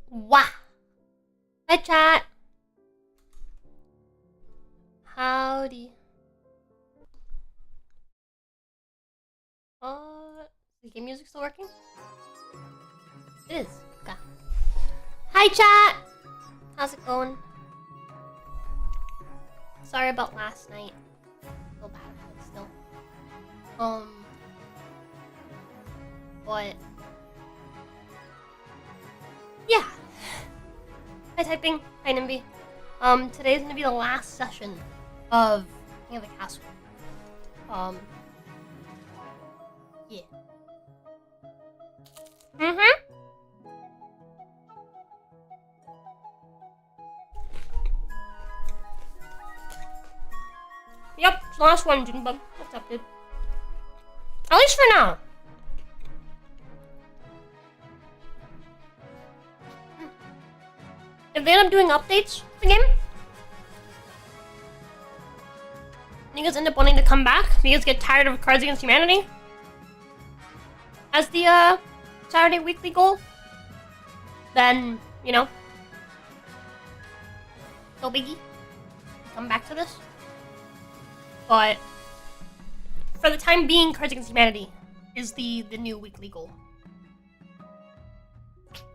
Wow. Hi, chat. Howdy. Is the game music still working? It is. Okay. Hi, chat. How's it going? Sorry about last night. Feel bad about it still. But yeah. Hi, typing. Hi, Nimby. Today's gonna be the last session of King of the Castle. Yeah. Yep, it's the last one, Junebug. What's up, dude? At least for now. If they end up doing updates for the game, you guys end up wanting to come back, you guys get tired of Cards Against Humanity as the Saturday weekly goal, then, you know, no biggie, come back to this. But for the time being, Cards Against Humanity is the new weekly goal.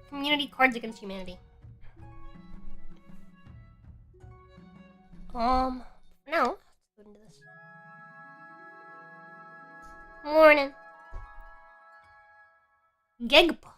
Community Cards Against Humanity. Now, let's go into this. Morning. Gegpa.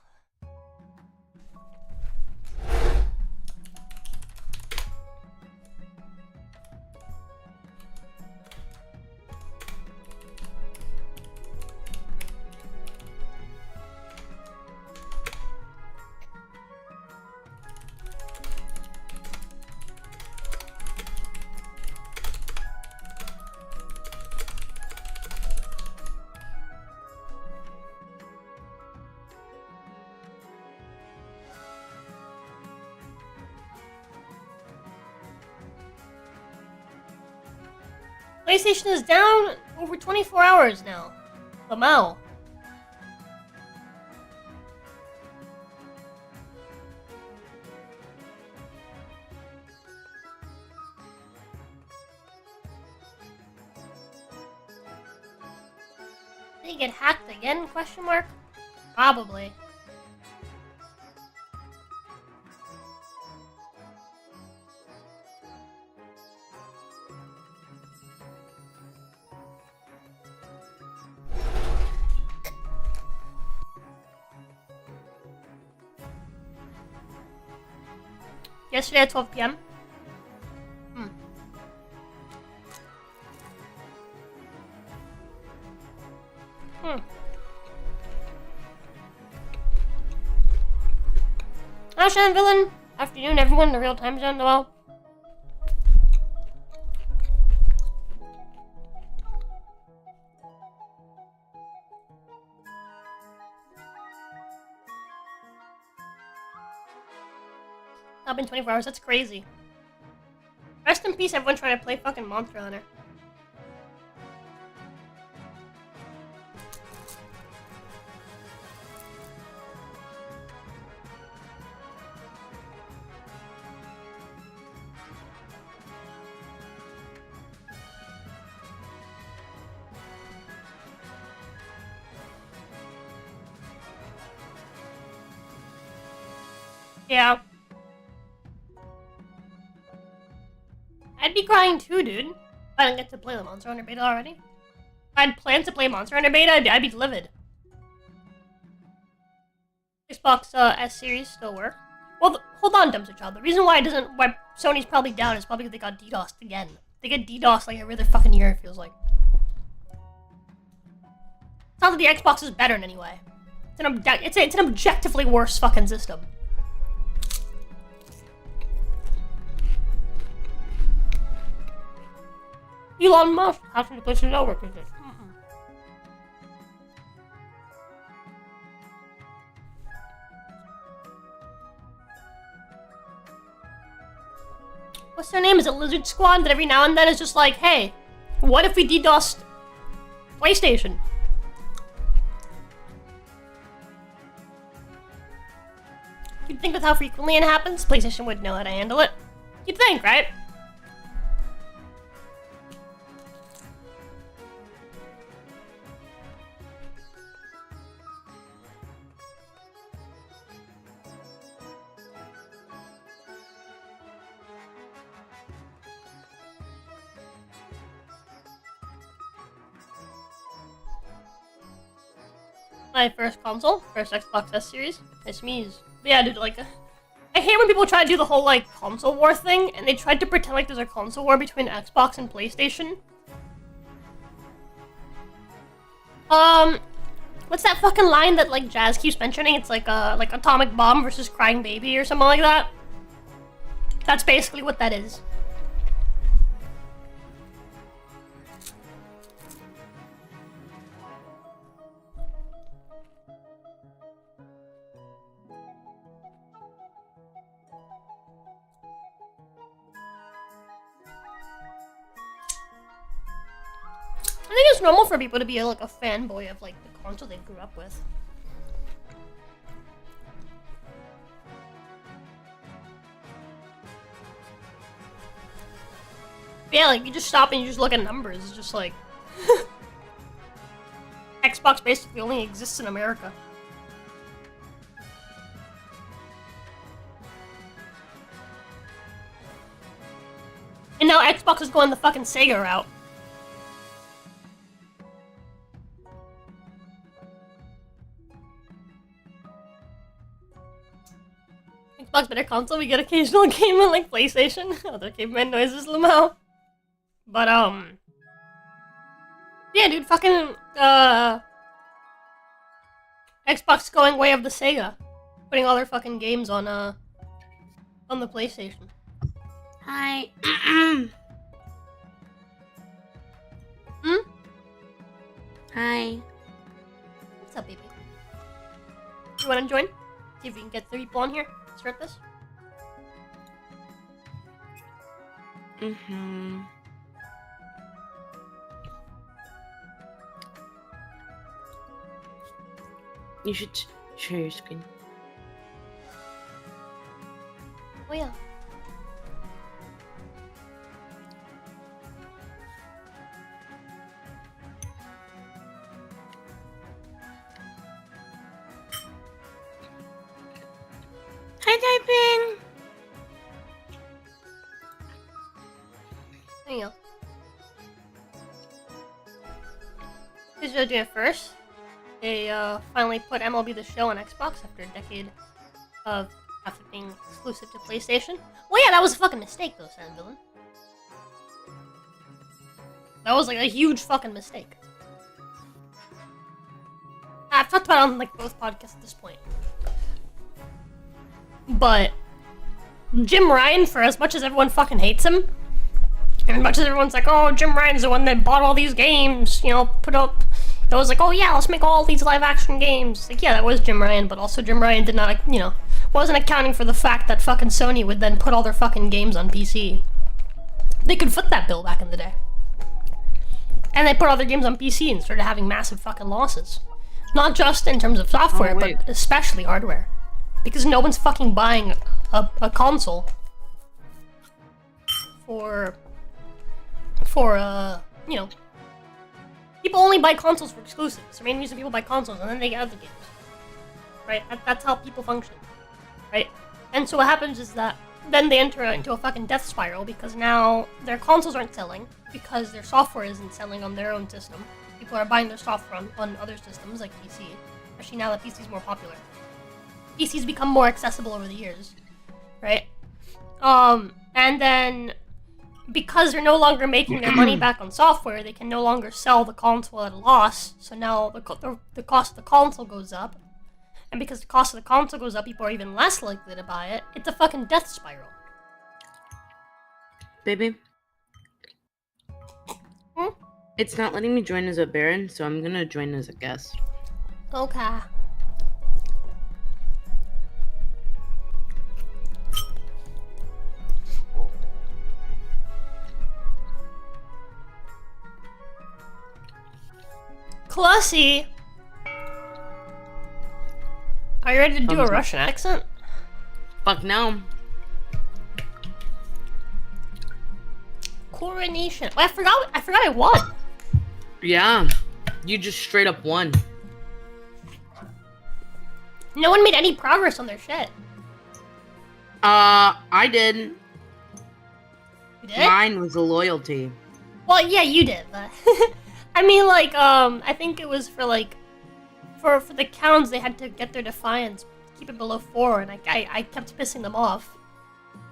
PlayStation is down over 24 hours now. Lamau. Did he get hacked again? Question mark? Probably. Yesterday at 12 p.m. Hello, Shannon Villain. Afternoon, everyone in the real time zone. Well, not been 24 hours. That's crazy. Rest in peace, everyone trying to play fucking Monster Hunter. Yeah. I'd be crying too, dude. If I didn't get to play the Monster Hunter beta already. If I'd planned to play Monster Hunter beta, I'd be livid. Xbox S series still work. Well, hold on, Dumpster Child. The reason why why Sony's probably down is probably because they got DDoSed again. They get DDoSed like every other fucking year, it feels like. It's not that the Xbox is better in any way. It's an objectively worse fucking system. Elon Musk has the PlayStation Network, is it? what's their name? Is it Lizard Squad? That every now and then is just like, hey, what if we DDoSed PlayStation? You'd think with how frequently it happens, PlayStation would know how to handle it. You'd think, right? My first console, first Xbox S series. It's me's. But yeah, dude, like, I hate when people try to do the whole, like, console war thing, and they tried to pretend like there's a console war between Xbox and PlayStation. What's that fucking line that, like, Jazz keeps mentioning? It's like Atomic Bomb versus Crying Baby or something like that. That's basically what that is. I think it's normal for people to be like a fanboy of like the console they grew up with. Yeah, like you just stop and you just look at numbers. It's just like Xbox basically only exists in America. And now Xbox is going the fucking Sega route. Xbox better console, we get occasional gaming like PlayStation. Other caveman noises, Lumao. But, yeah, dude, fucking, Xbox going way of the Sega. Putting all their fucking games on the PlayStation. Hi. Hi. What's up, baby? You wanna join? See if we can get 3 people on here. Start this. You should share your screen. Oh yeah. Hi, typing. There you go. Who's gonna do it first? They finally put MLB The Show on Xbox after a decade of after being exclusive to PlayStation. Well, yeah, that was a fucking mistake, though, Sand Villain. That was like a huge fucking mistake. I've talked about it on like both podcasts at this point. But Jim Ryan, for as much as everyone fucking hates him, and as much as everyone's like, oh, Jim Ryan's the one that bought all these games, you know, put up. It was like, oh yeah, let's make all these live-action games. Like, yeah, that was Jim Ryan, but also Jim Ryan did not, like, you know, wasn't accounting for the fact that fucking Sony would then put all their fucking games on PC. They could foot that bill back in the day. And they put all their games on PC and started having massive fucking losses. Not just in terms of software, but especially hardware. Because no one's fucking buying a console for you know, people only buy consoles for exclusives. The main reason people buy consoles, and then they get other games. Right? That's how people function. Right? And so what happens is that then they enter into a fucking death spiral because now their consoles aren't selling because their software isn't selling on their own system. People are buying their software on other systems like PC. Especially now that PC is more popular. PC's become more accessible over the years. Right? And then because they're no longer making their money back on software, they can no longer sell the console at a loss. So now the cost of the console goes up. And because the cost of the console goes up, people are even less likely to buy it. It's a fucking death spiral. Baby? It's not letting me join as a Baron, so I'm gonna join as a guest. Okay. Classy. Are you ready to do a Thumbs up. Russian accent? Fuck no. Coronation. Well, I forgot I won. Yeah. You just straight up won. No one made any progress on their shit. I did. You did? Mine was a loyalty. Well, yeah, you did, but I mean, like, I think it was for like, for the Counts, they had to get their defiance, keep it below 4, and I kept pissing them off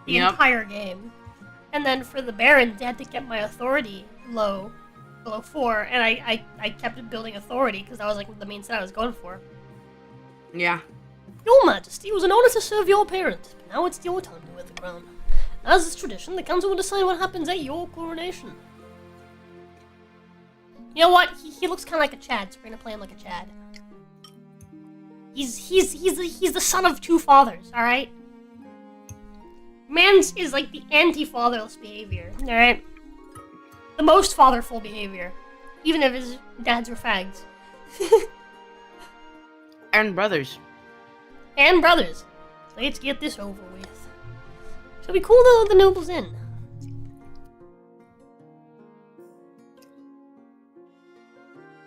the entire game. And then for the Barons, they had to get my authority below 4, and I kept building authority because that was like the main set I was going for. Yeah. Your Majesty, it was an honor to serve your parents, but now it's your time to wear the crown. As is tradition, the council will decide what happens at your coronation. You know what? He looks kind of like a Chad, so we're gonna play him like a Chad. He's the son of 2 fathers, alright? Man's is like the anti-fatherless behavior, alright? The most fatherful behavior. Even if his dads were fags. And brothers. And brothers. Let's get this over with. Shall we call the nobles in?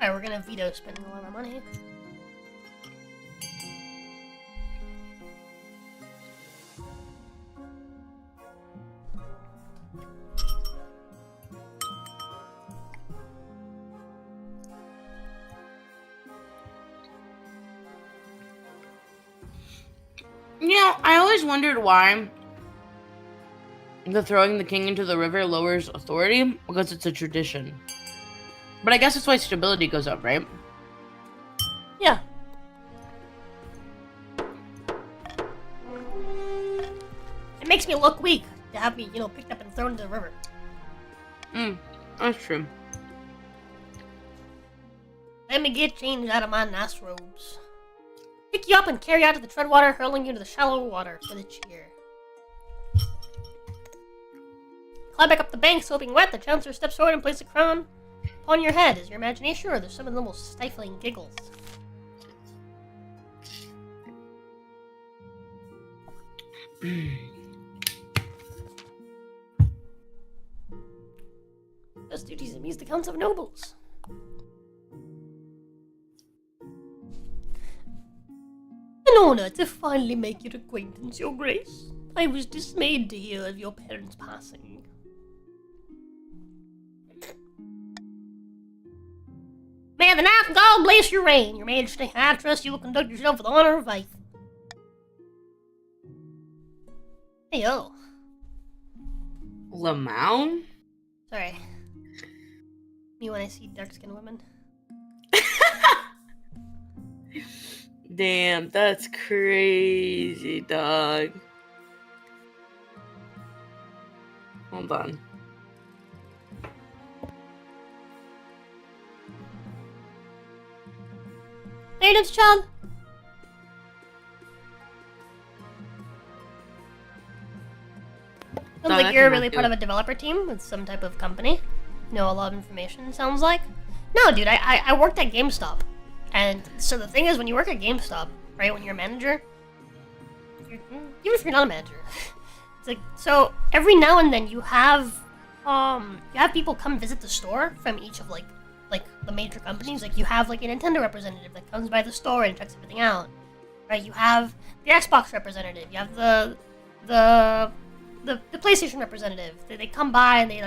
Alright, we're gonna veto spending a lot of money. You know, I always wondered why the throwing the king into the river lowers authority, because it's a tradition. But I guess that's why stability goes up, right? Yeah. It makes me look weak to have me, picked up and thrown into the river. That's true. Let me get changed out of my nice robes. Pick you up and carry you out to the treadwater, hurling you into the shallow water for the cheer. Climb back up the bank, soaping wet. The chancellor steps forward and places a crown upon your head. Is your imagination, or there's some of the most stifling giggles? Those duties amuse the counts of nobles. An honor to finally make your acquaintance, Your Grace. I was dismayed to hear of your parents' passing. May the night God bless your reign, Your Majesty. I trust you will conduct yourself with honor and faith. Hey, yo. Lamau? Sorry. Me when I see dark-skinned women. Damn, that's crazy, dog. Hold on. Natives, child. Sounds like you're really part of a developer team with some type of company. Know a lot of information, sounds like. No, dude, I worked at GameStop. And so the thing is, when you work at GameStop, right, when you're a manager, even if you're not a manager, it's like, so every now and then you have people come visit the store from each of like the major companies. Like you have like a Nintendo representative that comes by the store and checks everything out, right? You have the Xbox representative. You have the PlayStation representative. They come by and they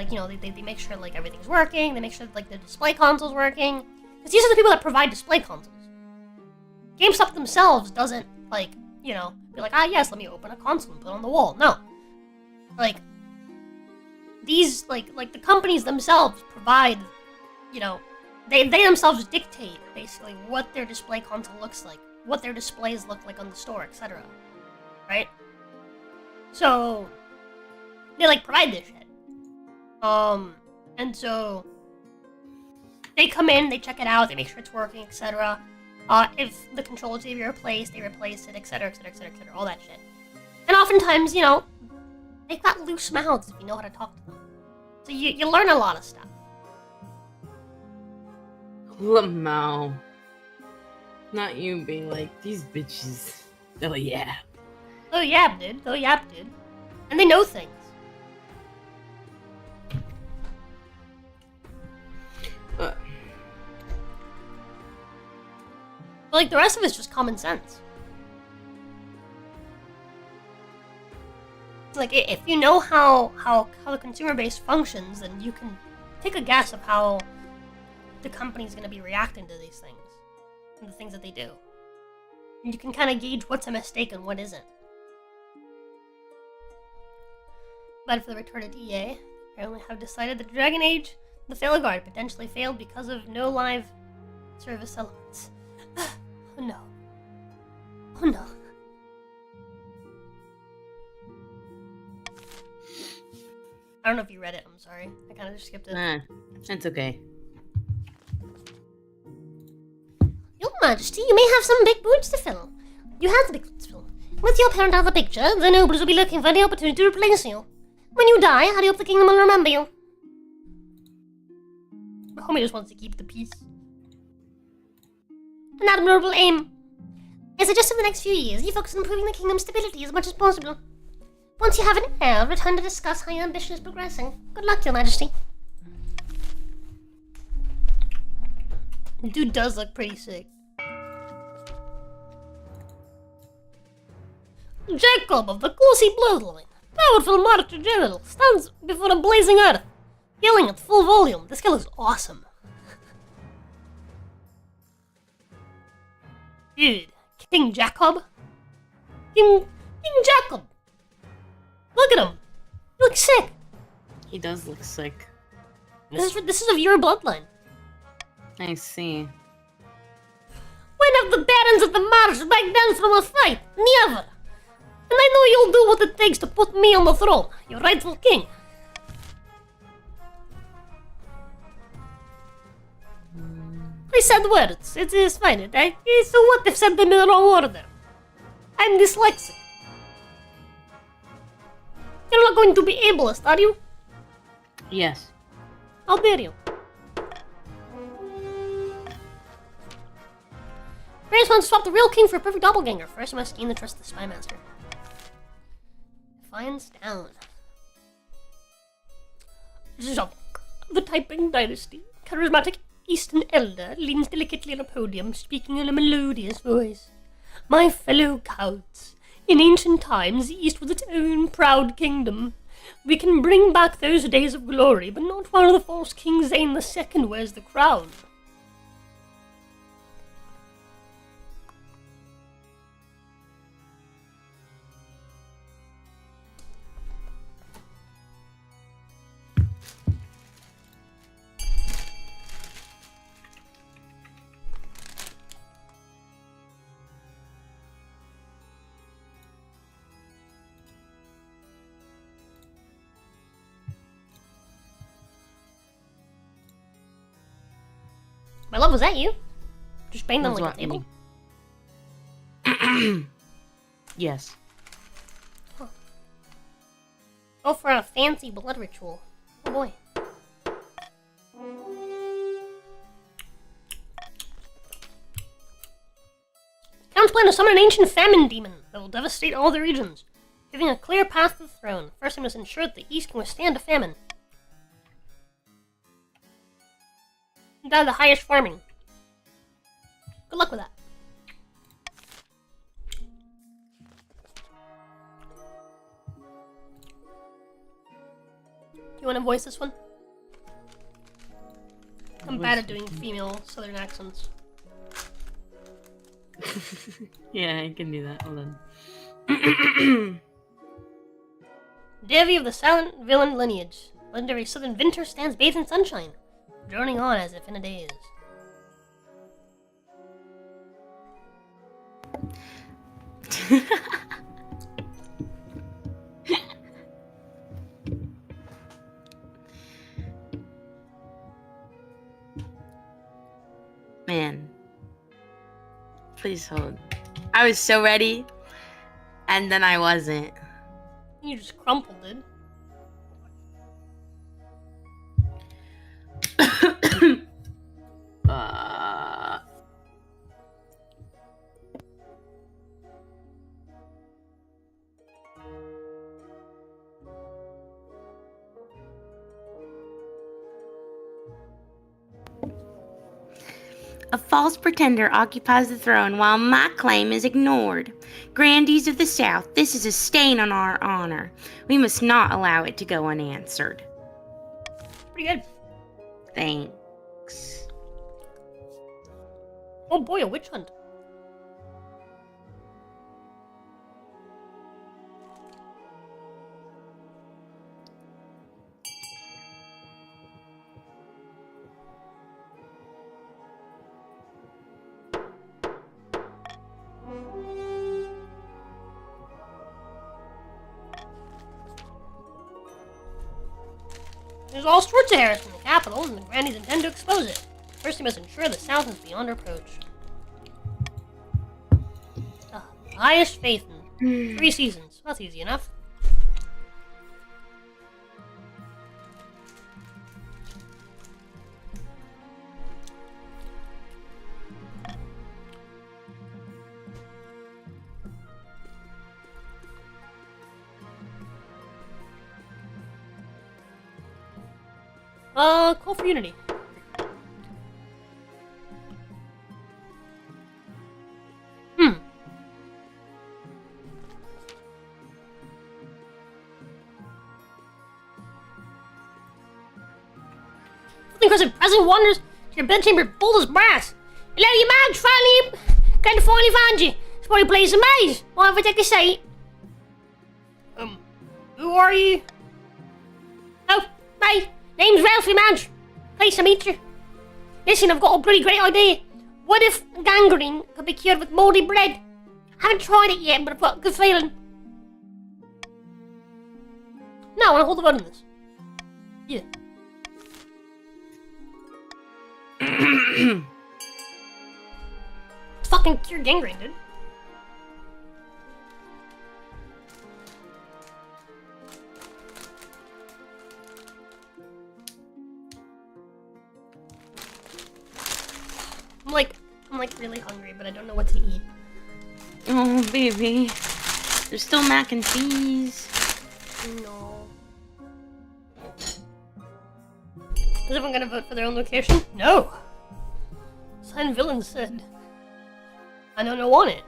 they make sure like everything's working. They make sure that, like the display console's working. Because these are the people that provide display consoles. GameStop themselves doesn't, be like, yes, let me open a console and put it on the wall. No. Like, these, the companies themselves provide, they themselves dictate, basically, what their display console looks like, what their displays look like on the store, etc. Right? So, they, provide this shit. And so they come in, they check it out, they make sure it's working, etc. If the controls need to be replaced, they replace it, etc., etc., etc., etc., all that shit. And oftentimes, they've got loose mouths if you know how to talk to them. So you learn a lot of stuff. Lamau. Not you being like, these bitches. Oh, yeah. Oh, Yap did. Oh, Yap did. And they know things. Uh, But, like, the rest of it's just common sense. Like, if you know how the consumer base functions, then you can take a guess of how the company's going to be reacting to these things. And the things that they do. And you can kind of gauge what's a mistake and what isn't. But for the retarded EA, apparently have decided that Dragon Age, the Fail Guard, potentially failed because of no live service elements. Oh no. Oh no. I don't know if you read it, I'm sorry. I kind of just skipped it. It's okay. Your Majesty, you may have some big boots to fill. You have the big boots to fill. With your parent out of the picture, the nobles will be looking for the opportunity to replace you. When you die, how do you hope the kingdom will remember you? My homie just wants to keep the peace. An admirable aim. I suggest in the next few years, you focus on improving the kingdom's stability as much as possible. Once you have an heir, return to discuss how your ambition is progressing. Good luck, Your Majesty. The dude does look pretty sick. Jacob of the Courcy bloodline, powerful martyr general, stands before a blazing earth, yelling at full volume. This guy looks awesome. Dude, King Jacob? King Jacob! Look at him! He looks sick! He does look sick. This is of your bloodline. I see. When have the barons of the marsh backed down from a fight? Never! And I know you'll do what it takes to put me on the throne, your rightful king. I said words. It is fine. So what if said them in the wrong order? I'm dyslexic. You're not going to be ableist, are you? Yes. How dare you? Parents want to swap the real king for a perfect doppelganger. First, I must gain the trust of the spy master. Defiance down. Zhonk, the Taiping dynasty. Charismatic Eastern elder leans delicately on a podium, speaking in a melodious voice. My fellow Celts, in ancient times, the East was its own proud kingdom. We can bring back those days of glory, but not while the false King Zane II wears the crown. My love, was that you? Just banged on like a table? Yes. Huh. Go for a fancy blood ritual. Oh boy. Count's plan to summon an ancient famine demon that will devastate all the regions, giving a clear path to the throne. First, we must ensure that the East can withstand a famine. Down the highest farming. Good luck with that. You want to voice this one? I'm bad at doing female southern accents. Yeah, I can do that. Hold on. Devi of the silent villain lineage. Legendary southern winter stands bathed in sunshine, droning on as if in a daze. Man. Please hold. I was so ready, and then I wasn't. You just crumpled it. A false pretender occupies the throne while my claim is ignored. Grandees of the South, this is a stain on our honor. We must not allow it to go unanswered. Pretty good. Thanks. Oh boy, a witch hunt. There's all sorts of harassment in the capital, and the grannies intend to expose it. First, we must ensure the South is beyond reproach. Highest faith in 3 seasons. That's easy enough. Call for unity. Because present wonders to your bedchamber bold as brass. Hello, you man, finally find you. It's what he plays a maze. Why have I take a sight? Who are you? Oh, my name's Ralphie Madge. Nice to meet you. Listen, I've got a pretty great idea. What if gangrene could be cured with moldy bread? I haven't tried it yet, but I've got a good feeling. No, I want to hold the vote on this. Yeah. Fucking cure gangrene, dude. I'm like really hungry, but I don't know what to eat. Oh, baby. There's still mac and cheese. No. Is everyone gonna vote for their own location? No! Sign Villain said. I don't want it.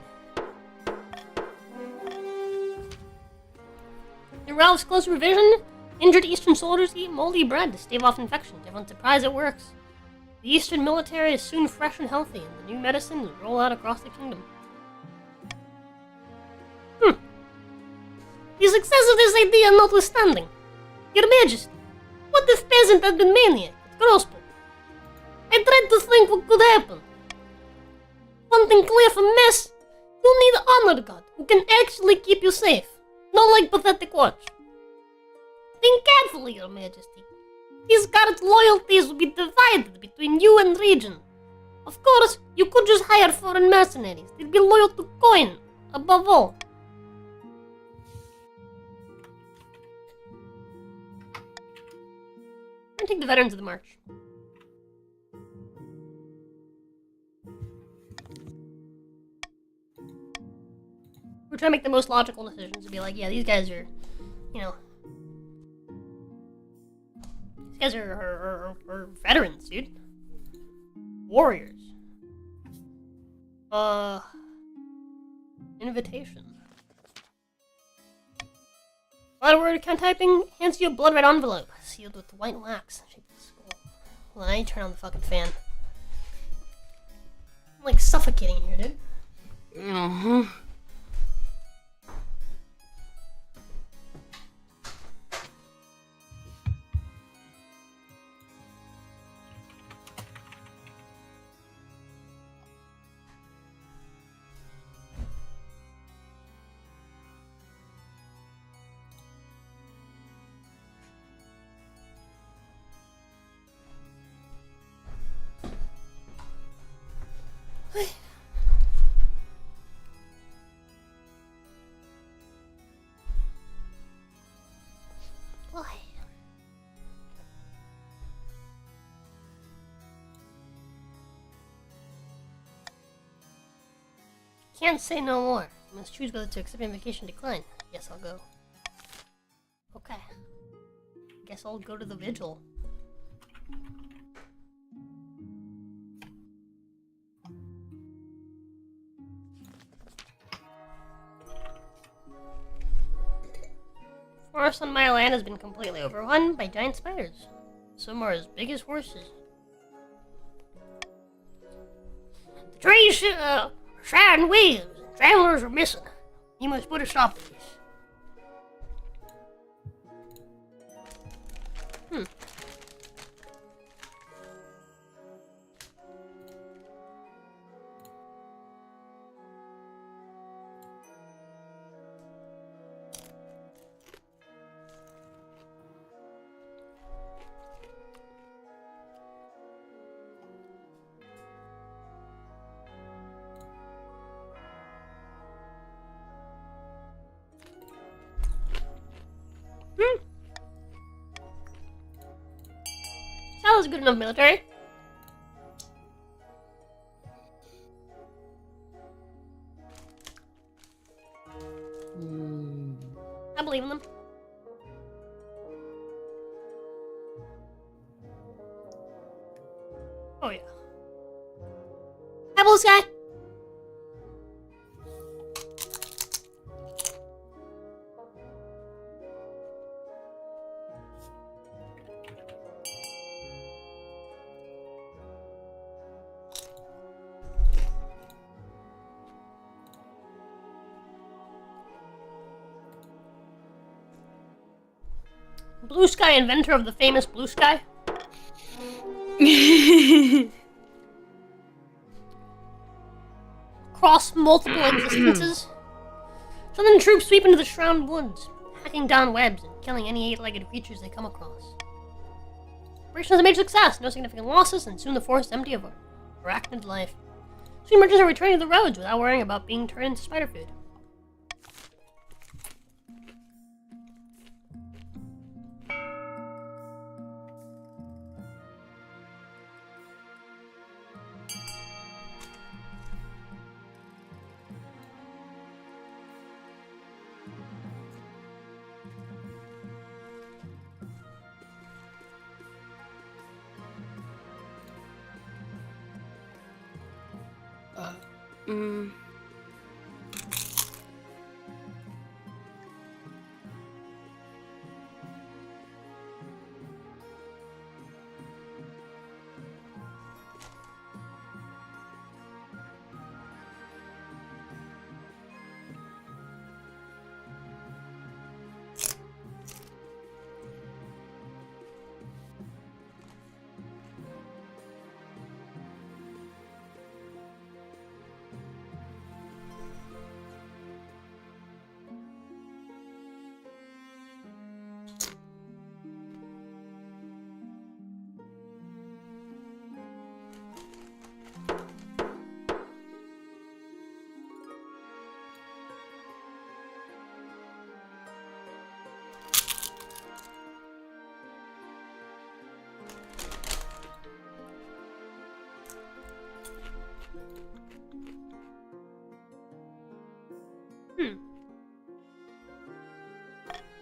In Ralph's close revision, injured Eastern soldiers eat moldy bread to stave off infection. Everyone's surprised it works. The Eastern military is soon fresh and healthy, and the new medicine will roll out across the kingdom. The success of this idea notwithstanding, Your Majesty, what if peasant had been maniac at crossbow? I tried to think what could happen. One thing clear from mess, you need honor god who can actually keep you safe, not like pathetic watch. Think carefully, Your Majesty. These guards' loyalties will be divided between you and region. Of course, you could just hire foreign mercenaries. They'd be loyal to coin, above all. I'm gonna take the veterans of the march. We're trying to make the most logical decisions and be like, yeah, these guys are, you know, these guys are veterans, dude. Warriors. Invitation. Lot of word account typing, hands you a blood red envelope, sealed with white wax. Shape the skull. Well, I need to turn on the fucking fan. I'm like suffocating here, dude. Uh-huh. Why? Can't say no more. You must choose whether to accept invitation or decline. Yes, I'll go. Okay. Guess I'll go to the vigil. forest on my land has been completely overrun by giant spiders. Some are as big as horses. The trees shine wheels, and travelers are missing. You must put a stop to this. That was good enough military. I believe in them. Oh yeah. Hi, Blue Sky. Blue Sky, inventor of the famous Blue Sky. Across multiple existences. Southern troops sweep into the Shroud Woods, hacking down webs and killing any eight-legged creatures they come across. Operation is a major success, no significant losses, and soon the forest empty of arachnid life. Soon merchants are returning to the roads without worrying about being turned into spider food.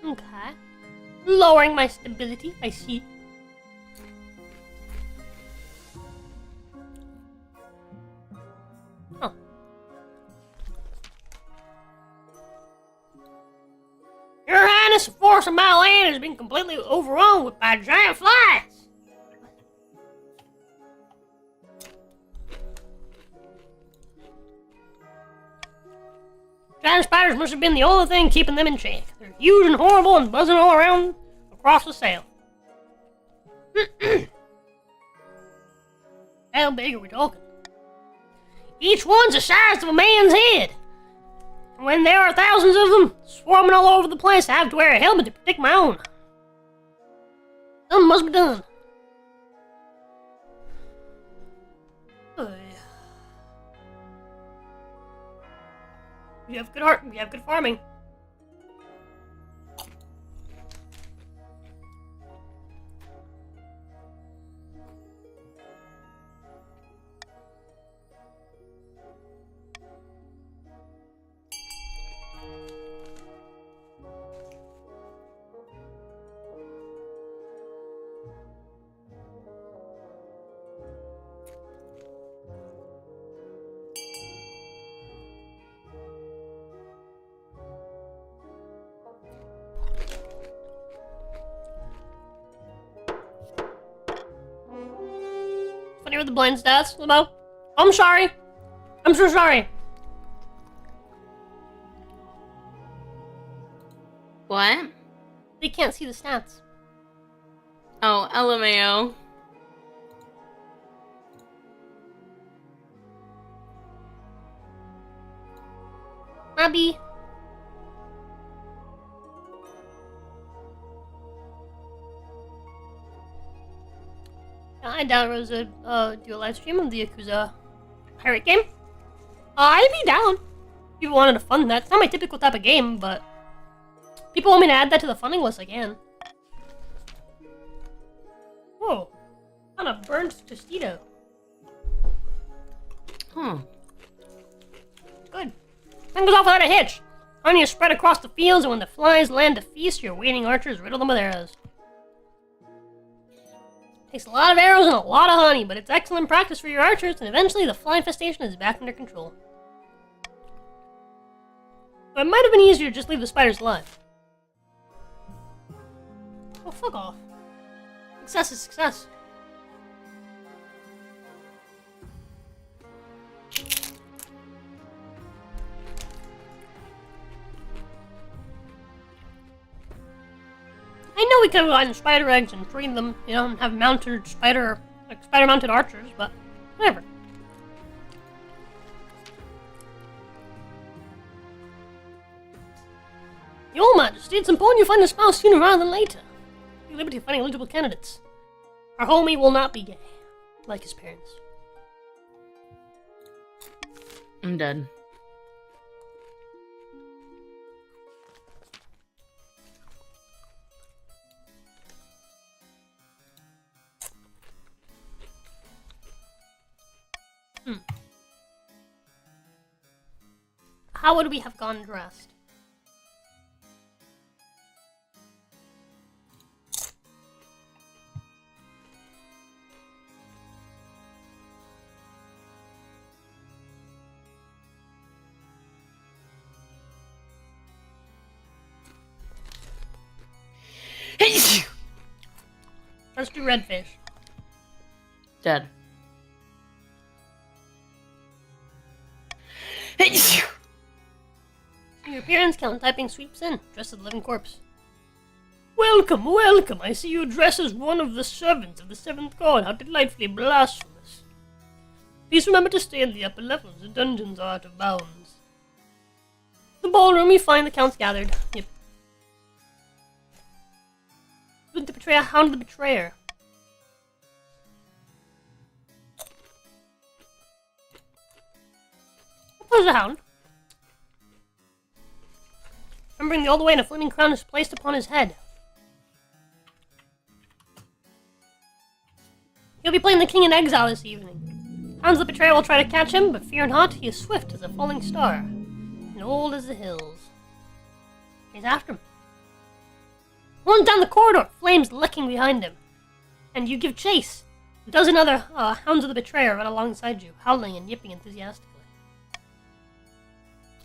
Okay. Lowering my stability, I see. Oh. Your Highness, the forest of my land has been completely overrun by giant flies. Giant spiders must have been the only thing keeping them in check. They're huge and horrible and buzzing all around across the sail. How big are we talking? Each one's the size of a man's head. And when there are thousands of them swarming all over the place, I have to wear a helmet to protect my own. Something must be done. You have good art. You have good farming. funny with the blind stats, Limo. I'm sorry. I'm so sorry. What? They can't see the stats. Oh, LMAO. Abby. I doubt Rosa do a live stream of the Yakuza pirate game. I'd be down. People wanted to fund that. It's not my typical type of game, but people want me to add that to the funding list, I can. Whoa. On a burnt Tostito. Huh. Good. Thing goes off without a hitch. Honey is spread across the fields, and when the flies land to feast, your waiting archers riddle them with arrows. Takes a lot of arrows and a lot of honey, but it's excellent practice for your archers, and eventually the fly infestation is back under control. But it might have been easier to just leave the spiders alive. Oh, fuck off. Success is success. I know we could have gotten spider eggs and freed them, you know, and have mounted spider-mounted archers, but whatever. Your Majesty, it's important you find a spouse sooner rather than later. Be liberty of finding eligible candidates. Our homie will not be gay, like his parents. I'm dead. How would we have gone dressed? Let's do redfish. Dead. Your appearance count typing sweeps in, dressed as a living corpse. Welcome, welcome! I see you dress as one of the servants of the seventh god. How delightfully blasphemous. Please remember to stay in the upper levels. The dungeons are out of bounds. The ballroom, you find the counts gathered. Yep. The betrayer, hound the betrayer. Where's the hound? Remembering the old way, and a flaming crown is placed upon his head. He'll be playing the king in exile this evening. Hounds the betrayer will try to catch him, but fear not, he is swift as a falling star, and old as the hills. He's after him. Runs down the corridor, flames licking behind him, and you give chase. A dozen other hounds of the betrayer run alongside you, howling and yipping enthusiastically.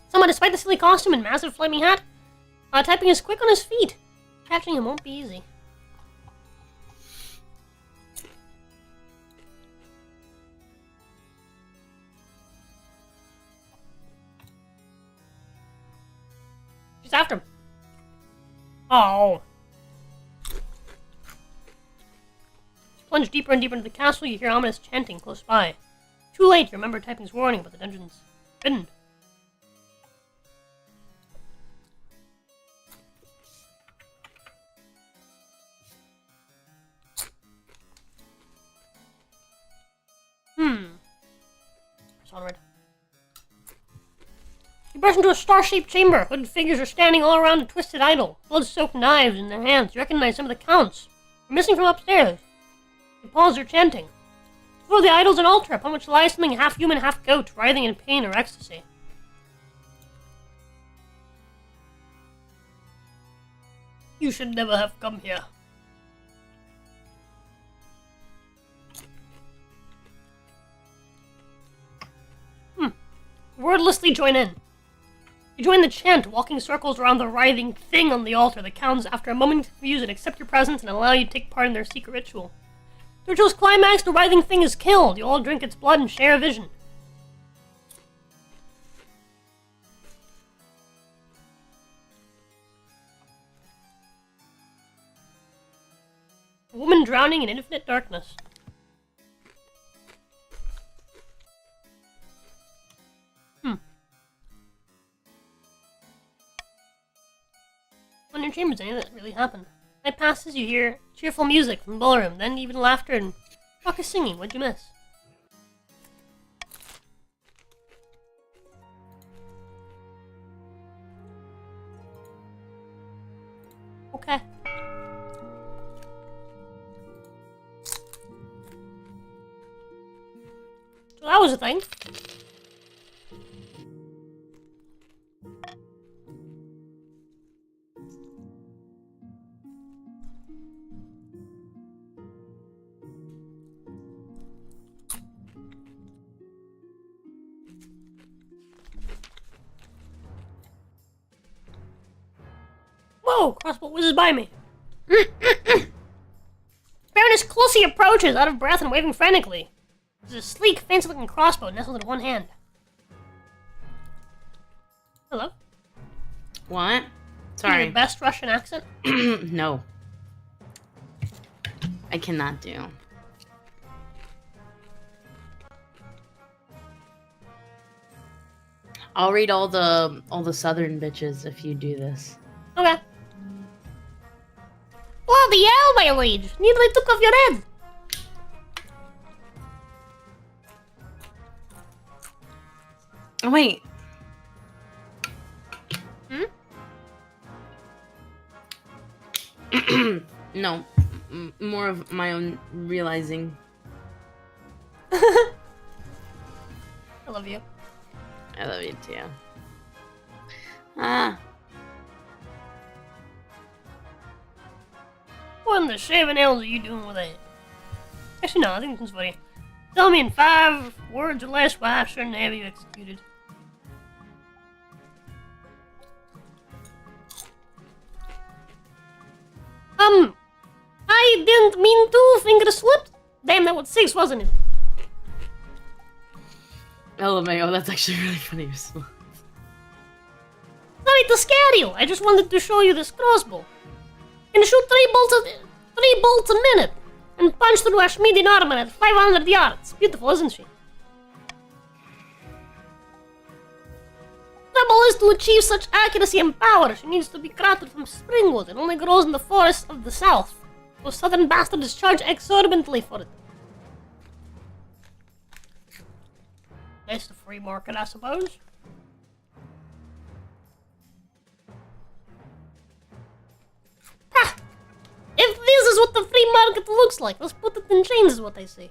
Somehow, despite the silly costume and massive flaming hat, typing is quick on his feet. Catching him won't be easy. She's after him. Oh. Plunge deeper and deeper into the castle, you hear ominous chanting close by. Too late, you remember typing's warning about the dungeon's forbidden. Press onward. You burst into a star-shaped chamber. Hooded figures are standing all around a twisted idol. Blood-soaked knives in their hands. You recognize some of the counts. They're missing from upstairs. They pause their chanting. Before the idol's an altar upon which lies something half-human, half-goat, writhing in pain or ecstasy. You should never have come here. Wordlessly join in. You join the chant, walking circles around the writhing thing on the altar. The counts, after a moment, refuse and accept your presence and allow you to take part in their secret ritual. Virtual's climax, the writhing thing is killed. You all drink its blood and share a vision. A woman drowning in infinite darkness. When your chambers, any of that really happened. Night passes, you hear cheerful music from the ballroom, then even laughter and raucous singing. What'd you miss? Okay. So that was a thing. Whoa! Crossbow whizzes by me. Baroness closely approaches, out of breath and waving frantically. There's a sleek, fancy-looking crossbow nestled in one hand. Hello? What? Sorry. Your best Russian accent? No. I cannot do. I'll read all the southern bitches if you do this. Okay. Bloody hell, my liege! Nearly took off your head! Oh, wait. No. More of my own realizing. I love you. I love you too. Ah. What in the shaving hells are you doing with that? Actually, no, I think this is funny. Tell me in 5 words or less why I shouldn't have you executed. I didn't mean to, finger slipped. Damn, that was 6, wasn't it? LMAO, that's actually really funny response. Sorry to scare you, I just wanted to show you this crossbow. Can shoot 3 bolts a minute, and punch through a Schmiedian armor at 500 yards. Beautiful, isn't she? Trouble is to achieve such accuracy and power, she needs to be crafted from springwood and only grows in the forests of the south. Those southern bastards charge exorbitantly for it. That's the free market, I suppose. Ha! If this is what the free market looks like, let's put it in chains, is what I say.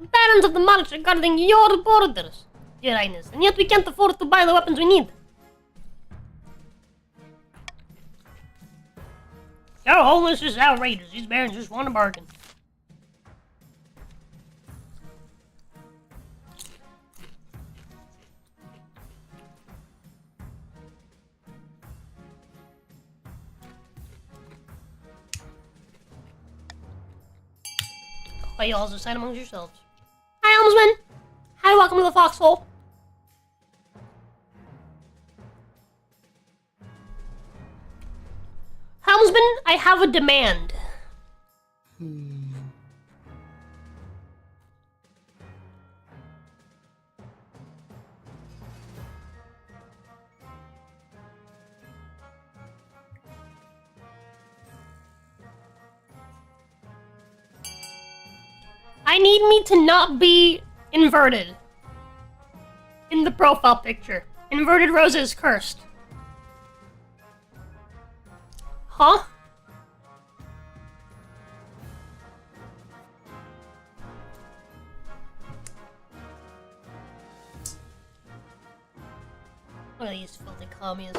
Barons of the March are guarding your borders, Your Highness, and yet we can't afford to buy the weapons we need. Your Holiness is outrageous. These barons just want a bargain. Why you all decide amongst yourselves? Hi, Helmsman! Hi, welcome to the foxhole. Helmsman, I have a demand. I need me to not be inverted in the profile picture. Inverted Rosa is cursed. Huh? Look at these filthy commies.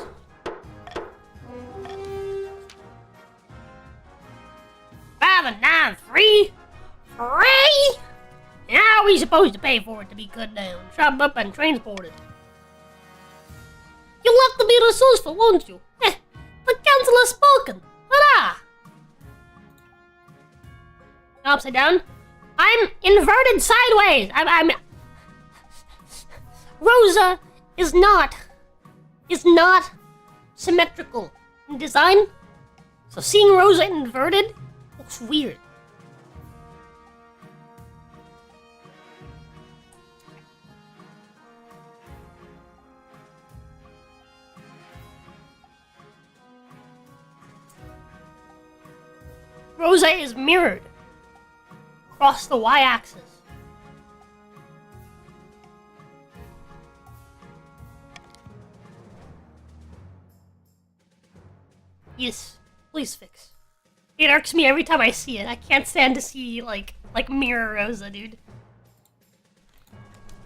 Five and 9, 3? 3? And how are we supposed to pay for it to be cut down, chopped up, and transported? You'll have to be resourceful, won't you? The council has spoken. Hurrah! Upside down. I'm inverted sideways. I'm. Rosa is not symmetrical in design. So seeing Rosa inverted looks weird. Rosa is mirrored across the y-axis. Yes, please fix. It irks me every time I see it. I can't stand to see like Mirror Rosa, dude.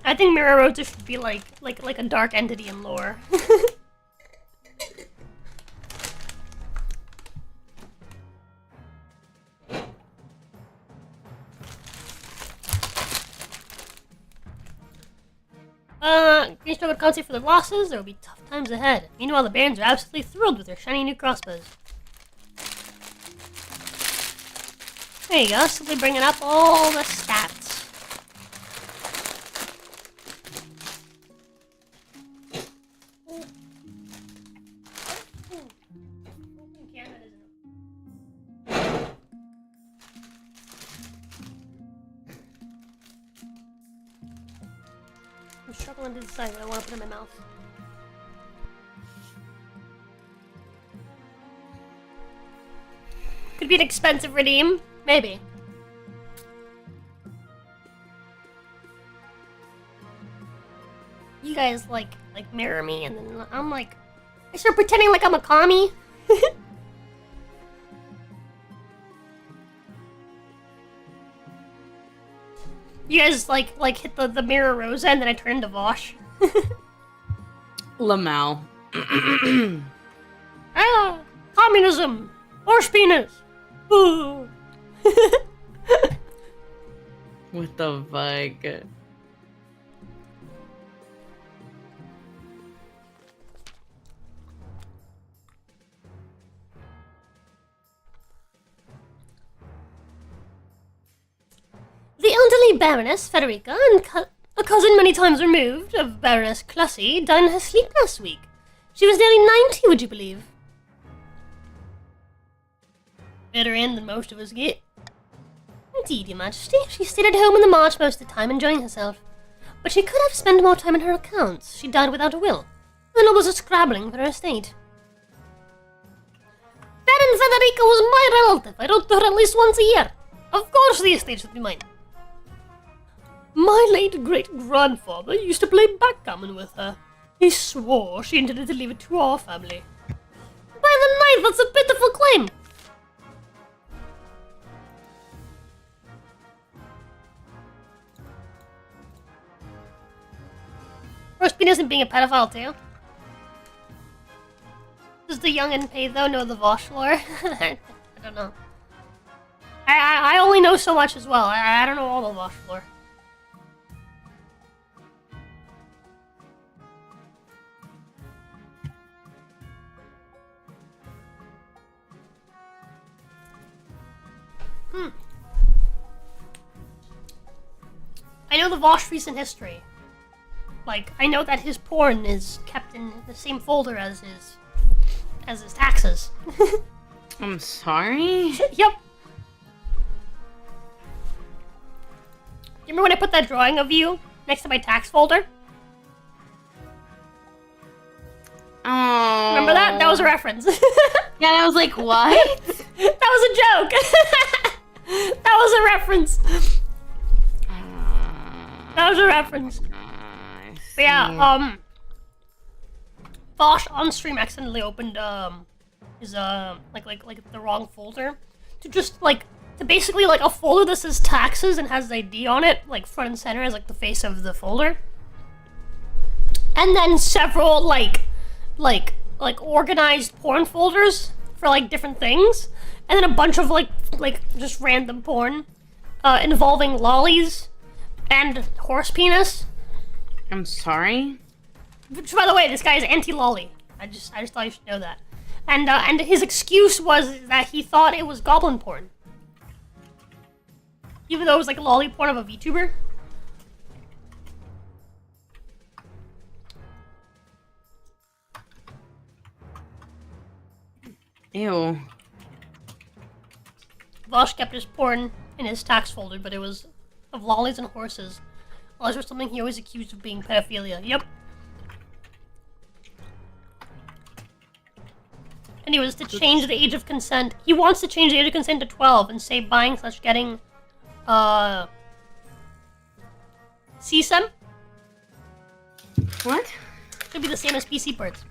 I think Mirror Rosa should be like a dark entity in lore. Green struggled constantly for their losses. There will be tough times ahead. Meanwhile, the Barons are absolutely thrilled with their shiny new crossbows. There you go, simply bringing up all the stats. I'm struggling to decide what I want to put in my mouth. Could be an expensive redeem. Maybe. You guys like mirror me, and then I'm like, I start pretending like I'm a commie. You guys like hit the mirror Rosa, and then I turn into Vosh. Lamau. Ah, communism, horse penis. Ooh. What the fuck? The elderly Baroness Federica, and a cousin many times removed of Baroness Clussy, died in her sleep last week. She was nearly 90, would you believe? Better end than most of us get. Indeed, Your Majesty. She stayed at home in the march most of the time, enjoying herself. But she could have spent more time in her accounts. She died without a will. The nobles are scrabbling for her estate. Baron Federica was my relative. I wrote to her at least once a year. Of course the estate should be mine. My late great-grandfather used to play backgammon with her. He swore she intended to leave it to our family. By the knife, that's a pitiful claim. Rospin isn't being a pedophile too. Does the young and pay though know the Vosh lore? I don't know. I only know so much as well. I don't know all the Vosh lore. I know the Vosh recent history. Like, I know that his porn is kept in the same folder as his taxes. I'm sorry? Yep. You remember when I put that drawing of you next to my tax folder? Oh. Remember that? That was a reference. Yeah, I was like, what? That was a joke. That was a reference. That was a reference. But yeah, Vosh on stream accidentally opened his like the wrong folder to just to basically a folder that says taxes and has the ID on it, like front and center as the face of the folder. And then several like organized porn folders for different things, and then a bunch of like just random porn involving lollies and horse penis. I'm sorry? Which, by the way, this guy is anti-lolly. I just thought you should know that. And his excuse was that he thought it was goblin porn. Even though it was like a lolly porn of a VTuber. Ew. Vosh kept his porn in his tax folder, but it was of lollies and horses. Lollies were something he always accused of being pedophilia. Yep. And he was to change the age of consent. He wants to change the age of consent to 12 and say buying/getting, CSEM? What? Should be the same as PC parts.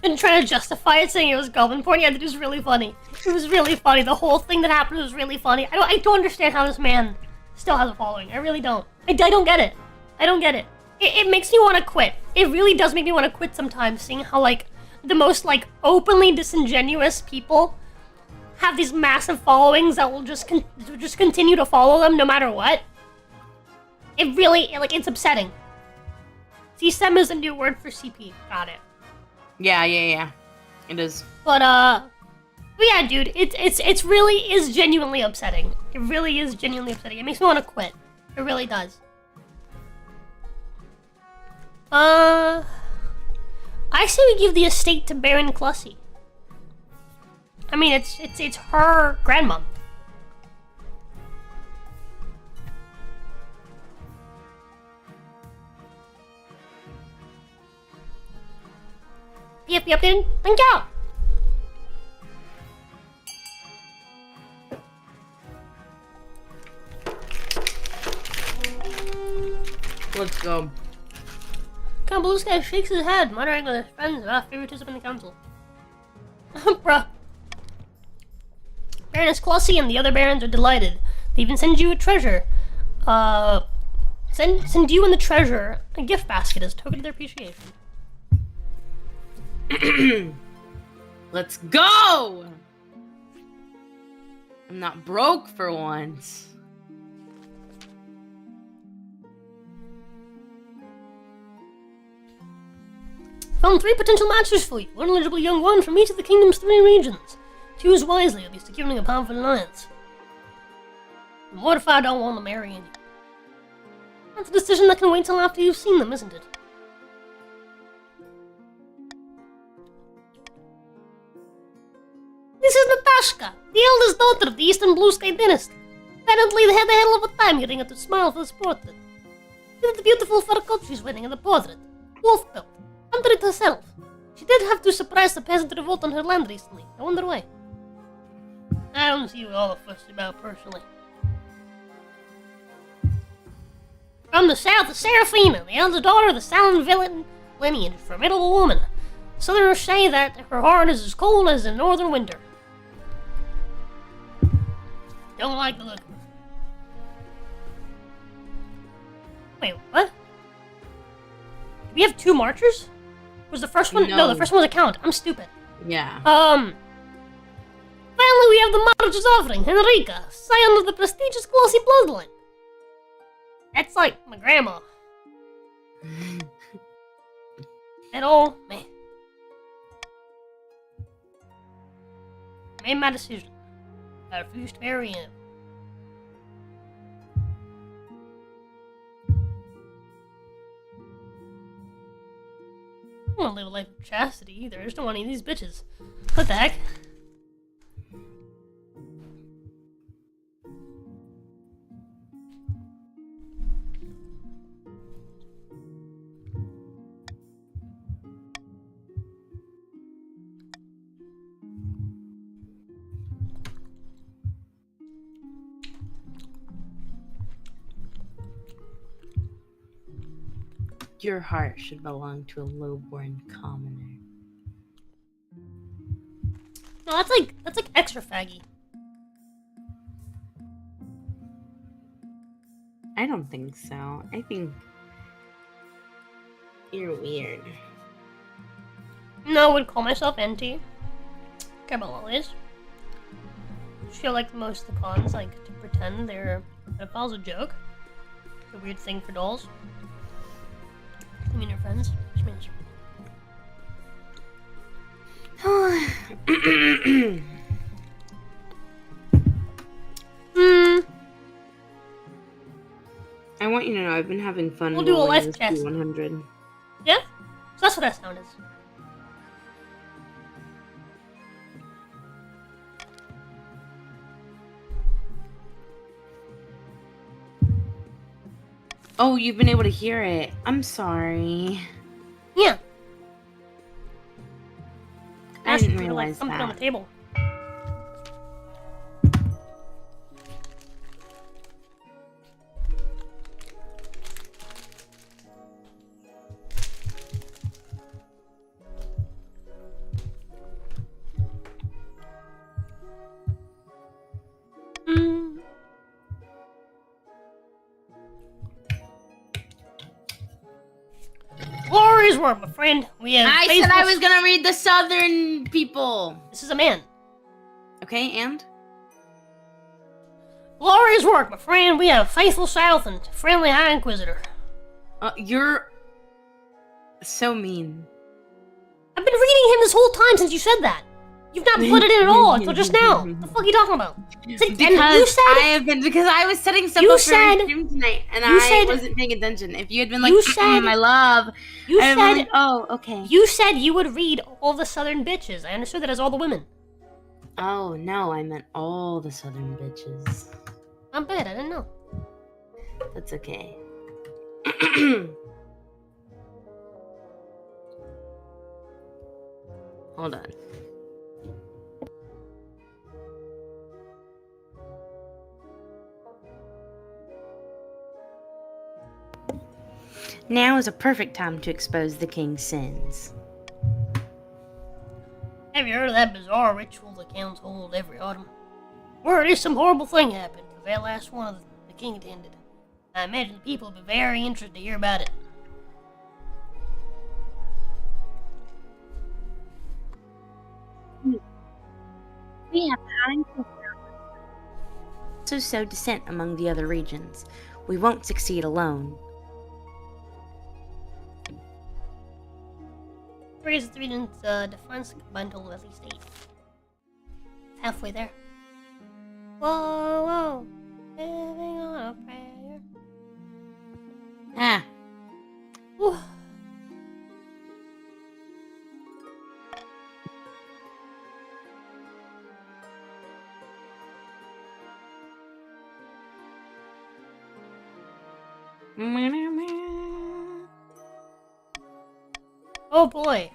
And trying to justify it, saying it was goblin porn. Yeah, it was really funny. It was really funny. The whole thing that happened was really funny. I don't understand how this man still has a following. I really don't. I don't get it. I don't get it. It makes me want to quit. It really does make me want to quit sometimes, seeing how, like, the most, like, openly disingenuous people have these massive followings that will just continue to follow them no matter what. It really, like, it's upsetting. CSEM is a new word for CP. Got it. Yeah. It is. But yeah, dude, it's really is genuinely upsetting. It really is genuinely upsetting. It makes me want to quit. It really does. I say we give the estate to Baron Clussy. I mean, it's her grandmom. Yep, then. Thank you. Let's go. Count Blue Sky shakes his head, muttering with his friends about favoritism in the council. Bruh. Baroness Clussy and the other barons are delighted. They even send you a treasure. Send you and the treasurer a gift basket as a token of their appreciation. Let's go! I'm not broke for once. Found 3 potential matches for you. One eligible young one from each of the kingdom's 3 regions. Choose wisely, or be securing a powerful alliance. And what if I don't want to marry any? That's a decision that can wait till after you've seen them, isn't it? This is Natashka, the eldest daughter of the Eastern Blue Sky dynasty. Apparently they had a hell of a time getting her to smile for this portrait. Look at the beautiful fur coat she's wearing in the portrait. Wolf belt. Under it herself. She did have to suppress the peasant revolt on her land recently. I wonder why. I don't see what all the fuss is about personally. From the south is Seraphina, the eldest daughter of the Salon villain lineage, a formidable woman. Southerners say that her heart is as cold as the northern winter. Don't like the look of her. Wait, what? Do we have 2 marchers? Was the first one? No, the first one was a count. I'm stupid. Yeah. Finally we have the marcher's offering, Henrika, scion of the prestigious Glossy bloodline. That's like my grandma. And oh, man. I made my decision. I refused to marry him. I don't want to live a life of chastity either. I just don't want any of these bitches. What the heck? Your heart should belong to a low-born commoner. No, that's like extra faggy. I don't think so. I think you're weird. No, I would call myself NT. Care about lollies. I feel like most of the cons like to pretend they're pedophiles a joke. It's a weird thing for dolls. I mean, your friends. Which means. want you to know I've been having fun. We'll do a rolling life this test. P100. Yeah? So that's what that sound is. Oh, you've been able to hear it. I'm sorry. Yeah. I didn't realize something that. on the table. Glorious work, my friend. We have I said I was gonna read the southern people. This is a man. Okay, and? Glorious work, my friend. We have faithful South and friendly High Inquisitor. You're so mean. I've been reading him this whole time since you said that. You've not put it in at all until just now. What the fuck are you talking about? Because I was setting stuff up for my stream tonight, and I wasn't paying attention. If you had been like, my love, I'd been like, oh, okay. You said you would read all the southern bitches. I understood that as all the women. Oh, no, I meant all the southern bitches. I'm bad, I didn't know. That's okay. Hold on. Now is a perfect time to expose the king's sins. Have you heard of that bizarre ritual the counts hold every autumn? Where it is some horrible thing happened to that last one the king attended. I imagine the people would be very interested to hear about it. We have also sow dissent among the other regions. We won't succeed alone. Raise the region's defense combined total of at least 8. Halfway there. Whoa, whoa. Living on a prayer. Ah. Whew. Oh boy.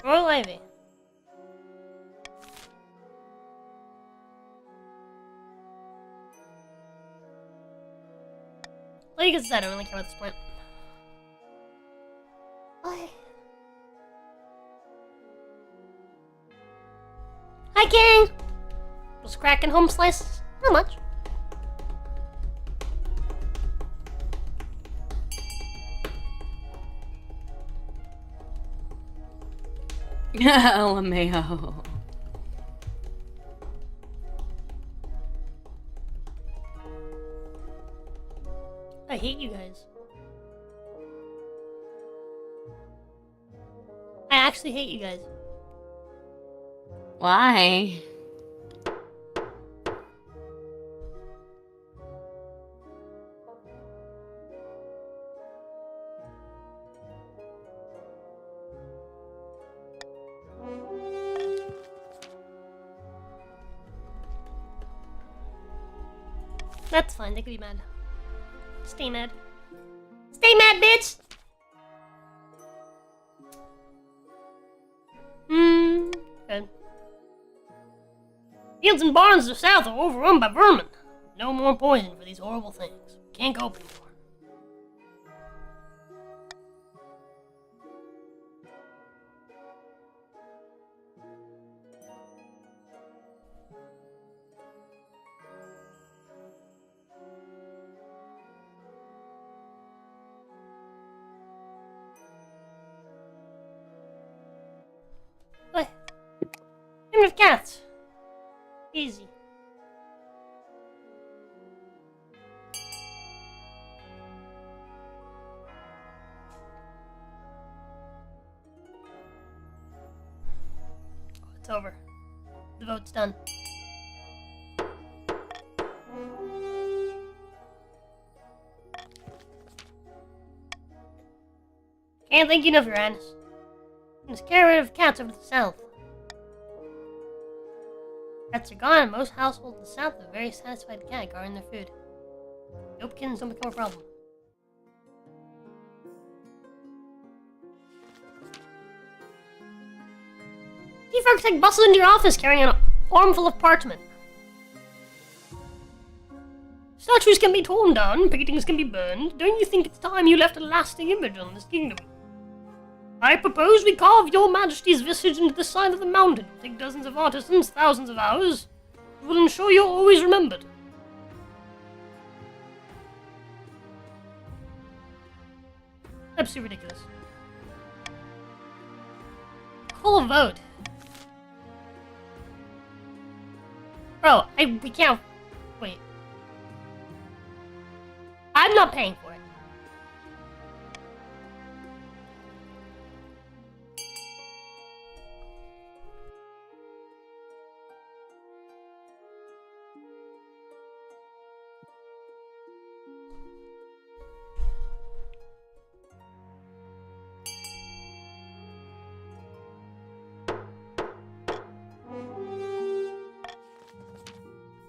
Royal Ivy. Like I said, I don't really care about this point. Hi, King! Just cracking home slices? Not much. LMAO. I hate you guys. I actually hate you guys. Why? That's fine, they could be mad. Stay mad. Stay mad, bitch! Good. Fields and barns to the south are overrun by vermin. No more poison for these horrible things. Can't cope anymore. With cats. Easy. It's over. The vote's done. Can't thank you enough, Your Highness. Let's get rid of cats over to the south. Cats are gone, and most households in the south have a very satisfied cat guarding their food. Nope, kittens don't become a problem. Chief Architect bustled into your office carrying an armful of parchment. Statues can be torn down, paintings can be burned. Don't you think it's time you left a lasting image on this kingdom? I propose we carve your majesty's visage into the side of the mountain. Take dozens of artisans, thousands of hours. It will ensure you're always remembered. Absolutely ridiculous. Call a vote. Bro, we can't... Wait. I'm not paying for it.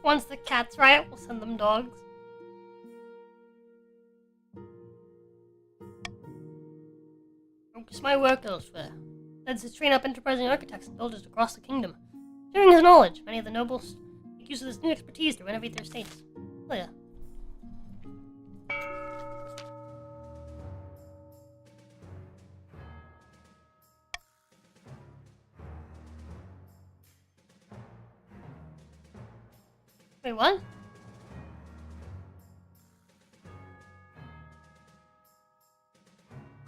Once the cat's riot, we'll send them dogs. Focus my work elsewhere. Let's train up enterprising architects and builders across the kingdom. Sharing his knowledge, many of the nobles make use of this new expertise to renovate their estates. Oh yeah. Wait, what?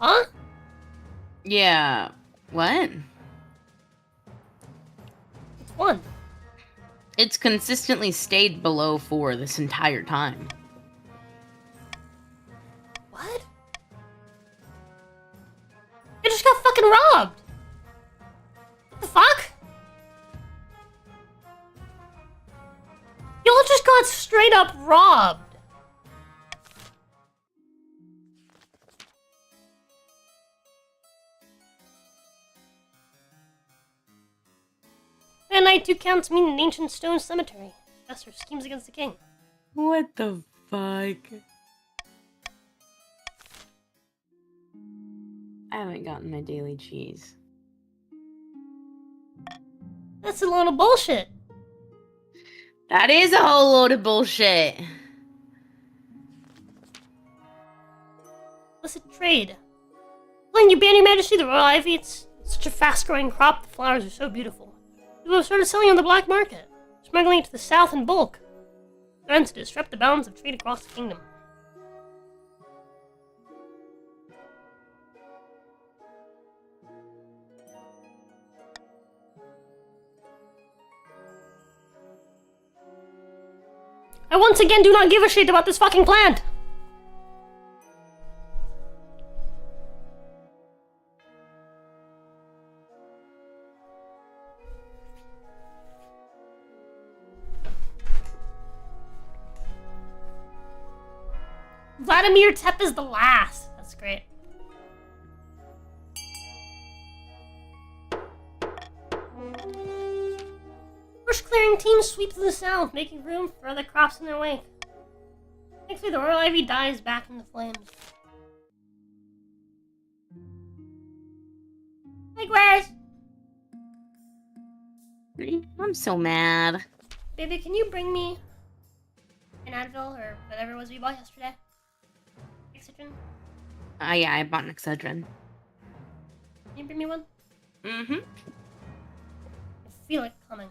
Huh? Yeah. What? It's 1. It's consistently stayed below 4 this entire time. What? You just got fucking robbed! What the fuck? Y'all just got straight up robbed! And night 2 counts mean an ancient stone cemetery. Esther schemes against the king. What the fuck? I haven't gotten my daily cheese. That's a load of bullshit. That is a whole load of bullshit. Illicit trade. When you ban your majesty, the royal ivy, it's such a fast-growing crop, the flowers are so beautiful. People have started selling on the black market, smuggling it to the south in bulk. Threaten to disrupt the balance of trade across the kingdom. I once again do not give a shit about this fucking plant! Vladimir Tep is the last. That's great. Bush clearing teams sweep to the south, making room for other crops in their wake. Thankfully, the royal ivy dies back in the flames. Hey, Gwers! I'm so mad. Baby, can you bring me an Advil or whatever it was we bought yesterday? Excedrin? Yeah, I bought an Excedrin. Can you bring me one? Mm-hmm. I feel it coming.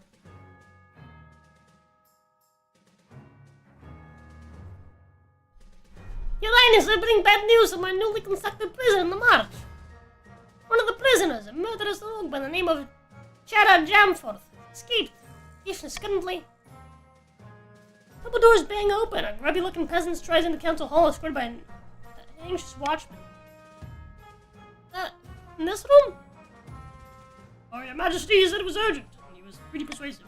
Your Highness, I bring bad news of my newly constructed prison in the march. One of the prisoners, a murderous rogue by the name of Chara Jamforth, escaped. Patience currently. Couple doors bang open. A grubby-looking peasant strides into council hall, escorted by an anxious watchman. In this room? Oh, your majesty, you said it was urgent. he was pretty persuasive.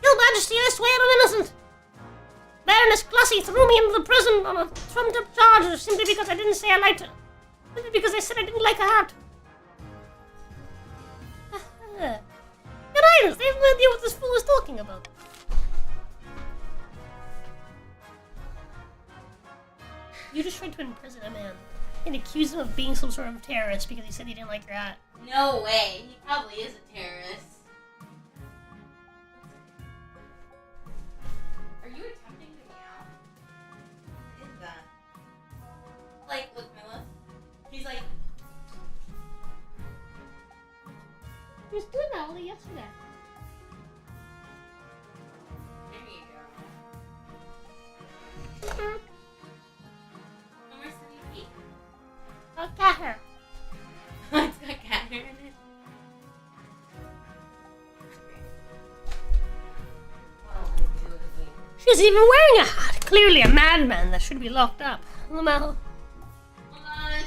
Your Majesty, I swear I'm innocent! Baroness Clussy threw me into the prison on a trumped-up charge simply because I didn't say I liked her. Simply because I said I didn't like her hat. Your Highness, they have no idea what this fool is talking about. You just tried to imprison a man and accuse him of being some sort of terrorist because he said he didn't like your hat. No way. He probably is a terrorist. Are you attempting to meow? What is that? Like, look, Mila. He's like... He was doing that only yesterday. There you go. Where's the feet? Oh, cat hair. It's got cat hair in it. She's even wearing a hat. Clearly a madman that should be locked up. Lamel. Hold on.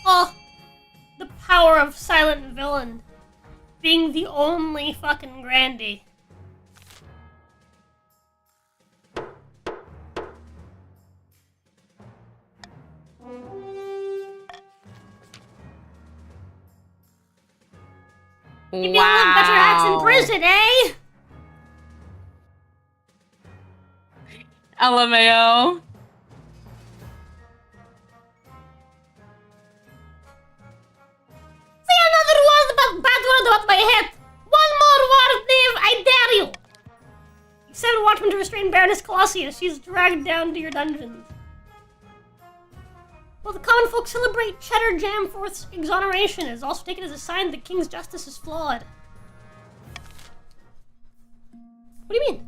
Oh, the power of Silent Villain being the only fucking Grandy. Maybe you'll have better hats in prison, eh? LMAO. Say another bad word about my head. One more word, Dave, I dare you. You send watchmen to restrain Baroness Colossi as she's dragged down to your dungeons. While the common folk celebrate Cheddar Jamforth's exoneration, it is also taken as a sign the king's justice is flawed. What do you mean?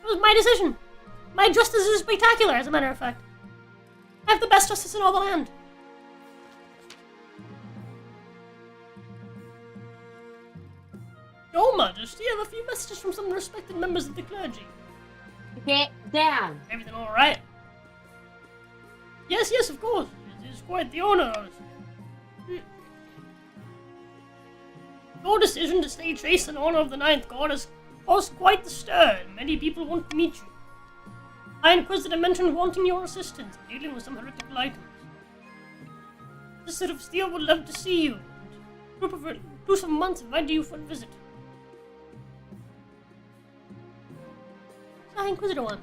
It was my decision. My justice is spectacular, as a matter of fact. I have the best justice in all the land. Your Majesty, I have a few messages from some respected members of the clergy. Get down. Everything all right? Yes, yes, of course. It is quite the honor, honestly. Your decision to stay chaste in honor of the Ninth God has caused quite the stir, and many people want to meet you. High Inquisitor mentioned wanting your assistance in dealing with some heretical items. The City of Steel would love to see you, and a group of reclusive months invited you for a visit. High Inquisitor one.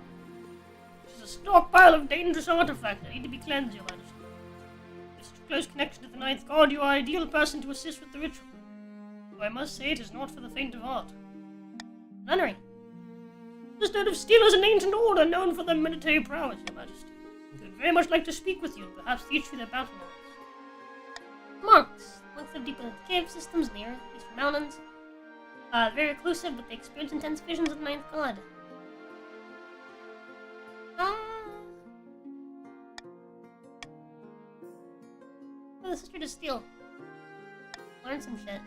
She's a stockpile of dangerous artifacts that need to be cleansed, Your Majesty. With such a close connection to the Ninth God, you are an ideal person to assist with the ritual. Though I must say it is not for the faint of heart. Nunnery. The Stone of Steel is an ancient order known for their military prowess, Your Majesty. They would very much like to speak with you and perhaps teach you their battle knowledge. Monks. Monks live deep within the cave systems near the eastern mountains. Very reclusive, but they experience intense visions of the Ninth God. Oh, the Sister to Steel. Learn some shit.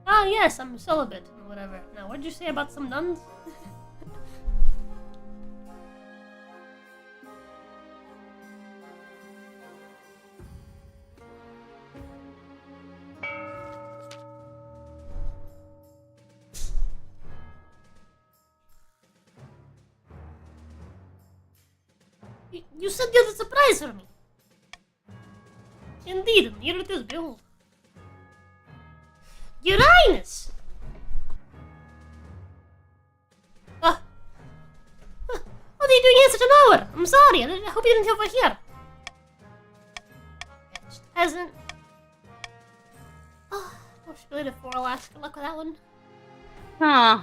Ah, yes, I'm celibate or whatever. Now, what did you say about some nuns? You said you had a surprise for me. Indeed, and here it is, behold. Your Highness! What are you doing here at such an hour? I'm sorry, I hope you didn't overhear. Peasant. Oh, possibility for Alaska. Good luck with that one. Huh.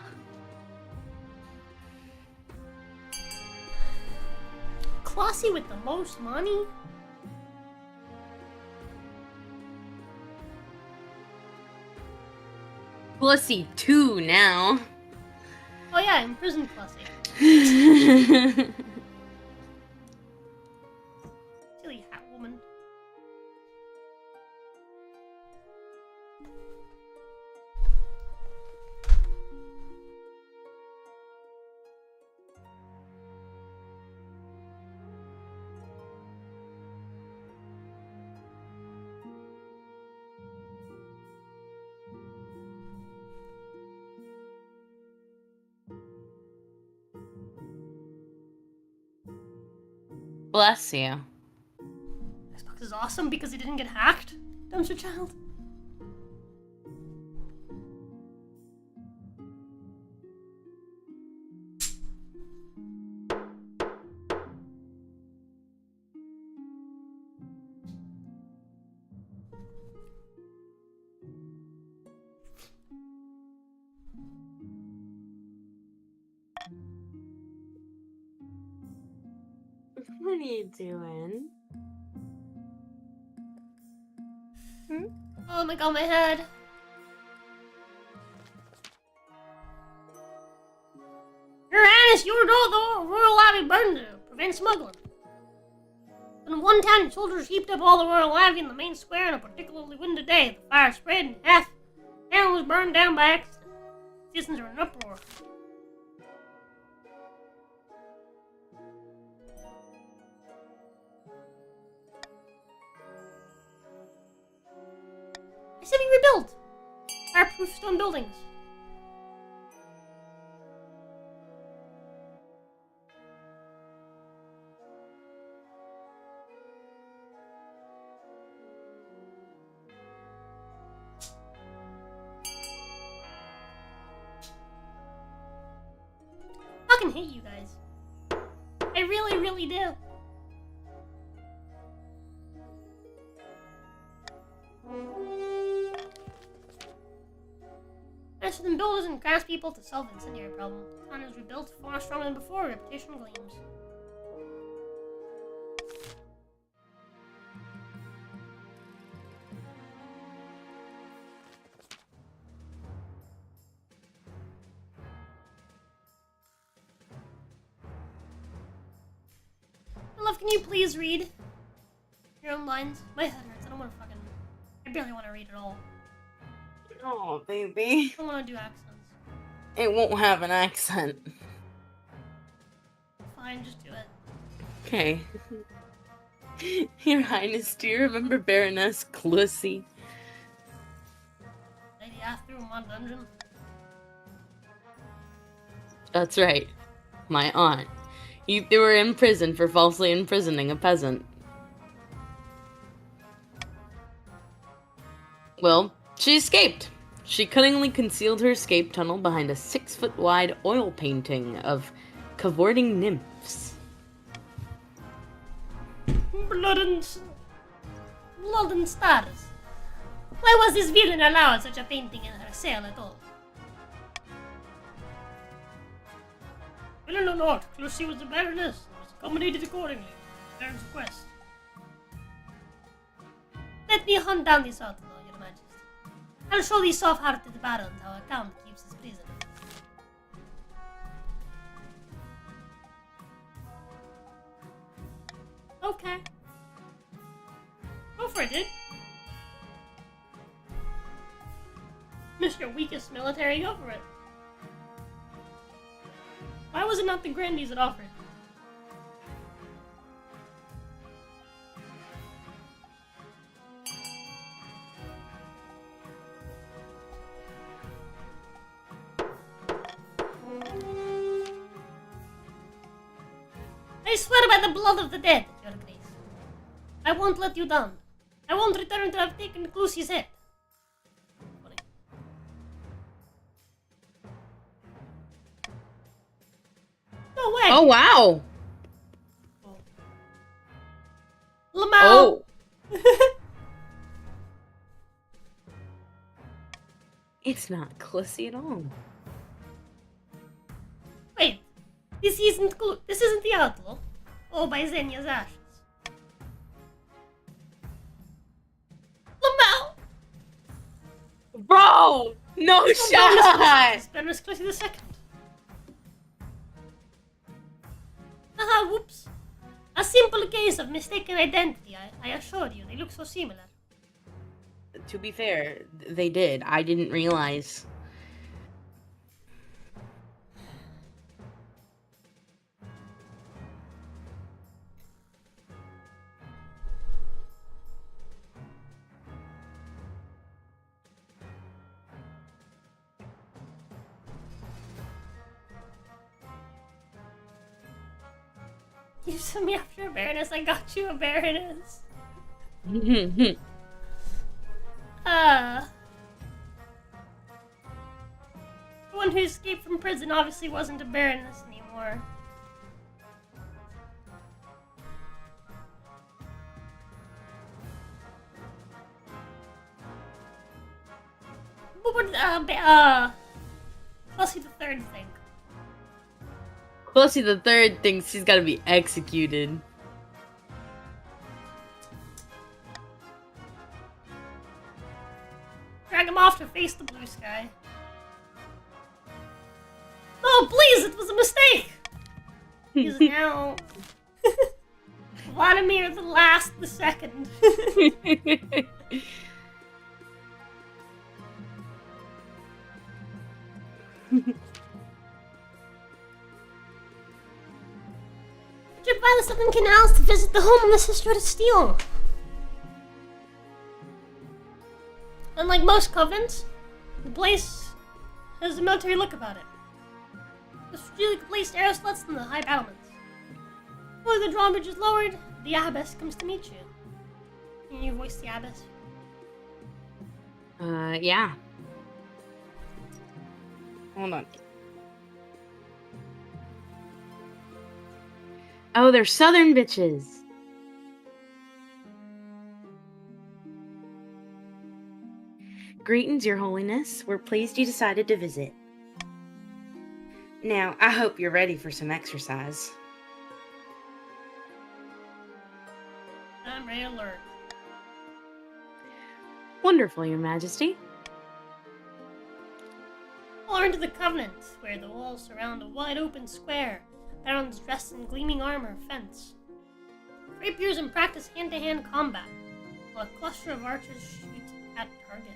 Classy with the most money? Pussy 2 now. Oh yeah, imprisoned Classy. Silly hat woman. Bless you. Xbox is awesome because he didn't get hacked. Dumpster child. What are you doing? Oh my god, my head. Your Highness, you ordered the royal levy burned to prevent smuggling. In one town, soldiers heaped up all the royal levy in the main square on a particularly windy day. The fire spread and half the town was burned down by accident. Citizens are in an uproar. I said we rebuilt. Fireproof stone buildings. I fucking hate you guys. I really, really do. Faster than builders and craftspeople to solve the incendiary problem. The town is rebuilt far stronger than before. Reputation gleams. My love, can you please read your own lines? My head hurts. I don't want to fucking. I barely want to read at all. Oh, baby. I don't want to do accents. It won't have an accent. Fine, just do it. Okay. Your Highness, do you remember Baroness Clussy? Lady ass through my dungeon. That's right. My aunt. You threw her in prison for falsely imprisoning a peasant. Well, she escaped. She cunningly concealed her escape tunnel behind a 6-foot-wide oil painting of cavorting nymphs. Blood and stars. Why was this villain allowed such a painting in her cell at all? Villain or not, Lucy was the Baroness. Was accommodated accordingly. Baron's request. Let me hunt down this outlaw, Your Majesty. I'll show these soft-hearted barons how a count keeps his prisoner. Okay. Go for it, dude. Mr. Weakest Military, go for it. Why was it not the Grandies that offered? I swear by the blood of the dead, Your Grace. I won't let you down. I won't return to have taken Clusie's head. Funny. No way! Oh, wow! Lamau! Oh! It's not Clussy at all. Wait, this isn't the outlaw. Oh, by Zenya's ashes. Lamau! Bro! No shot! It's Benris Clussy the second. Haha, whoops. A simple case of mistaken identity, I assure you. They look so similar. To be fair, they did. I didn't realize. You sent me after a Baroness, I got you a Baroness. The one who escaped from prison obviously wasn't a Baroness anymore. What would, Clussy the third think? Clussy the third thinks she's gotta be executed. Drag him off to face the blue sky. Oh, please, it was a mistake! He's now... Vladimir the second. Trip by the 7 canals to visit the home of the Sister of Steel. Unlike most covenants, the place has a military look about it. The strategically placed arrow sluts in the high battlements. Before the drawbridge is lowered, the abbess comes to meet you. Can you voice the abbess? Yeah. Hold on. Oh, they're southern bitches. Greetings, Your Holiness. We're pleased you decided to visit. Now, I hope you're ready for some exercise. I'm ready to learn. Wonderful, Your Majesty. Follow into the Covenant, where the walls surround a wide open square. Barons dressed in gleaming armor fence. Rapiers and practice hand-to-hand combat, while a cluster of archers shoot at targets.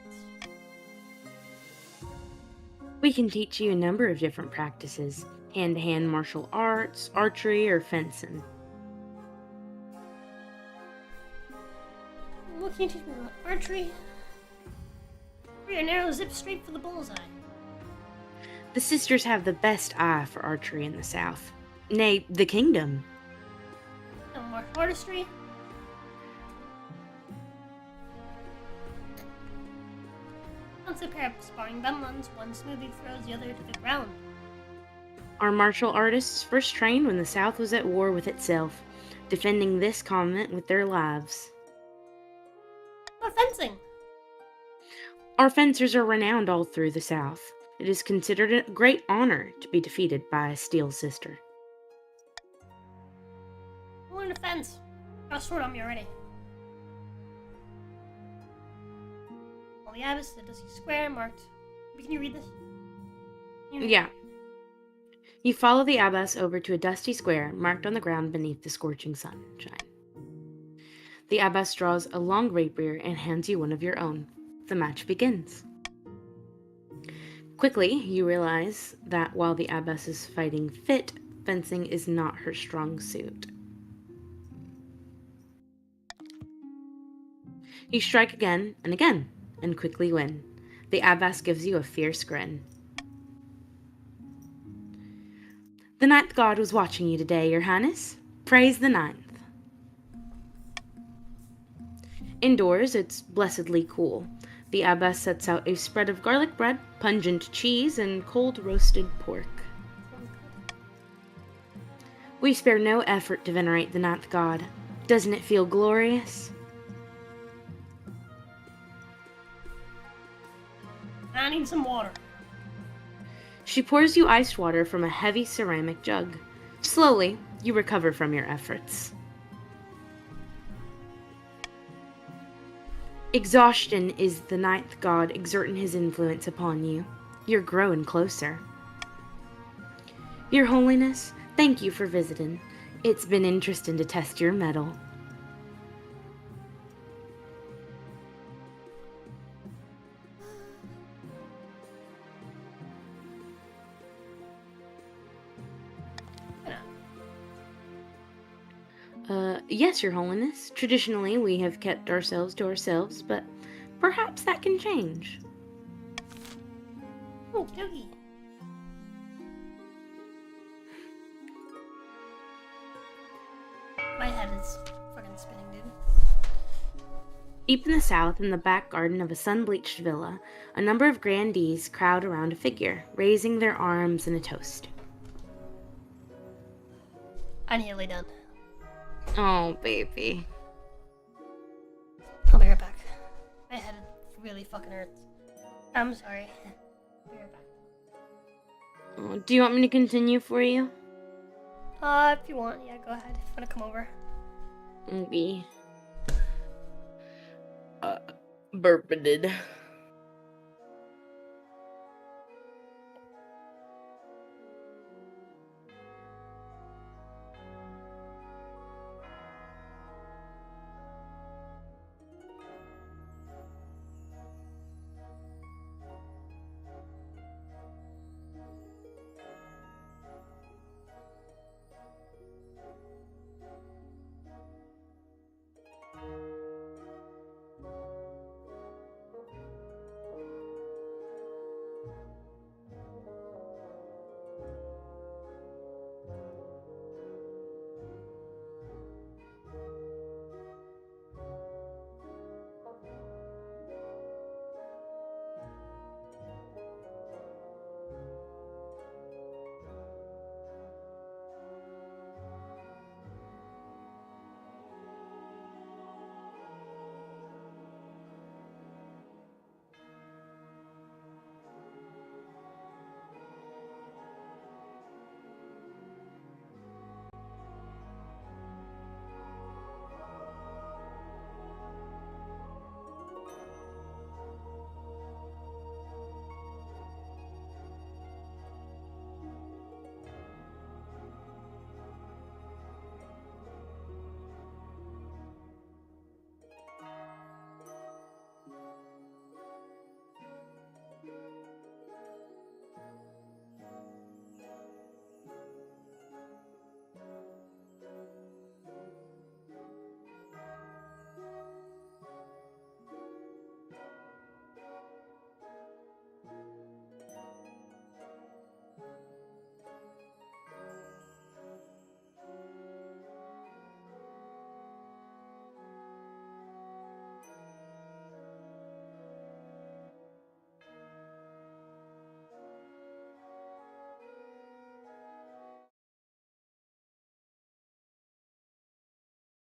We can teach you a number of different practices. Hand-to-hand martial arts, archery, or fencing. What can you teach me about archery? Your arrow zips straight for the bullseye. The sisters have the best eye for archery in the south. Nay, the kingdom. And martial artistry? Once a pair of sparring bumlons, one smoothly throws the other to the ground. Our martial artists first trained when the South was at war with itself, defending this convent with their lives. Or fencing? Our fencers are renowned all through the South. It is considered a great honor to be defeated by a steel sister. I'll learn to fence. Got a sword on me already. Well, the abbess, the dusty square marked. Can you read this? Yeah. You follow the abbess over to a dusty square marked on the ground beneath the scorching sunshine. The abbess draws a long rapier and hands you one of your own. The match begins. Quickly, you realize that while the abbess is fighting fit, fencing is not her strong suit. You strike again and quickly win. The abbess gives you a fierce grin. The ninth god was watching you today, Your Highness. Praise the ninth. Indoors, it's blessedly cool. The abbess sets out a spread of garlic bread, pungent cheese, and cold roasted pork. We spare no effort to venerate the ninth god. Doesn't it feel glorious? And need some water. She pours you iced water from a heavy ceramic jug. Slowly, you recover from your efforts. Exhaustion is the ninth god exerting his influence upon you. You're growing closer. Your Holiness, thank you for visiting. It's been interesting to test your mettle. Yes, Your Holiness. Traditionally, we have kept ourselves to ourselves, but perhaps that can change. Oh, doggy. My head is fucking spinning, dude. Deep in the south, in the back garden of a sun-bleached villa, a number of grandees crowd around a figure, raising their arms in a toast. I'm nearly done. Oh, baby. I'll be right back. My head really fucking hurts. I'm sorry. I'll be right back. Oh, do you want me to continue for you? If you want, yeah, go ahead. If you wanna come over. Maybe. Burped.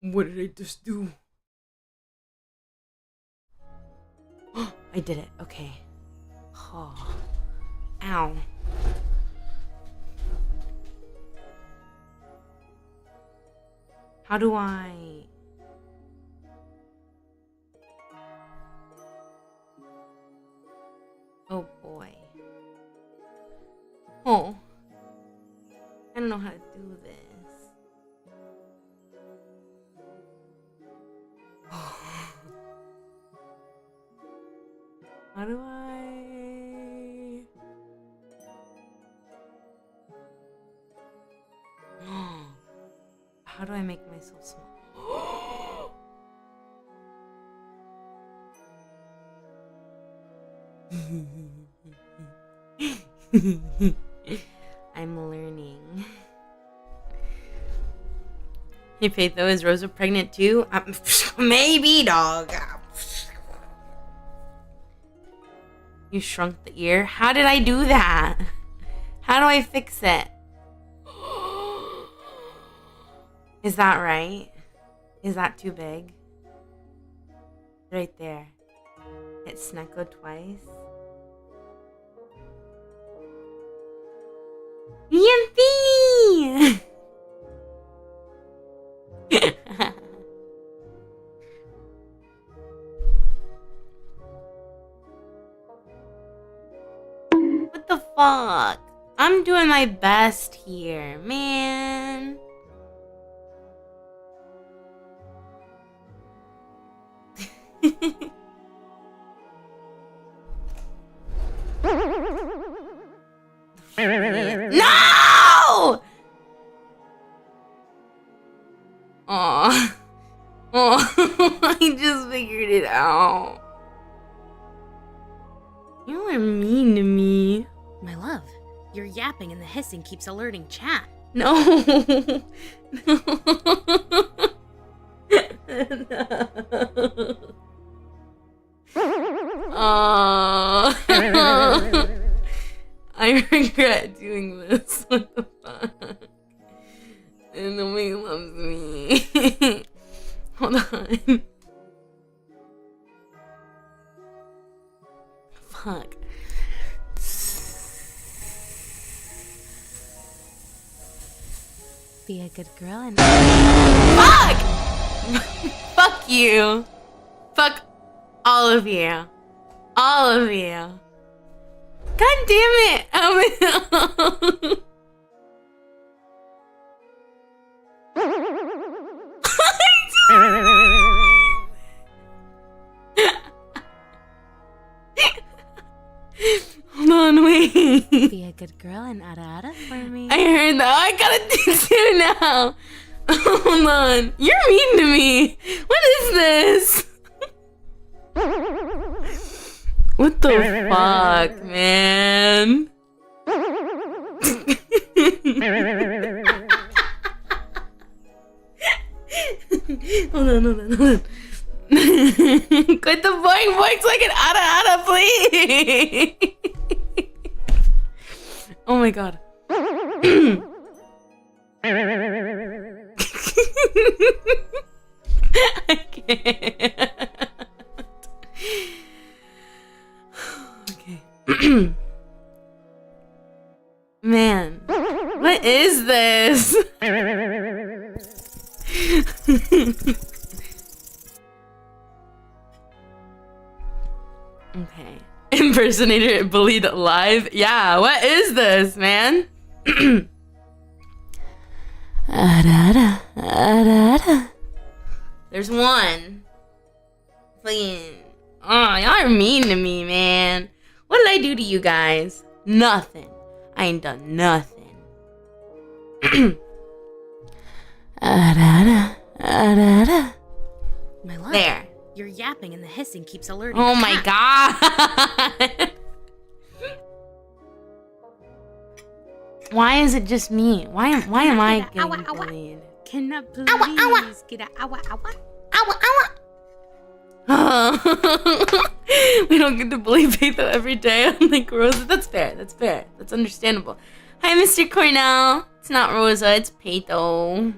What did I just do? I did it. Okay. Oh. Ow. How do I... Oh boy. Oh. I don't know how to do this. How do I... How do I make myself small? I'm learning. Hey Faith, though, is Rosa pregnant too? Maybe, dog. You shrunk the ear? How did I do that? How do I fix it? Is that right? Is that too big? Right there. It snuggled twice. Yippee! What the fuck? I'm doing my best here, man. No! Aw. Oh, I just figured it out. You are mean to me. My love, your yapping and the hissing keeps alerting chat. No. No. I regret doing this. What the fuck? And nobody loves me. Hold on. Fuck. Be a good girl and Fuck! Fuck you. Fuck all of you. All of you. God damn it! Hold on, wait. be a good girl and ada for me. I heard that. I gotta do it now. Hold on. You're mean to me. What is this? What the fuck, man? Hold on. Quit the boing boing so I can ada, please. Oh my god. I can't. Okay. Man, what is this? Okay. Impersonator bullied live? Yeah, what is this, man? There's one. Fucking. Oh, y'all are mean to me, man. What did I do to you guys? Nothing. I ain't done nothing. My love, There. your yapping and the hissing keeps alerting Oh my chat. god. Why is it just me? Why am I getting bullied? Cannot please get a awa awa. We don't get to bully Patho every day, unlike Rosa. That's fair. That's understandable. Hi, Mr. Cornell. It's not Rosa, it's Patho.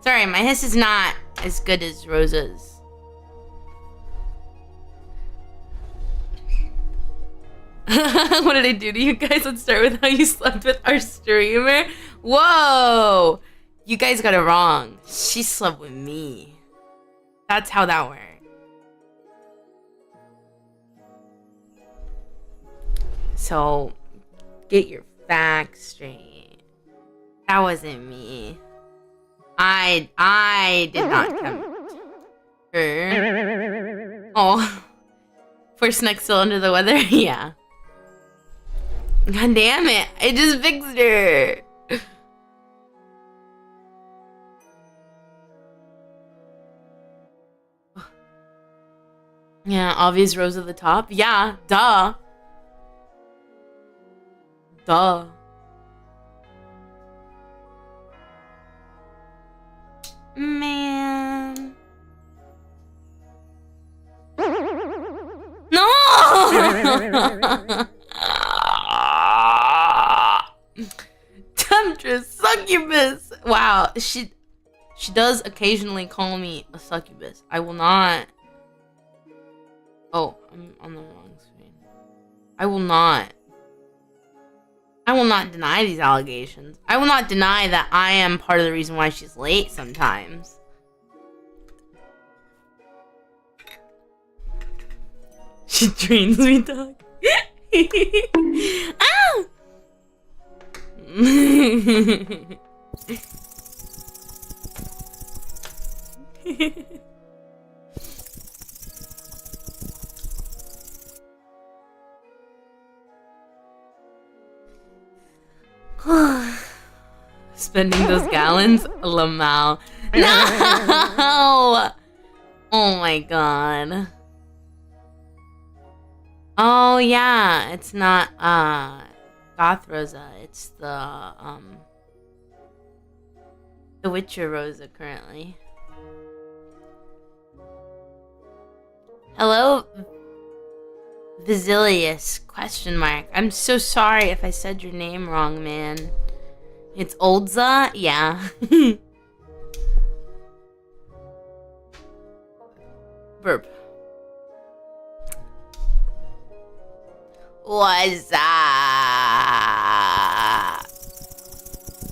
Sorry, my hiss is not as good as Rosa's. What did I do to you guys? Let's start with how you slept with our streamer. Whoa! You guys got it wrong. She slept with me. That's how that worked. So, get your facts straight. That wasn't me. I did not come. Her. Oh. Force neck still under the weather? Yeah. God damn it. I just fixed her. Yeah, obvious rose at the top. Yeah, duh. Duh. Man. No! Temptress, succubus. Wow, she She does occasionally call me a succubus. I will not. Oh, I'm on the wrong screen. I will not deny these allegations. I will not deny that I am part of the reason why she's late sometimes. She trains me, dog. Ah! Spending those gallons? Lamau. No! Oh my god. Oh yeah, it's not Goth Rosa, it's the Witcher Rosa currently. Hello, Vasilius, question mark. I'm so sorry if I said your name wrong, man. It's Oldza? Yeah. Burp. What's up?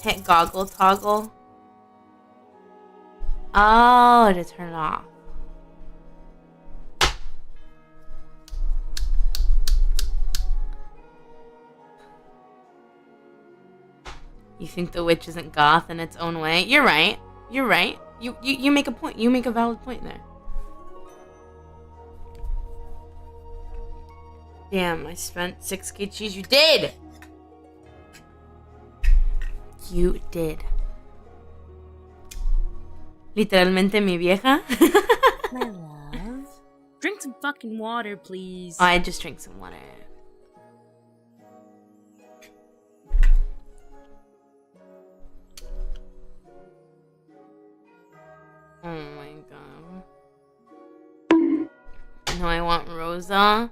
Hit goggle toggle. Oh, to turn it off. You think the witch isn't goth in its own way? You're right. You're right. You make a point. You make a valid point there. Damn, I spent 6k cheese. You did! You did. Literalmente mi vieja. My love. Drink some fucking water, please. Oh, I just drank some water. Oh my god. No, I want Rosa.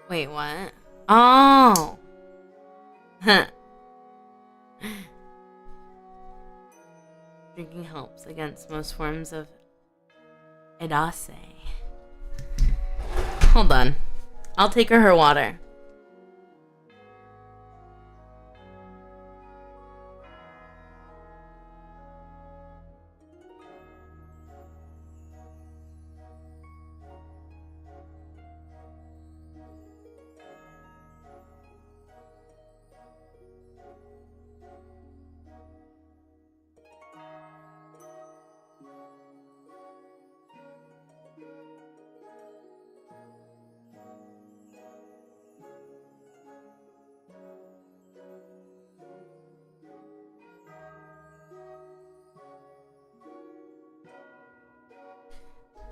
Wait, what? Oh! Huh. Drinking helps against most forms of Edase. Hold on. I'll take her water.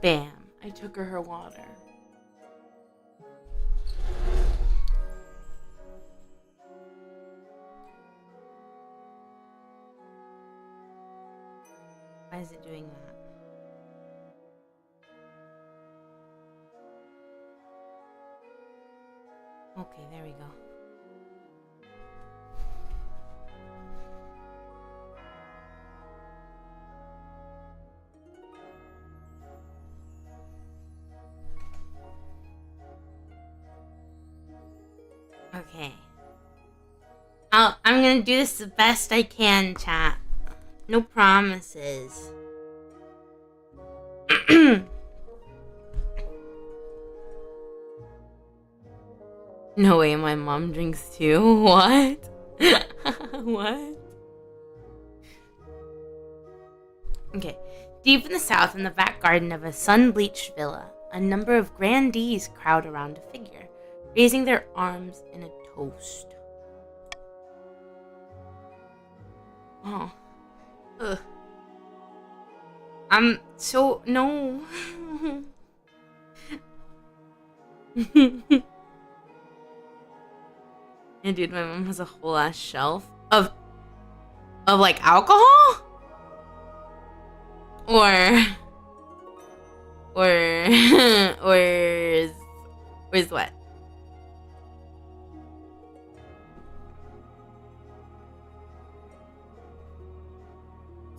Bam. I took her water. Why is it doing that? Okay, there we go. Okay. I'm gonna do this the best I can, chat. No promises. No way, my mom drinks too? What? What? Okay. Deep in the south, in the back garden of a sun-bleached villa, a number of grandees crowd around a figure, raising their arms in a toast. Oh. Ugh. I'm so... No. Yeah, dude, my mom has a whole ass shelf of like alcohol? Or is what?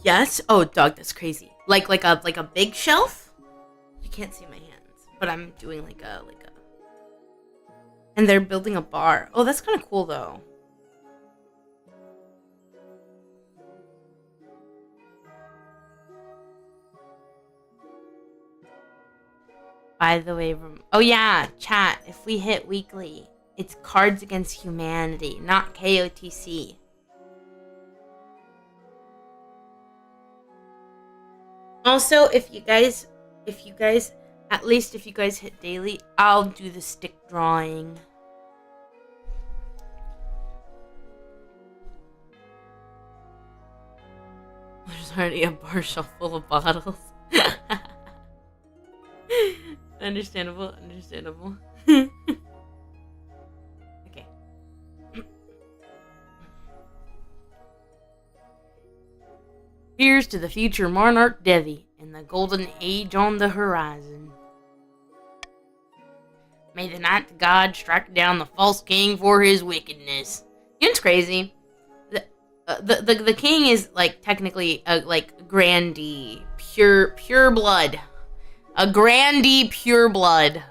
Yes. Oh, dog, that's crazy. Like a big shelf. You can't see my hands, but I'm doing like a. And they're building a bar. Oh, that's kind of cool though. By the way, oh yeah, chat. If we hit weekly, it's Cards Against Humanity, not KOTC. Also, if you guys, at least if you guys hit daily, I'll do the stick drawing. There's already a bar shelf full of bottles. Understandable. Okay. Here's to the future monarch Devi and the golden age on the horizon. May the night god strike down the false king for his wickedness. You know what's crazy? The king is like technically a grandee, pure blood. A grandee pure blood.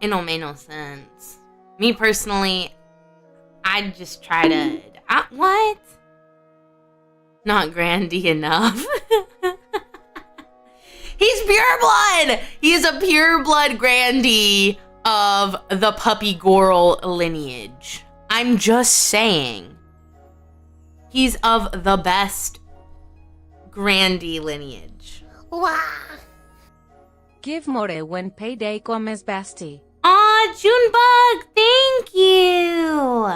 It don't make no sense. Me personally, I just try to... what? Not grandee enough. He's pure blood! He is a pure blood grandee of the puppy Goral lineage. I'm just saying. He's of the best grandee lineage. Wow. Give more when payday comes basti. Aw, Junebug, thank you!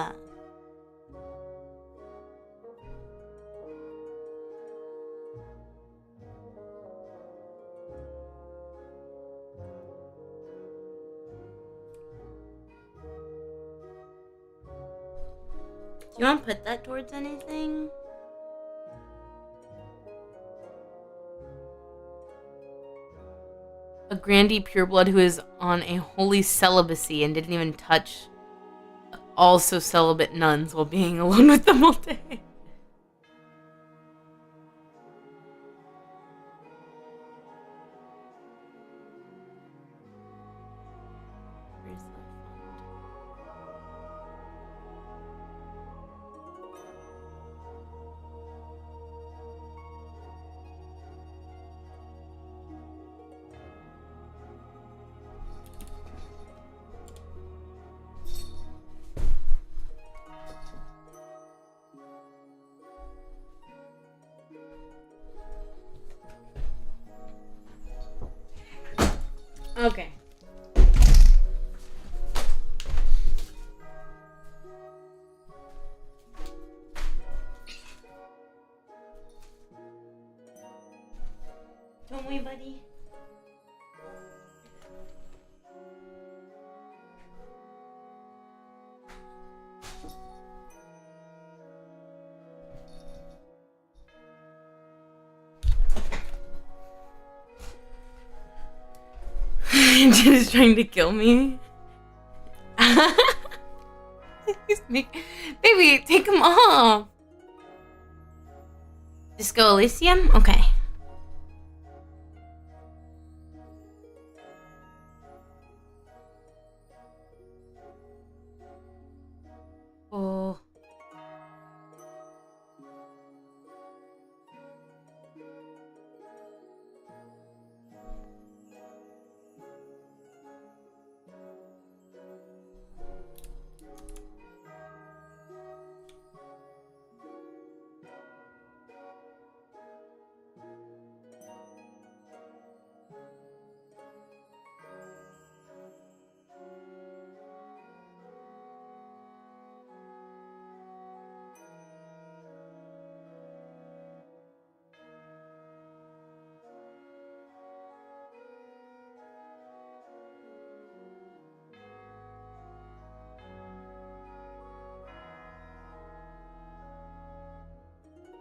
Do you want to put that towards anything? A grandee pureblood who is on a holy celibacy and didn't even touch also celibate nuns while being alone with them all day. Okay. Don't we, buddy? He's trying to kill me. Baby, take him off. Disco Elysium? Okay. Oh.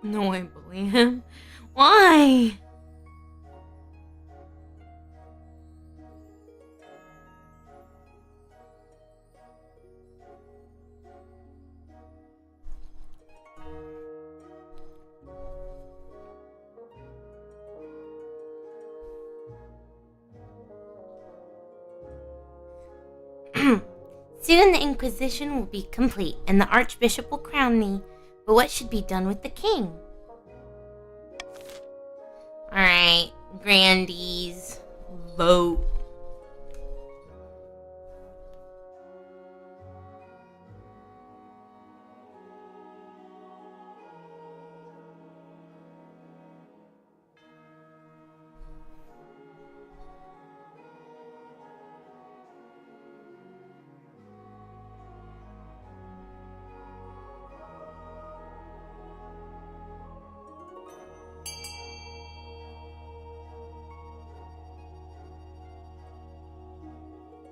No, I believe him. Why? Soon the Inquisition will be complete, and the Archbishop will crown me. But what should be done with the king? Alright, Grandies, vote.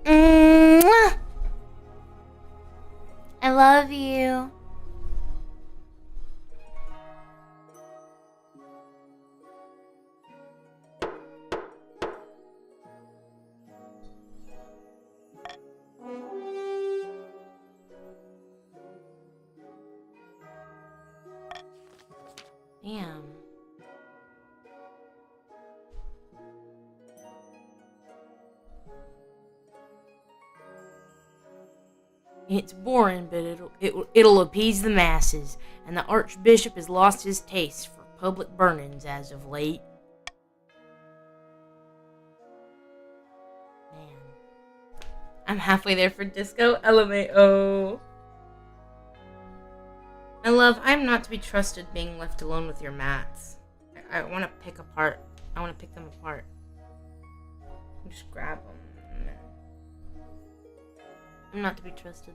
Mwah! I love you. Damn. It's boring, but it'll appease the masses, and the Archbishop has lost his taste for public burnings as of late. Man. I'm halfway there for disco. LMAO. My love, I'm not to be trusted being left alone with your mats. I want to pick them apart. Just grab them. I'm not to be trusted.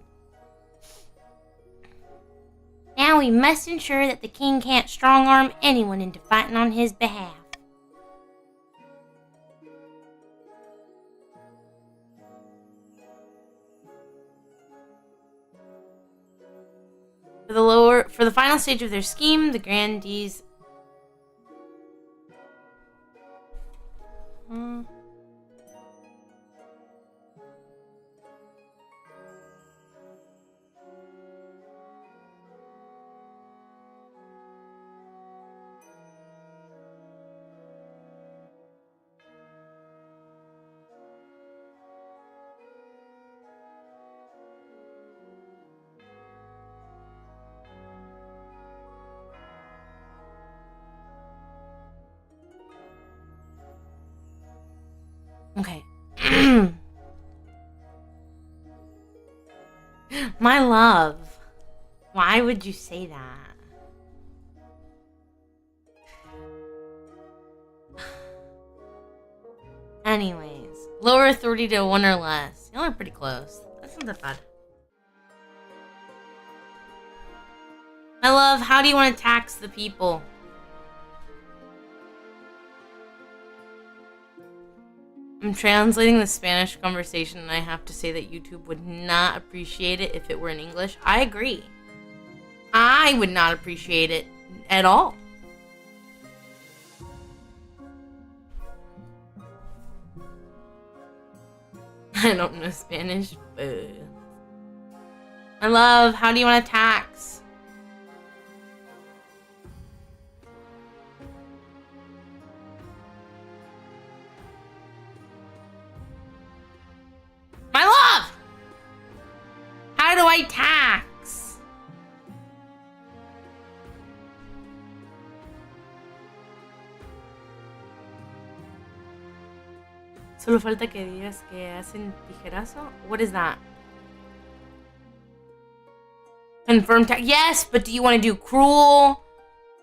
Now we must ensure that the king can't strong-arm anyone into fighting on his behalf. For the final stage of their scheme, the Grandees. Okay. My love. Why would you say that? Anyways. Lower authority to 1 or less. Y'all are pretty close. That's not that bad. My love, how do you want to tax the people? I'm translating the Spanish conversation, and I have to say that YouTube would not appreciate it if it were in English. I agree. I would not appreciate it at all. I don't know Spanish, but... My love, how do you want to tax? My love! How do I tax? Solo falta que digas que hacen tijerazo. What is that? Confirm tax. Yes, but do you want to do cruel?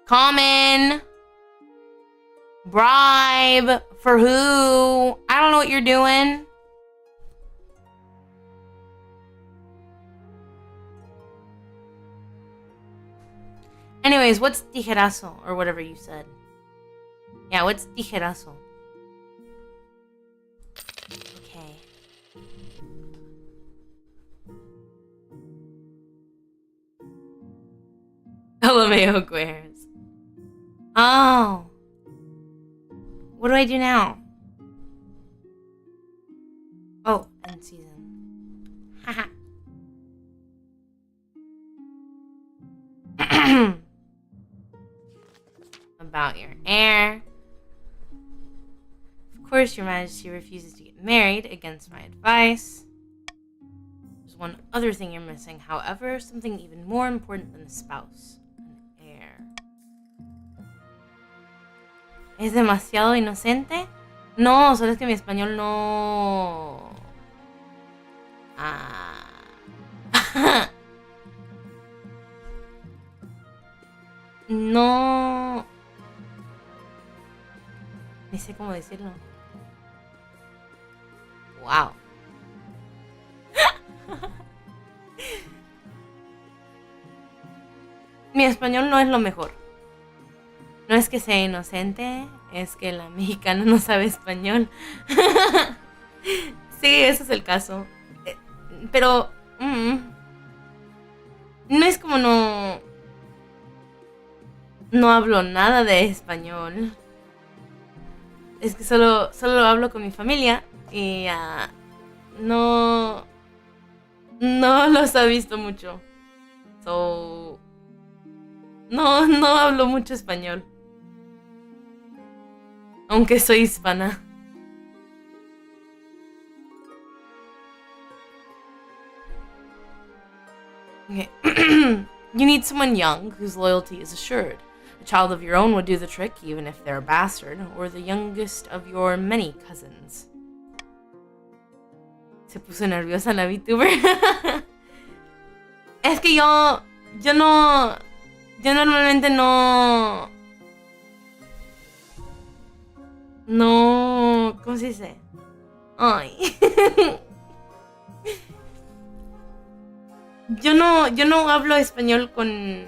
Common? Bribe? For who? I don't know what you're doing. Anyways, what's tijerazo? Or whatever you said. Yeah, what's tijerazo? Okay. LMAO Gueres. Oh. What do I do now? Oh, end season. Haha. About your heir. Of course, Your Majesty refuses to get married against my advice. There's one other thing you're missing, however, something even more important than a spouse. An heir. ¿Es demasiado inocente? No, solo es que mi español no... Ah... no... Ni sé cómo decirlo. Wow. Mi español no es lo mejor. No es que sea inocente, es que la mexicana no sabe español. Sí, ese es el caso. Pero... no es como no... No hablo nada de español. Es que solo lo hablo con mi familia y no los ha visto mucho. So, no hablo mucho español. Aunque soy hispana. Okay. You need someone young whose loyalty is assured. A child of your own would do the trick, even if they're a bastard, or the youngest of your many cousins. Se puso nerviosa la Vtuber. Es que yo normalmente no, ¿cómo se dice? Ay. Yo no hablo español con...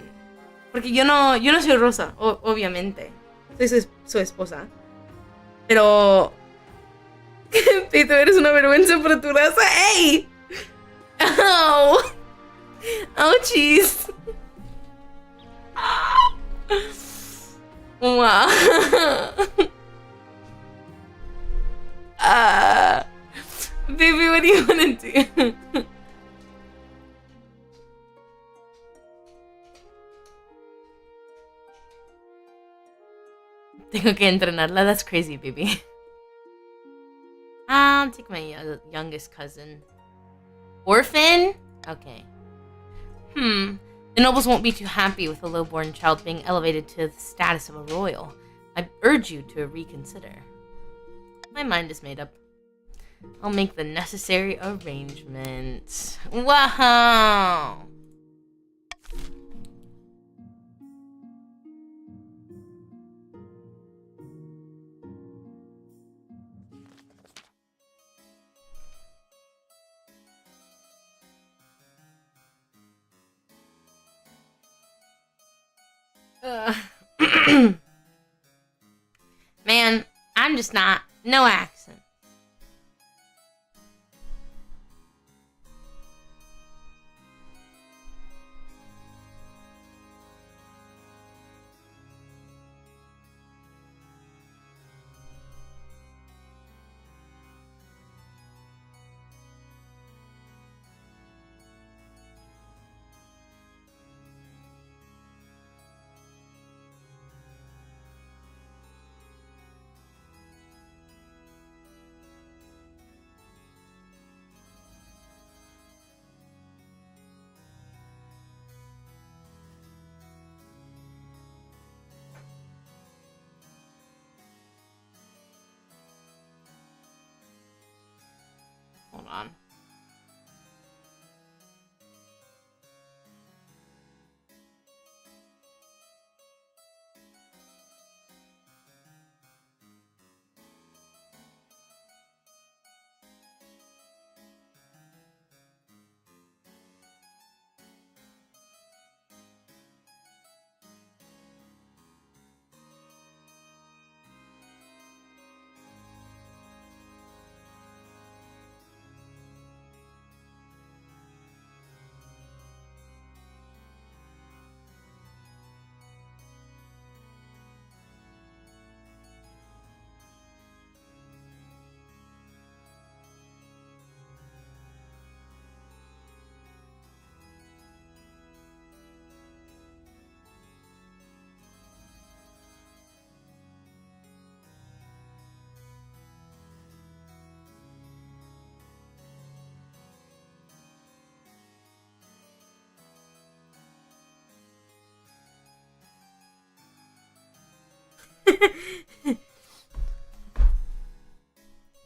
Porque yo no soy Rosa, obviamente. Soy su esposa. Pero... Pito, eres una vergüenza para tu raza. ¡Ey! ¡Au! ¡Ouchies! Wow. Baby, what do you want to do? Tengo que entrenarla. That's crazy, baby. I'll take my youngest cousin. Orphan? Okay. The nobles won't be too happy with a lowborn child being elevated to the status of a royal. I urge you to reconsider. My mind is made up. I'll make the necessary arrangements. Wow! Man, I'm just not. No accent.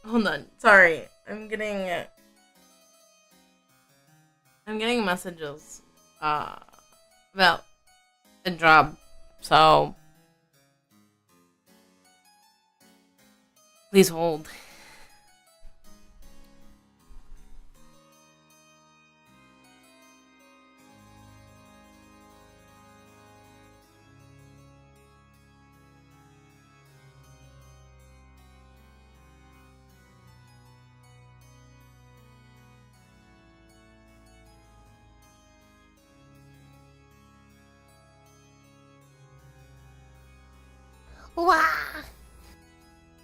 Hold on. Sorry. I'm getting messages about the job. So please hold. Wow.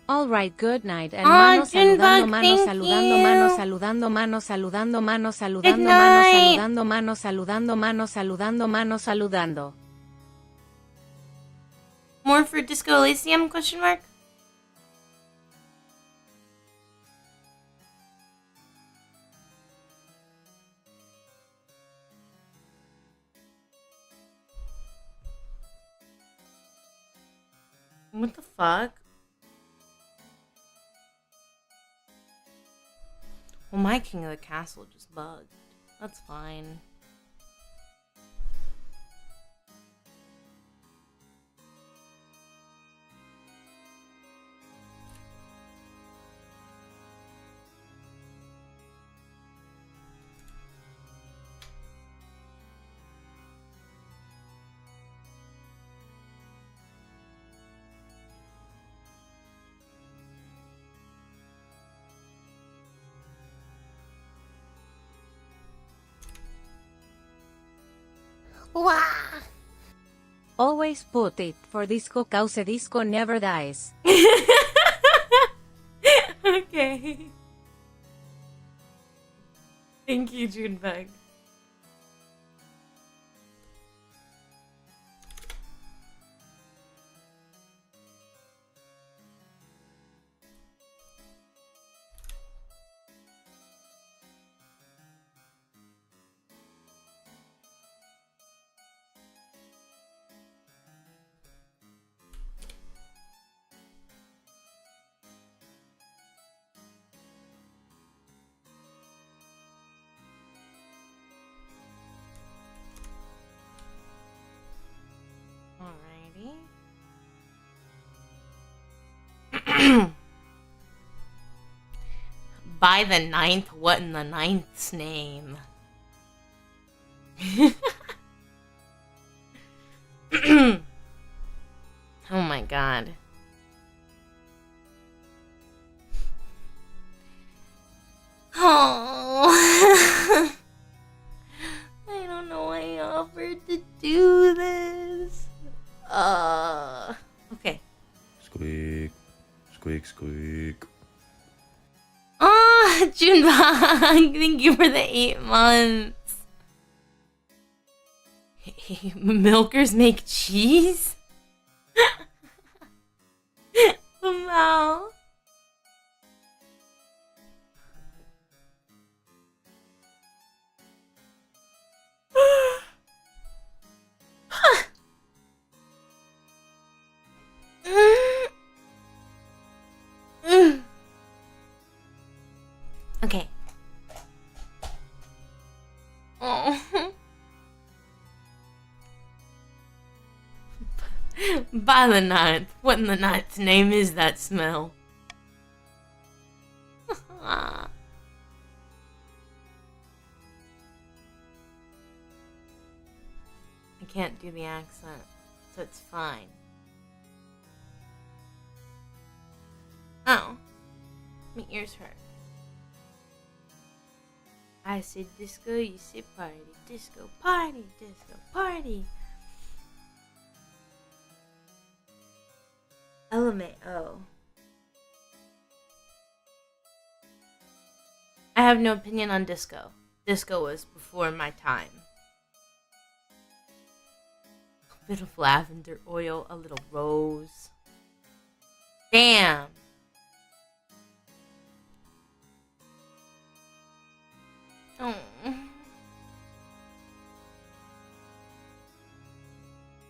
Alright, good night. And Ah, mano saludando, Junebug, mano thank saludando, you. mano saludando, mano saludando, mano saludando, Good mano night. saludando, mano saludando, mano saludando, mano saludando. More for Disco Elysium? Question mark. What the fuck? Well, my King of the Castle just bugged. That's fine. Wow. Always put it for disco cause disco never dies. Okay. Thank you, Junebug. Alrighty. By the ninth? What in the ninth's name? Oh my god. Oh. I don't know why I offered to do this. Okay. Squeak, squeak, squeak. Oh, Junebug, thank you for the 8 months. Milkers make cheese? Wow. Okay. Oh. By the ninth. What in the ninth's name is that smell? I can't do the accent, so it's fine. Oh. My ears hurt. I said disco, you say party. Disco party, disco party. LMAO. I have no opinion on disco. Disco was before my time. A bit of lavender oil, a little rose. Damn. Oh.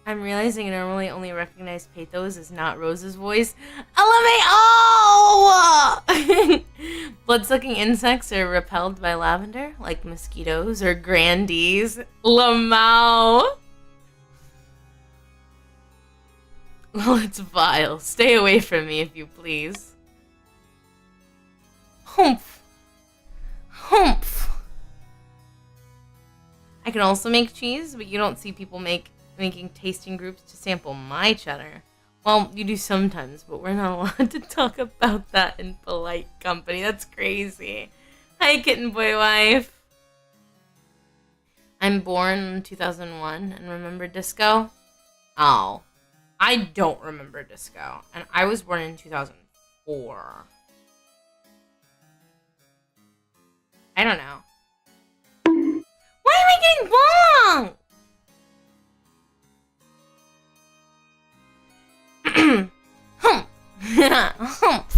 I'm realizing I normally only recognize Pathos as not Rose's voice. LMAO! Blood-sucking insects are repelled by lavender, like mosquitoes or grandees. Lamau! Well, it's vile. Stay away from me, if you please. Humph. Humph. I can also make cheese, but you don't see people making tasting groups to sample my cheddar. Well, you do sometimes, but we're not allowed to talk about that in polite company. That's crazy. Hi, kitten boy wife. I'm born in 2001 and remember disco? Oh. I don't remember disco. And I was born in 2004. I don't know. Why am I getting wrong? Hump.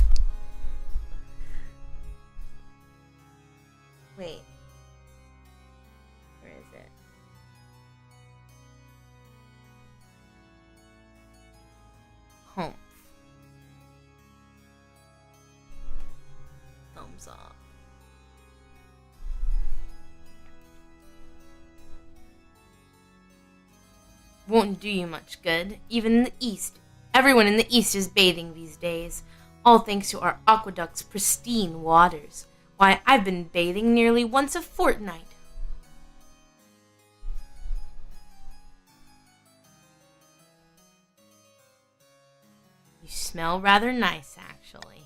Wait. Where is it? Hump. Thumbs up. Won't do you much good. Even in the East. Everyone in the East is bathing these days. All thanks to our aqueduct's pristine waters. Why, I've been bathing nearly once a fortnight. You smell rather nice, actually.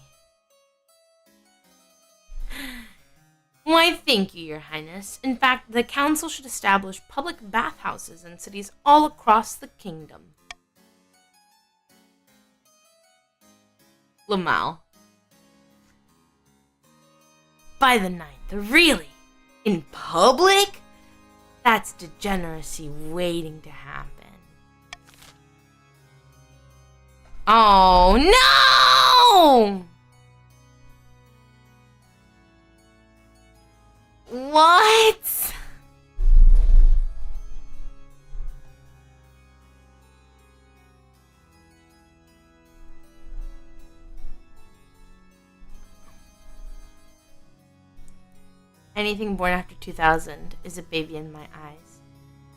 Why, thank you, Your Highness. In fact, the council should establish public bathhouses in cities all across the kingdom. Lamal. By the ninth, really? In public? That's degeneracy waiting to happen. Oh, no! What? Anything born after 2000 is a baby in my eyes.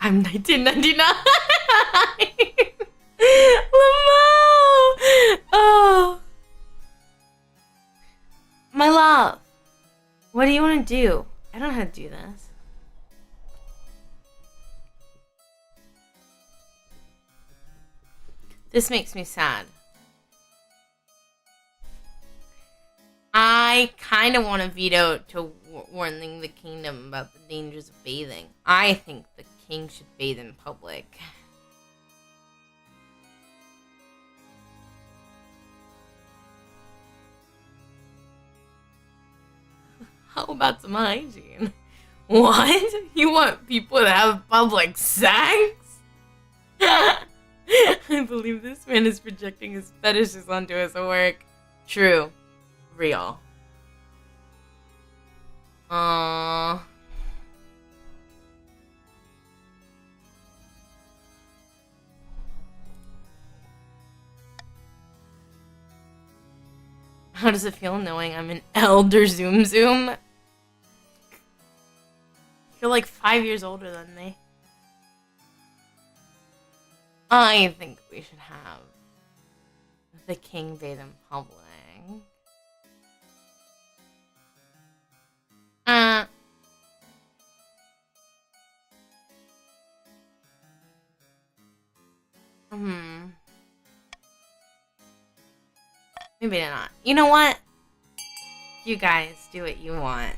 I'm 1999. Lamau! Oh. My love. What do you want to do? I don't know how to do this. This makes me sad. I kind of want to veto to warning the kingdom about the dangers of bathing. I think the king should bathe in public. How about some hygiene? What? You want people to have public sex? I believe this man is projecting his fetishes onto his work. True. Real. How does it feel knowing I'm an elder Zoom Zoom? You're like 5 years older than me. I think we should have the king bathe in public. Maybe not. You know what? You guys do what you want.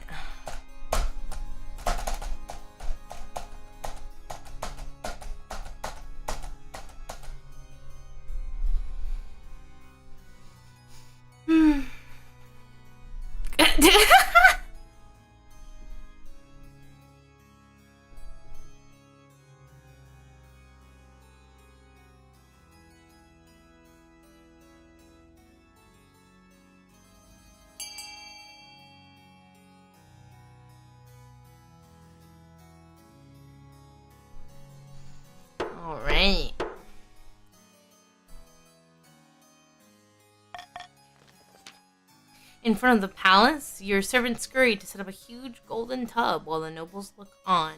In front of the palace, your servants scurry to set up a huge golden tub while the nobles look on.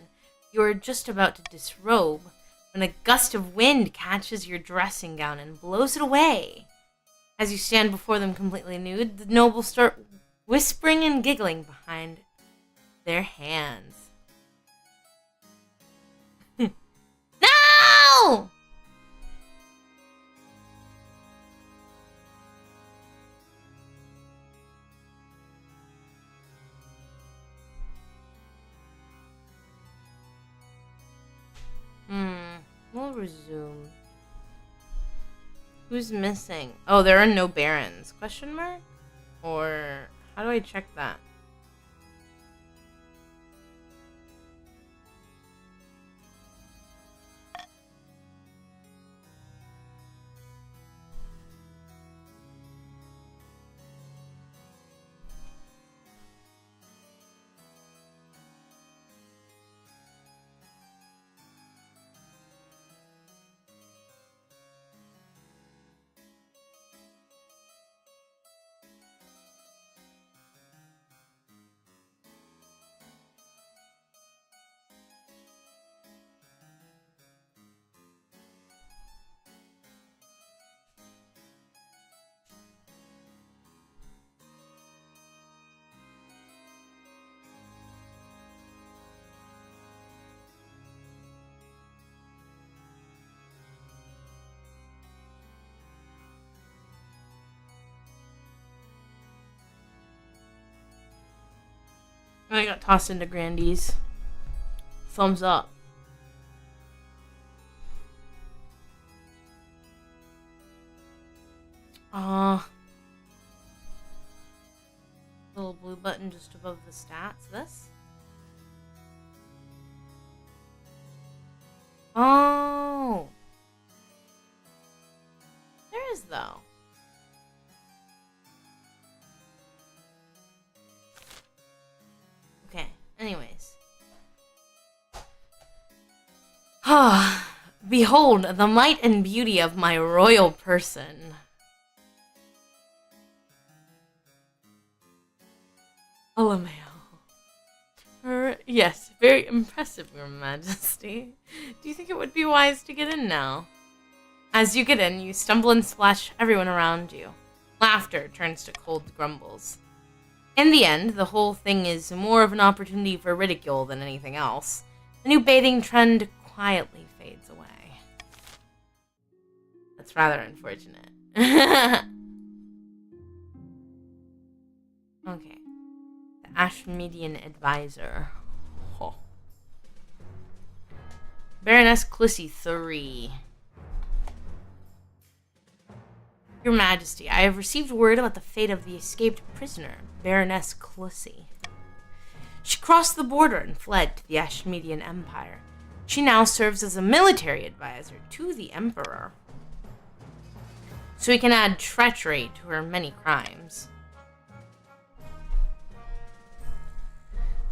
You are just about to disrobe when a gust of wind catches your dressing gown and blows it away. As you stand before them completely nude, the nobles start whispering and giggling behind their hands. No! We'll resume. Who's missing? Oh, there are no barons. Question mark? Or how do I check that? I got tossed into Grandy's. Thumbs up. Little blue button just above the stats. This? Oh. There is though. Okay, anyways. Behold the might and beauty of my royal person. LMAO. Yes, very impressive, Your Majesty. Do you think it would be wise to get in now? As you get in, you stumble and splash everyone around you. Laughter turns to cold grumbles. In the end, the whole thing is more of an opportunity for ridicule than anything else. The new bathing trend quietly fades away. That's rather unfortunate. Okay. The Ashmedian Advisor. Oh. Baroness Clissy 3. Your Majesty, I have received word about the fate of the escaped prisoner, Baroness Clissy. She crossed the border and fled to the Ashmedian Empire. She now serves as a military advisor to the Emperor, so he can add treachery to her many crimes.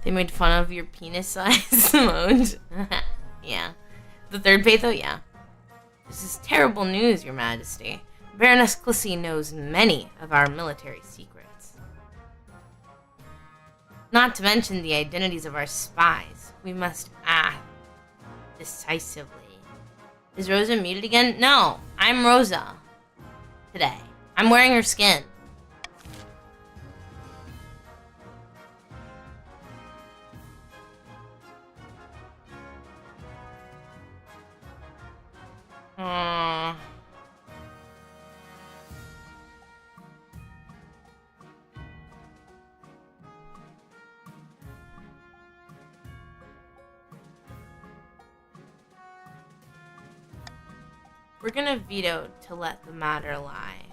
They made fun of your penis size mode. Yeah. The third Patho? Yeah. This is terrible news, Your Majesty. Baroness Clissy knows many of our military secrets. Not to mention the identities of our spies. We must act decisively. Is Rosa muted again? No, I'm Rosa. Today. I'm wearing her skin. We're gonna veto to let the matter lie.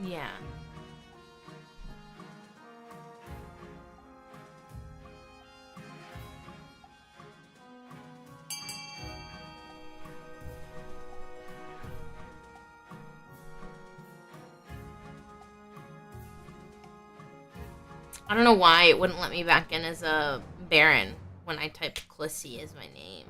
Yeah. I don't know why it wouldn't let me back in as a Baron when I typed Clissy as my name.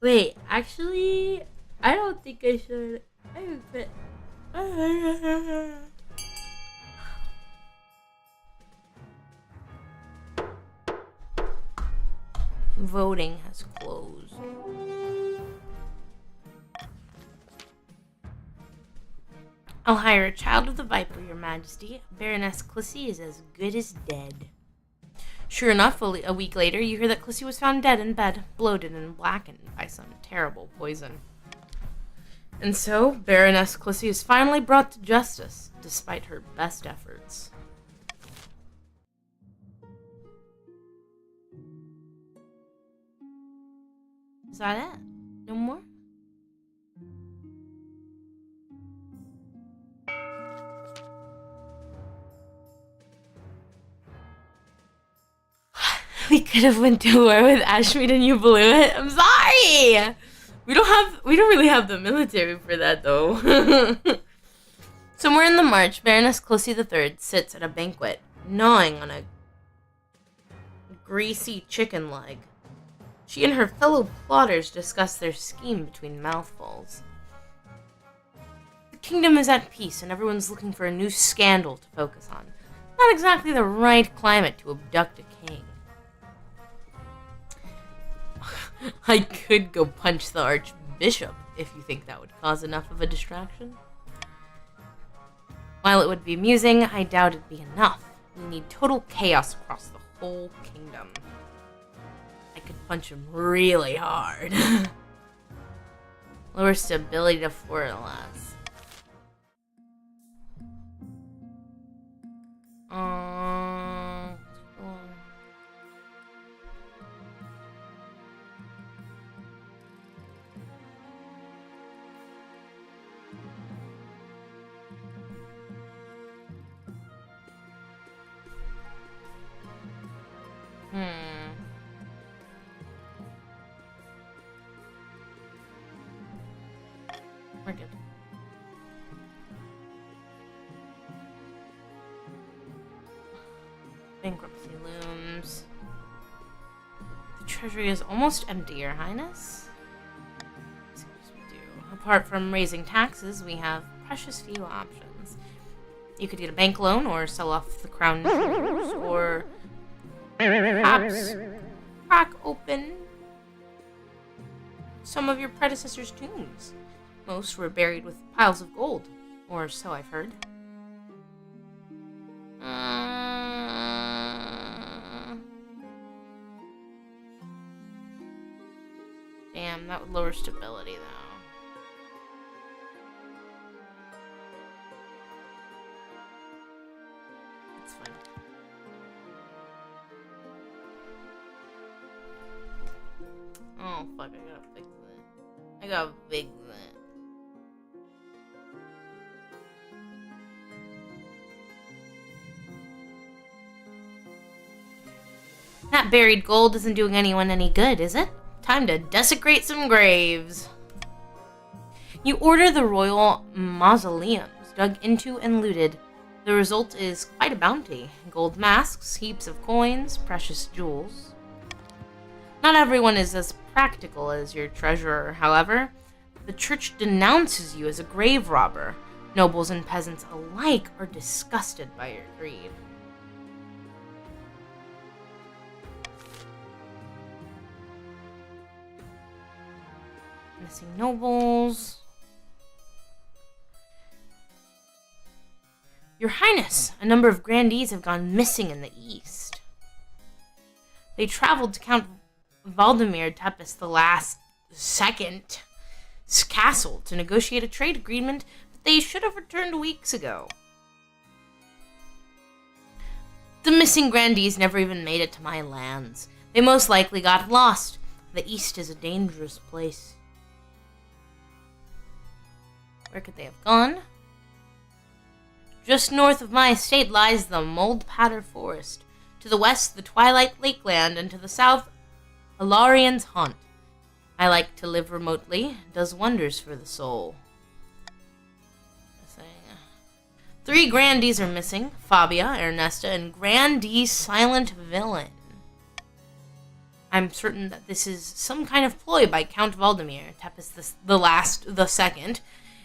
Wait, actually, I don't think I should. I would put. Voting has closed. I'll hire a child of the Viper, Your Majesty. Baroness Clissy is as good as dead. Sure enough, a week later, you hear that Clissy was found dead in bed, bloated and blackened by some terrible poison. And so, Baroness Clissy is finally brought to justice, despite her best efforts. Is that it? No more? We could have went to war with Ashmead and you blew it. I'm sorry. We don't really have the military for that though. Somewhere in the march, Baroness Clissy III sits at a banquet, gnawing on a greasy chicken leg. She and her fellow plotters discuss their scheme between mouthfuls. The kingdom is at peace and everyone's looking for a new scandal to focus on. Not exactly the right climate to abduct a king. I could go punch the Archbishop if you think that would cause enough of a distraction. While it would be amusing, I doubt it'd be enough. We need total chaos across the whole kingdom. I could punch him really hard. Lower stability to 4 or less. We're good. Bankruptcy looms. The treasury is almost empty, Your Highness. Let's see what we do. Apart from raising taxes, we have precious few options. You could get a bank loan or sell off the crown jewels, or perhaps crack open some of your predecessors' tombs. Most were buried with piles of gold, or so I've heard. Damn, that would lower stability, though. That's fine. Oh, fuck, I gotta fix that. I gotta fix that. That buried gold isn't doing anyone any good, is it? Time to desecrate some graves. You order the royal mausoleums dug into and looted. The result is quite a bounty. Gold masks, heaps of coins, precious jewels. Not everyone is as practical as your treasurer, however. The church denounces you as a grave robber. Nobles and peasants alike are disgusted by your greed. Missing nobles. Your Highness, a number of grandees have gone missing in the east. They traveled to Count Valdemir Tepes the last second castle to negotiate a trade agreement, but they should have returned weeks ago. The missing grandees never even made it to my lands. They most likely got lost. The east is a dangerous place. Where could they have gone? Just north of my estate lies the Moldpatter Forest. To the west, the Twilight Lakeland, and to the south, Alarian's Haunt. I like to live remotely. It does wonders for the soul. 3 grandees are missing. Fabia, Ernesta, and Grandee Silent Villain. I'm certain that this is some kind of ploy by Count Valdemir, Tepes the Second.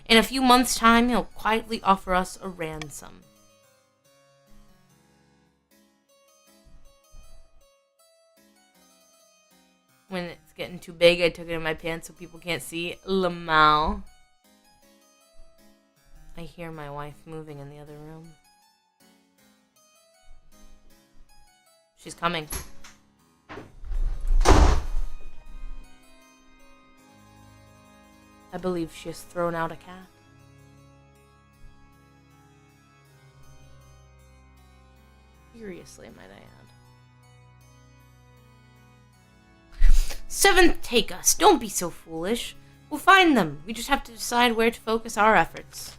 In a few months' time, he'll quietly offer us a ransom. When it's getting too big, I took it in my pants so people can't see. Lamau. I hear my wife moving in the other room. She's coming. I believe she has thrown out a cat. Furiously, might I add. 7th, take us. Don't be so foolish. We'll find them. We just have to decide where to focus our efforts.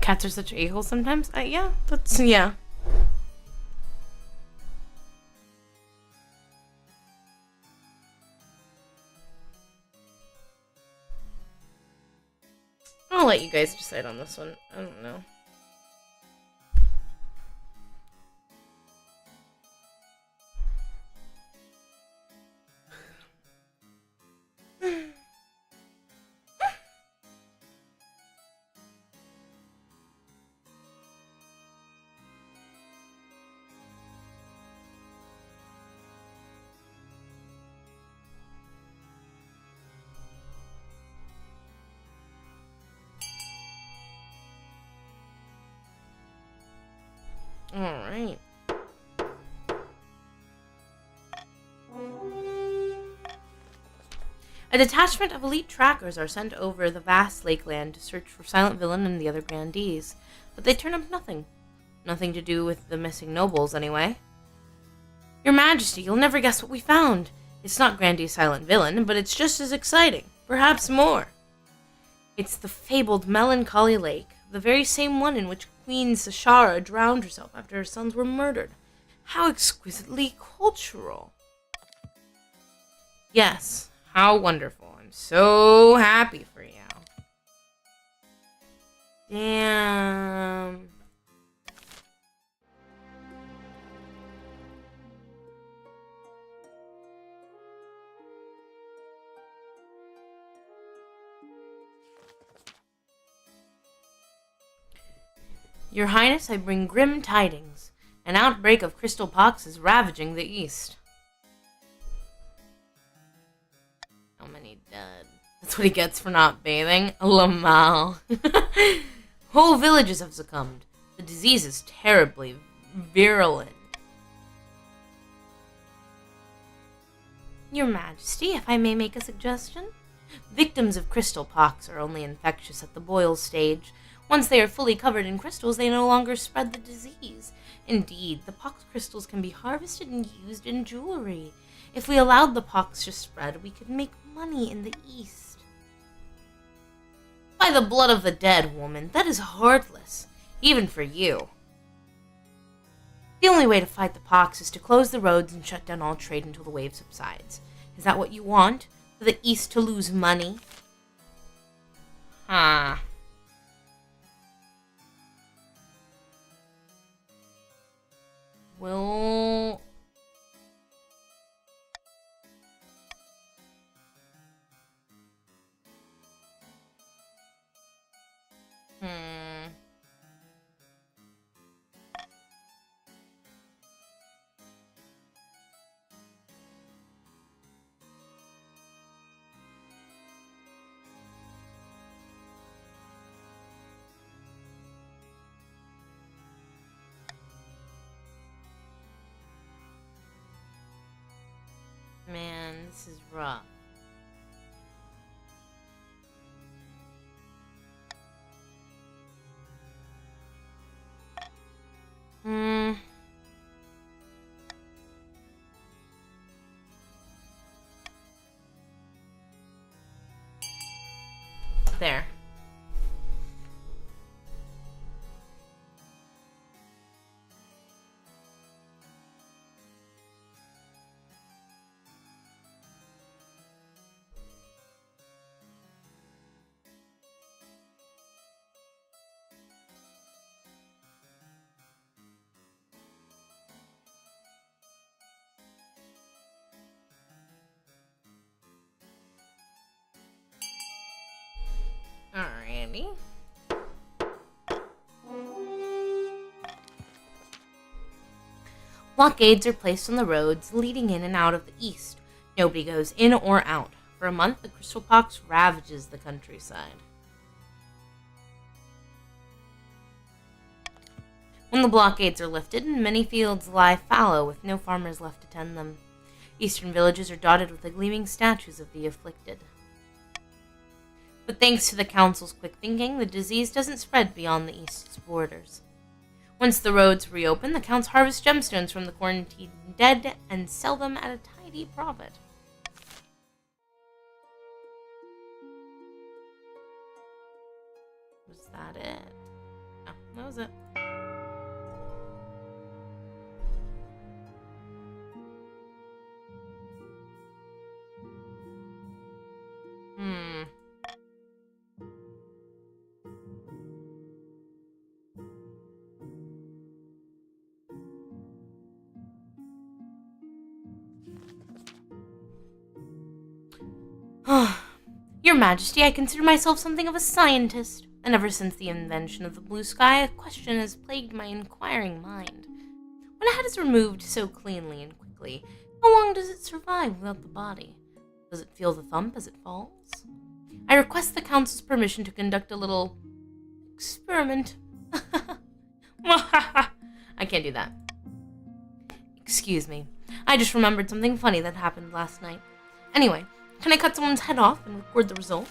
Cats are such a-holes sometimes. Yeah. I'll let you guys decide on this one. I don't know. Alright. A detachment of elite trackers are sent over the vast lakeland to search for Silent Villain and the other grandees, but they turn up nothing. Nothing to do with the missing nobles, anyway. Your Majesty, you'll never guess what we found. It's not Grandee Silent Villain, but it's just as exciting. Perhaps more. It's the fabled Melancholy Lake, the very same one in which Queen Sashara drowned herself after her sons were murdered. How exquisitely cultural. Yes, how wonderful. I'm so happy for you. Damn. Your Highness, I bring grim tidings. An outbreak of crystal pox is ravaging the east. How many dead? That's what he gets for not bathing. Lamal. Whole villages have succumbed. The disease is terribly virulent. Your Majesty, if I may make a suggestion? Victims of crystal pox are only infectious at the boil stage. Once they are fully covered in crystals, they no longer spread the disease. Indeed, the pox crystals can be harvested and used in jewelry. If we allowed the pox to spread, we could make money in the East. By the blood of the dead, woman, that is heartless, even for you. The only way to fight the pox is to close the roads and shut down all trade until the wave subsides. Is that what you want? For the East to lose money? Well... Man, this is rough. There. Alrighty. Blockades are placed on the roads leading in and out of the east. Nobody goes in or out. For a month, the crystal pox ravages the countryside. When the blockades are lifted, many fields lie fallow with no farmers left to tend them. Eastern villages are dotted with the gleaming statues of the afflicted. But thanks to the council's quick thinking, the disease doesn't spread beyond the east's borders. Once the roads reopen, the counts harvest gemstones from the quarantined dead and sell them at a tidy profit. Was that it? Oh, that was it. Your Majesty, I consider myself something of a scientist, and ever since the invention of the blue sky, a question has plagued my inquiring mind. When a head is removed so cleanly and quickly, how long does it survive without the body? Does it feel the thump as it falls? I request the Council's permission to conduct a little experiment. I can't do that. Excuse me. I just remembered something funny that happened last night. Anyway, can I cut someone's head off and record the result?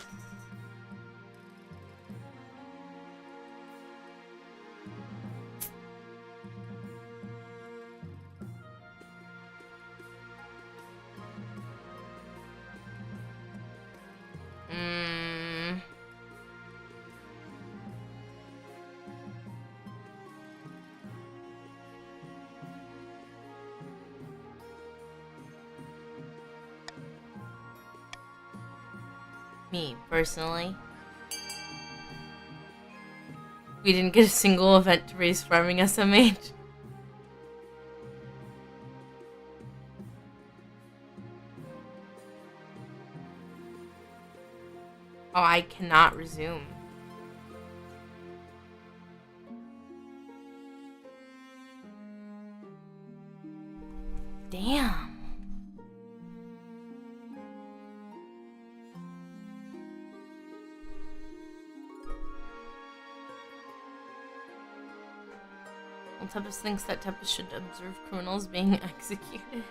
Me, personally. We didn't get a single event to raise farming SMH. Oh, I cannot resume. Damn. Tempest thinks that Tempest should observe criminals being executed.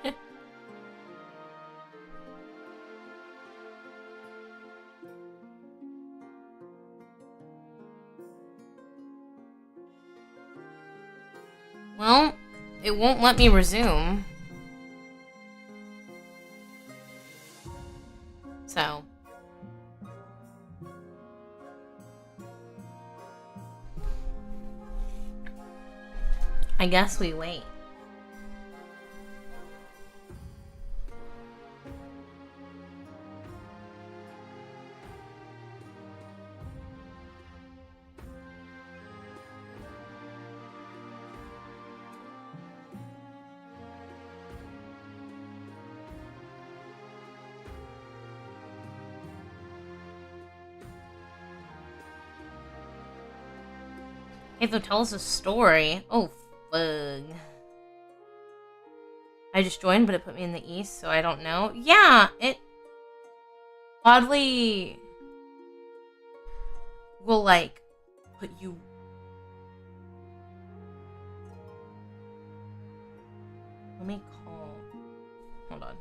Well, it won't let me resume. So. I guess we wait. Hey, so tell us a story. Oh, bug. I just joined, but it put me in the east, so I don't know. Yeah, it oddly will, like, put you... Let me call... Hold on.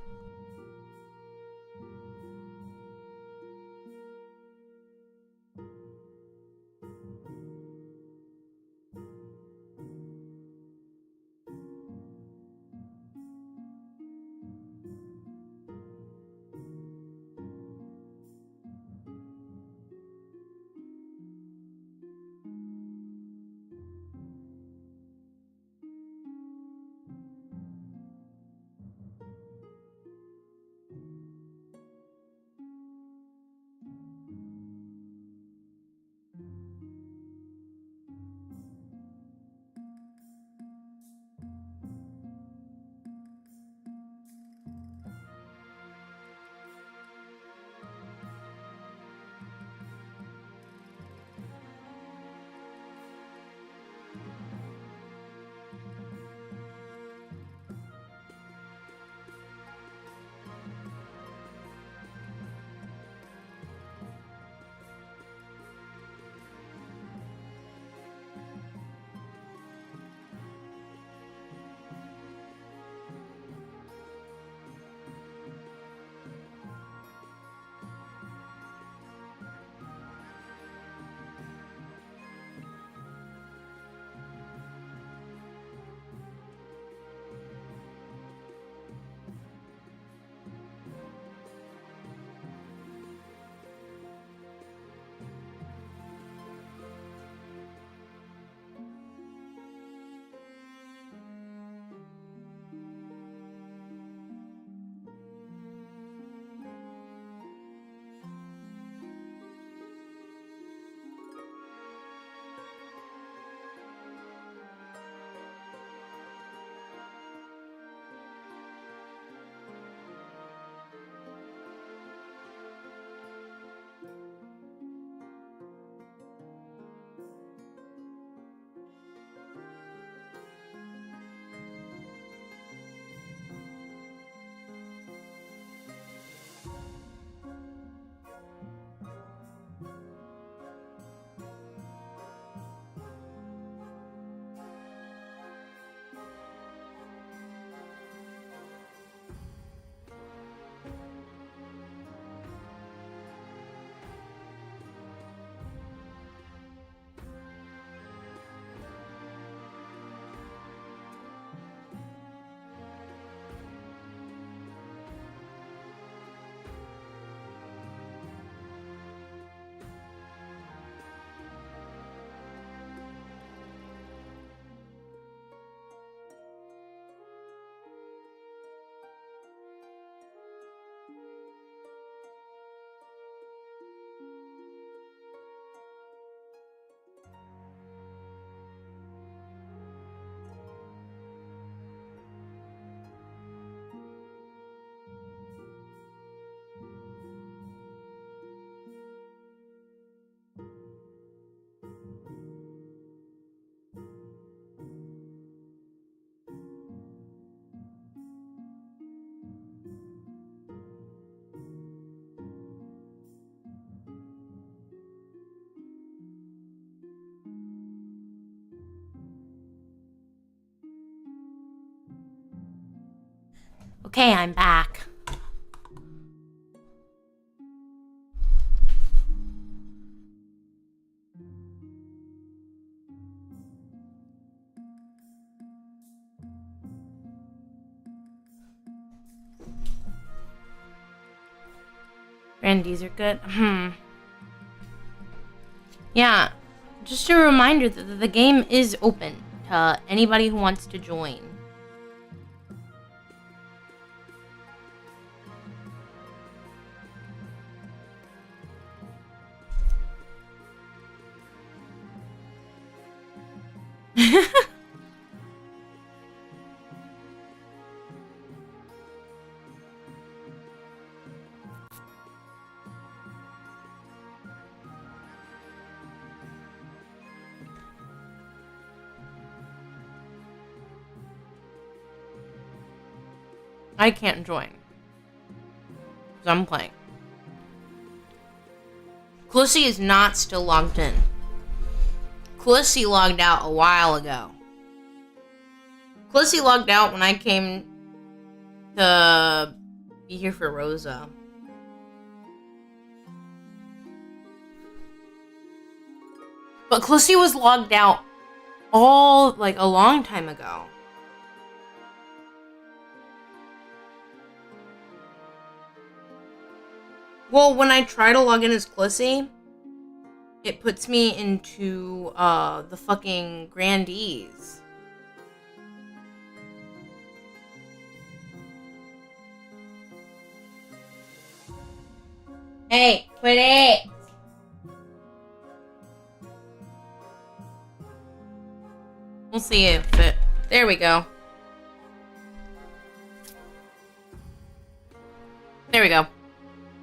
Okay, I'm back. Brandies are good. Yeah, just a reminder that the game is open to anybody who wants to join. I can't join. Because I'm playing. Clussy is not still logged in. Clussy logged out a while ago. Clussy logged out when I came to be here for Rosa. But Clussy was logged out a long time ago. Well, when I try to log in as Clussy, it puts me into the fucking Grandees. Hey, quit it! We'll see if it... There we go. There we go.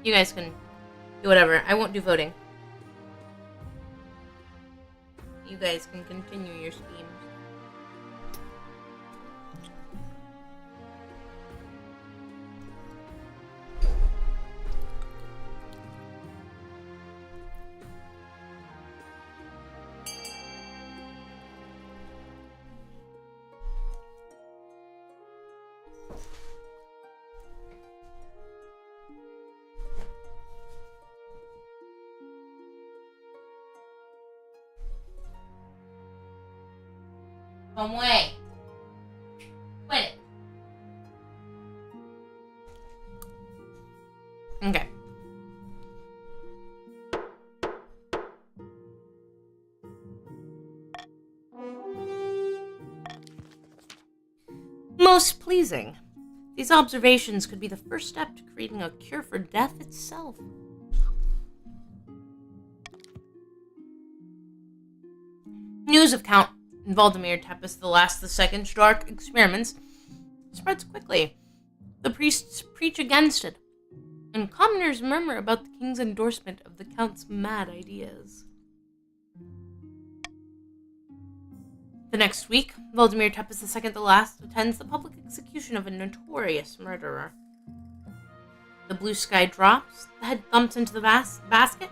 You guys can do whatever. I won't do voting. you guys can continue your schemes. Come away. Quit it. Okay. Most pleasing. These observations could be the first step to creating a cure for death itself. News of Count Valdemir Tepes II's dark experiments spreads quickly. The priests preach against it, and commoners murmur about the king's endorsement of the Count's mad ideas. The next week, Valdemir Tepes II attends the public execution of a notorious murderer. The blue sky drops, the head thumps into the basket,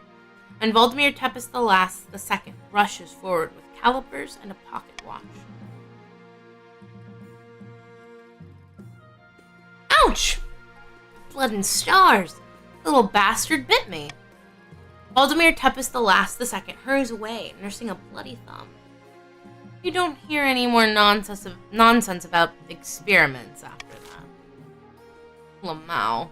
and Valdemir Tepes II rushes forward with calipers and a pocket watch. Ouch! Blood and stars! The little bastard bit me. Valdemir Tepes II hurries away, nursing a bloody thumb. You don't hear any more nonsense about experiments after that. Lamau.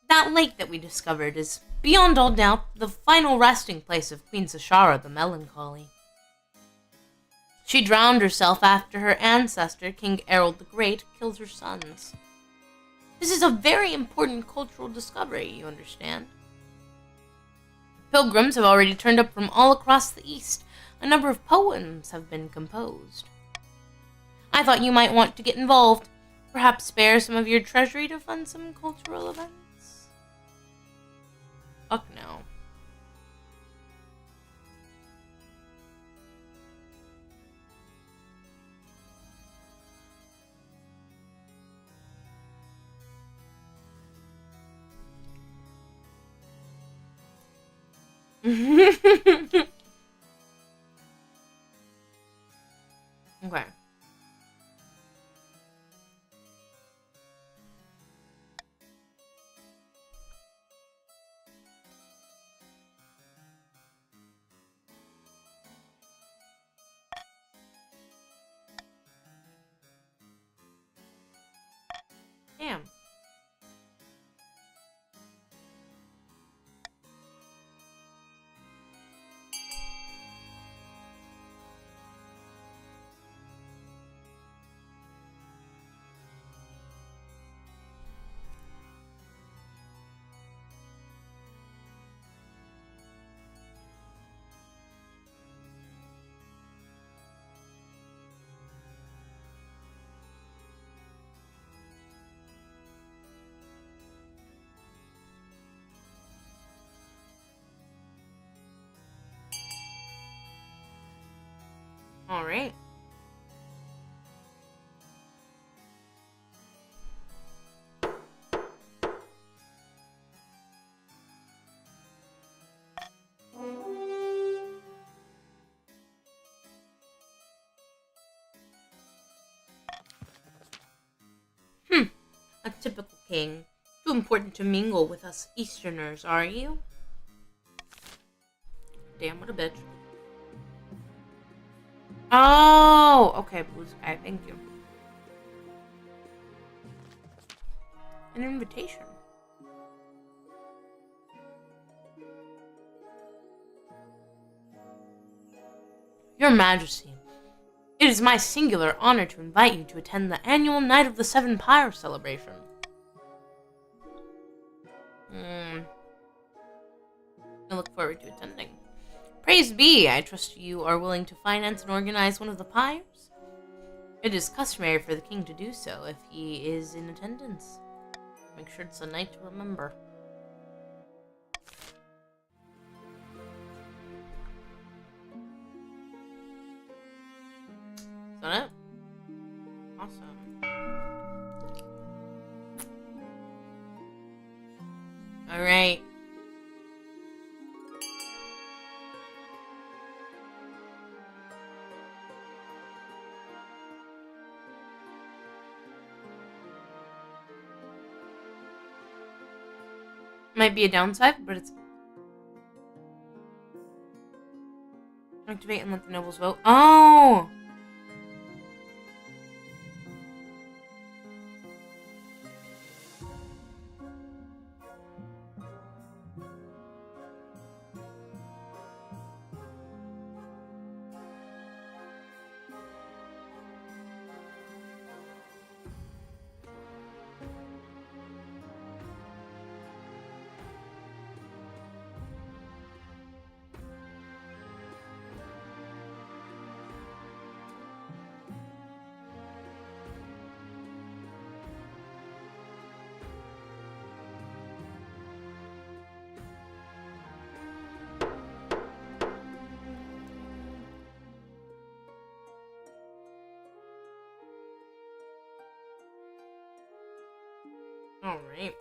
That lake that we discovered is, beyond all doubt, the final resting place of Queen Sashara the Melancholy. She drowned herself after her ancestor, King Errol the Great, killed her sons. This is a very important cultural discovery, you understand. Pilgrims have already turned up from all across the East. A number of poems have been composed. I thought you might want to get involved. Perhaps spare some of your treasury to fund some cultural events? Fuck no. Okay. Damn. All right. A typical king. Too important to mingle with us Easterners, are you? Damn, what a bitch. Oh, okay, blue sky, thank you. An invitation. Your Majesty, it is my singular honor to invite you to attend the annual Night of the Seven Pyre celebration. look forward to attending. Praise be, I trust you are willing to finance and organize one of the pyres? It is customary for the king to do so if he is in attendance. Make sure it's a night to remember. Is that it? Awesome. Alright. Might be a downside, but it's... Activate and let the nobles vote. Oh! Alright.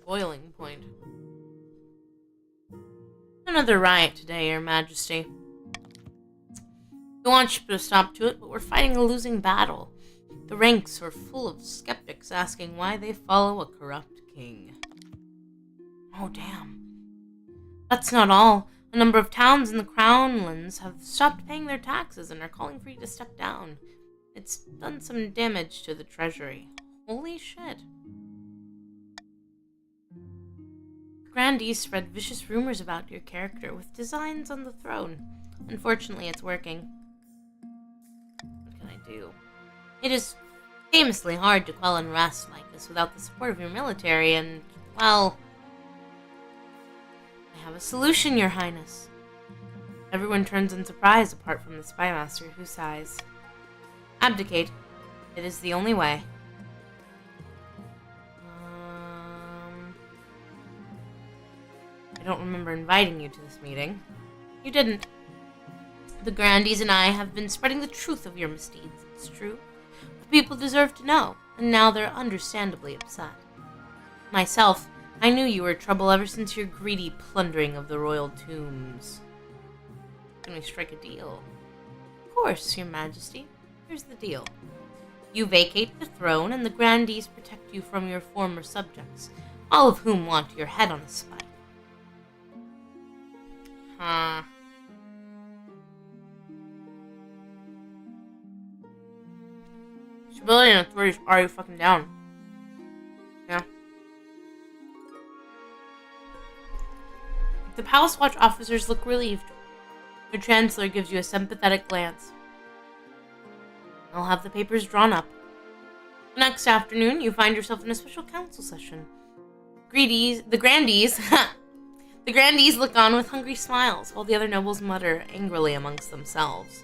Boiling point. Another riot today, Your Majesty. We want you to put a stop to it, but we're fighting a losing battle. The ranks are full of skeptics asking why they follow a corrupt king. Oh, damn. That's not all. A number of towns in the Crownlands have stopped paying their taxes and are calling for you to step down. It's done some damage to the treasury. Holy shit. The Grandees spread vicious rumors about your character with designs on the throne. Unfortunately, it's working. What can I do? It is famously hard to quell unrest like this without the support of your military, and, well... I have a solution, Your Highness. Everyone turns in surprise apart from the spymaster, who sighs. Abdicate. It is the only way. I don't remember inviting you to this meeting. You didn't. The Grandees and I have been spreading the truth of your misdeeds, it's true. The people deserve to know, and now they're understandably upset. Myself, I knew you were trouble ever since your greedy plundering of the royal tombs. Can we strike a deal? Of course, Your Majesty. Here's the deal. You vacate the throne, and the Grandees protect you from your former subjects, all of whom want your head on a spike. Huh. Stability and authority is already fucking down. Yeah. The Palace Watch officers look relieved. The Chancellor gives you a sympathetic glance. I'll have the papers drawn up. The next afternoon, you find yourself in a special council session. The Grandees look on with hungry smiles, while the other nobles mutter angrily amongst themselves.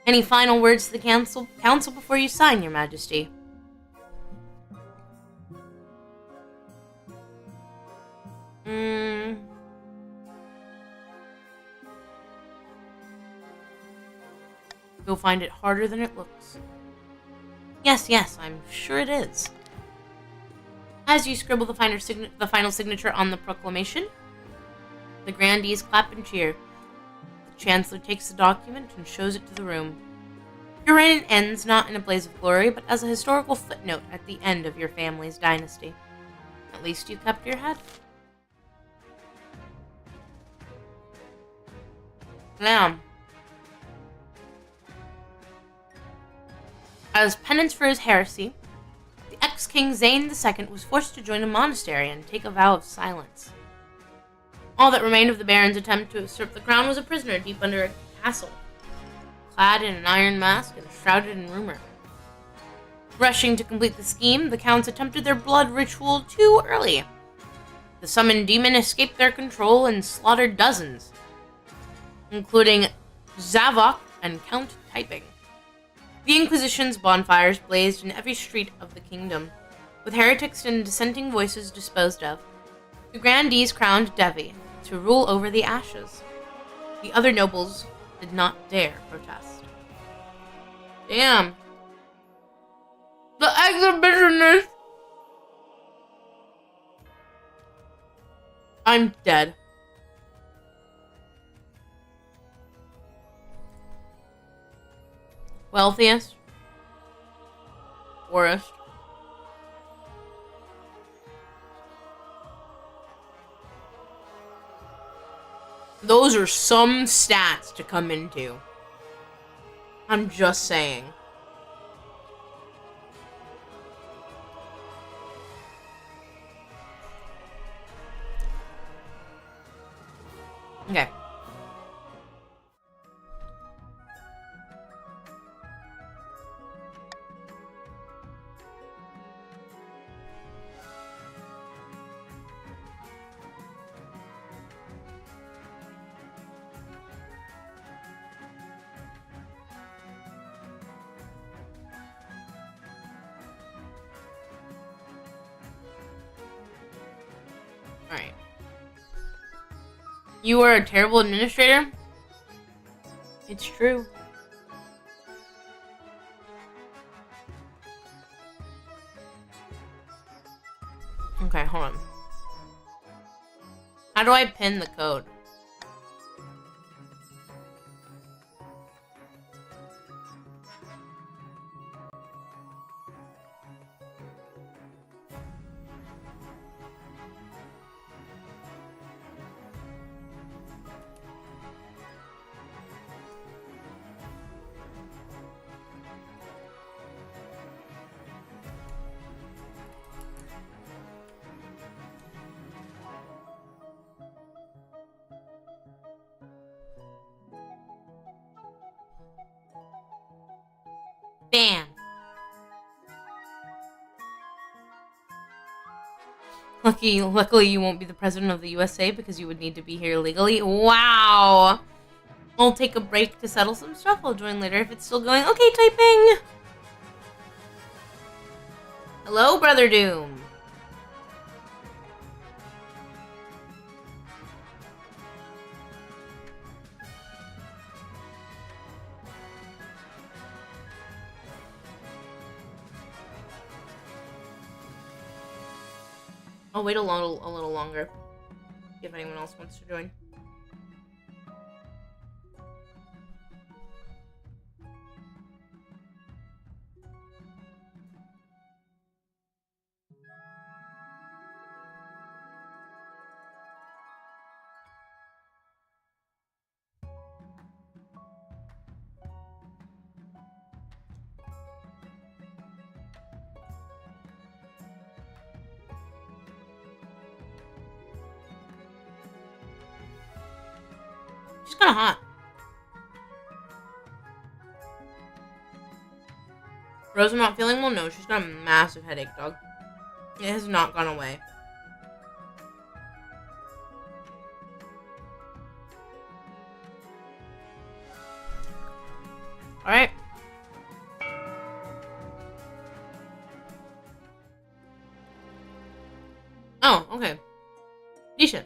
Any final words to the council before you sign, Your Majesty? You'll find it harder than it looks. Yes, I'm sure it is. As you scribble the final signature on the proclamation, the Grandees clap and cheer. The Chancellor takes the document and shows it to the room. Your reign ends not in a blaze of glory, but as a historical footnote at the end of your family's dynasty. At least you kept your head. Now, as penance for his heresy, the next king, Zane II, was forced to join a monastery and take a vow of silence. All that remained of the Baron's attempt to usurp the crown was a prisoner deep under a castle, clad in an iron mask and shrouded in rumor. Rushing to complete the scheme, the counts attempted their blood ritual too early. The summoned demon escaped their control and slaughtered dozens, including Zavok and Count Typing. The Inquisition's bonfires blazed in every street of the kingdom, with heretics and dissenting voices disposed of. The grandees crowned Devi to rule over the ashes. The other nobles did not dare protest. Damn. The exhibitionist! I'm dead. Wealthiest. Poorest. Those are some stats to come into. I'm just saying. Okay. Alright. You are a terrible administrator? It's true. Okay, hold on. How do I pin the code? Bam. Luckily you won't be the president of the USA because you would need to be here legally. Wow. I'll take a break to settle some stuff. I'll join later if it's still going. Okay, typing. Hello, Brother Doom. I'll wait a little longer if anyone else wants to join. She's kind of hot. Rose, I'm not feeling well? No, she's got a massive headache, dog. It has not gone away. Alright. Oh, okay. Decent.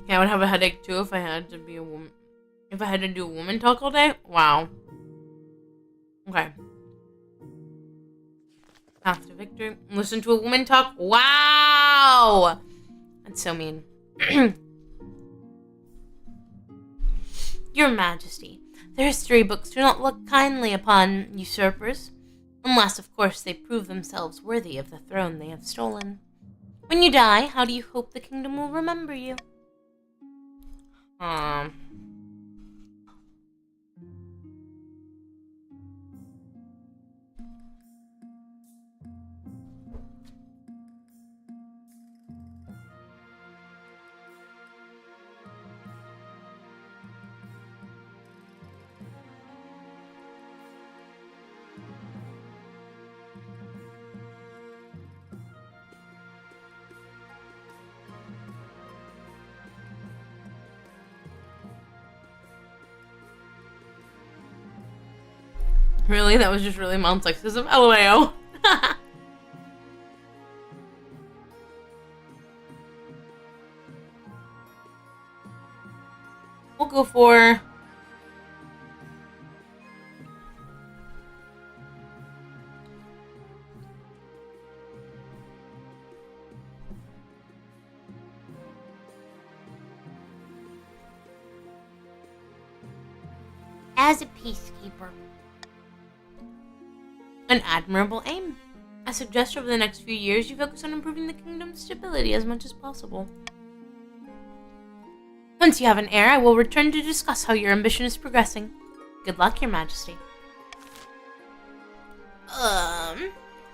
Yeah, I would have a headache too if I had to be a woman. If I had to do a woman talk all day? Wow. Okay. Path to victory. Listen to a woman talk? Wow! That's so mean. Your Majesty, The history books do not look kindly upon usurpers, unless, of course, they prove themselves worthy of the throne they have stolen. When you die, how do you hope the kingdom will remember you? Really? That was just really mom sexism? LOAO. We'll go for... as a peacekeeper. An admirable aim. I suggest over the next few years you focus on improving the kingdom's stability as much as possible. Once you have an heir, I will return to discuss how your ambition is progressing. Good luck, Your Majesty.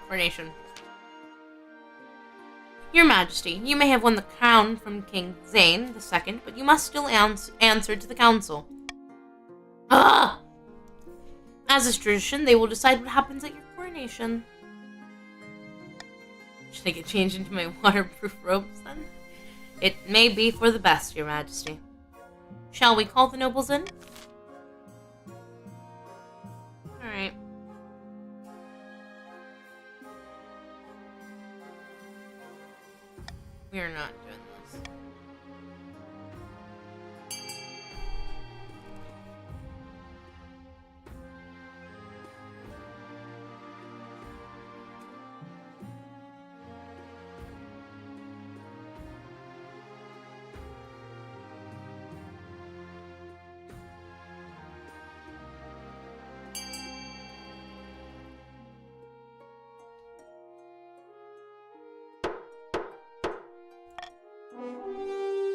Coronation. Your Majesty, you may have won the crown from King Zane II, but you must still answer to the council. As is tradition, they will decide what happens at your coronation. Should I get changed into my waterproof robes then? It may be for the best, Your Majesty. Shall we call the nobles in? Alright. We are not doing this.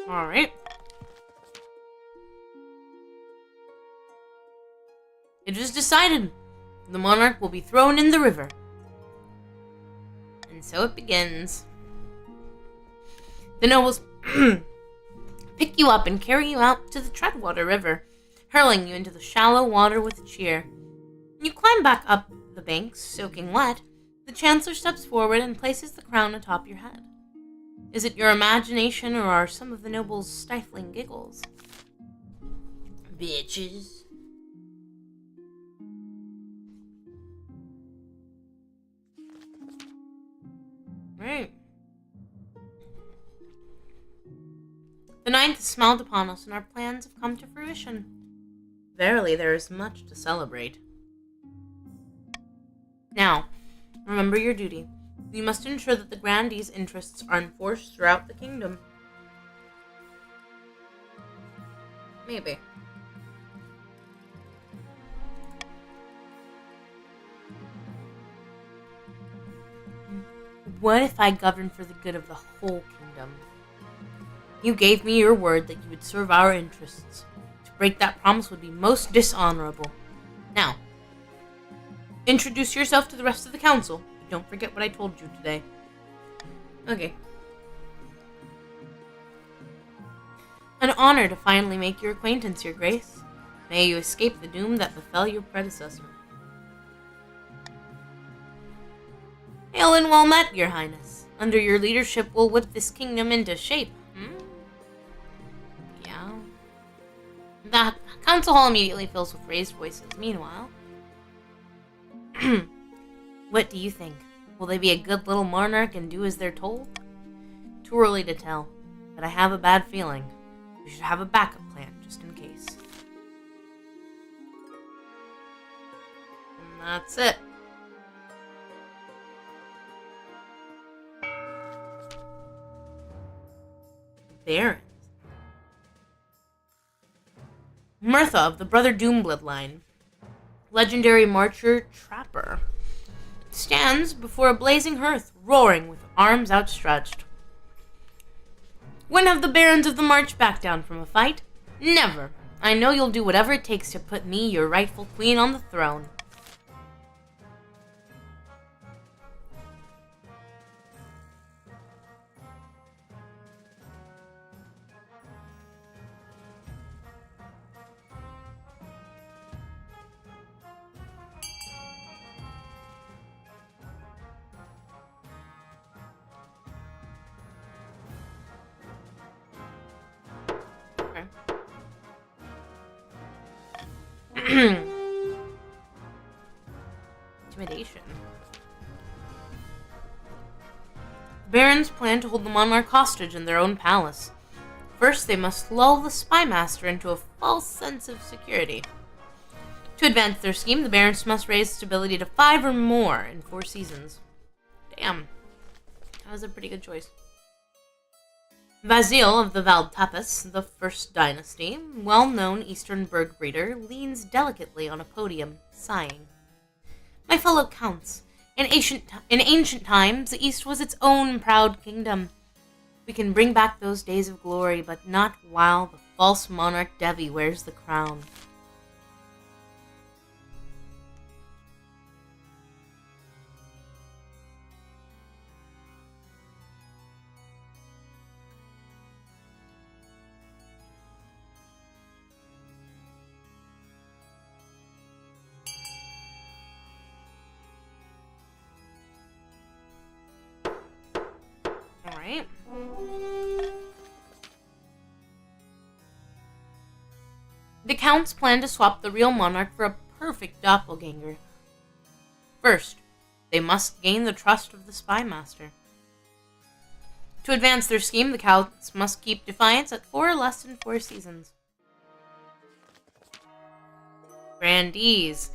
Alright. It is decided. The monarch will be thrown in the river. And so it begins. The nobles pick you up and carry you out to the Treadwater River, hurling you into the shallow water with a cheer. When you climb back up the banks, soaking wet, the Chancellor steps forward and places the crown atop your head. Is it your imagination, or are some of the nobles' stifling giggles? Bitches. Right. The ninth has smiled upon us, and our plans have come to fruition. Verily, there is much to celebrate. Now, remember your duty. You must ensure that the Grandee's interests are enforced throughout the kingdom. Maybe. What if I governed for the good of the whole kingdom? You gave me your word that you would serve our interests. To break that promise would be most dishonorable. Now, introduce yourself to the rest of the council. Don't forget what I told you today. Okay. An honor to finally make your acquaintance, Your Grace. May you escape the doom that befell your predecessor. Hail and well met, Your Highness. Under your leadership, we'll whip this kingdom into shape. Yeah. The council hall immediately fills with raised voices. Meanwhile... What do you think? Will they be a good little monarch and do as they're told? Too early to tell, but I have a bad feeling. We should have a backup plan, just in case. And that's it. Mirtha of the Brother Doom bloodline, legendary marcher Trapper, stands before a blazing hearth, roaring with arms outstretched. When have the barons of the march backed down from a fight? Never. I know you'll do whatever it takes to put me, your rightful queen, on the throne. Intimidation. The barons plan to hold the monarch hostage in their own palace. First, they must lull the spy master into a false sense of security. To advance their scheme, the barons must raise stability to 5 or more in 4 seasons. Damn. That was a pretty good choice. Vazil of the Valdtapas, the First Dynasty, well-known Eastern bird breeder, leans delicately on a podium, sighing. My fellow counts, in ancient times, the East was its own proud kingdom. We can bring back those days of glory, but not while the false monarch Devi wears the crown. Alright. The counts plan to swap the real monarch for a perfect doppelganger. First, they must gain the trust of the spy master. To advance their scheme, the counts must keep defiance at 4 or less than 4 seasons. Grandees.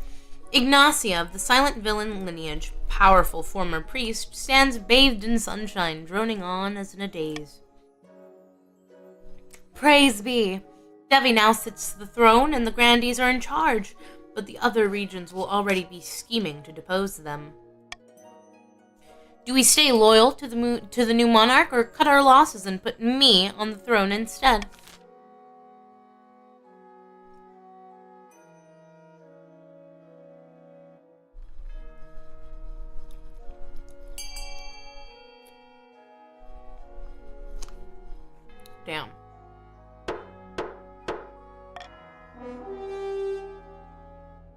Ignacia of the Silent Villain lineage, powerful former priest, stands bathed in sunshine, droning on as in a daze. Praise be! Devi now sits the throne and the Grandees are in charge, but the other regions will already be scheming to depose them. Do we stay loyal to the new monarch or cut our losses and put me on the throne instead? Damn.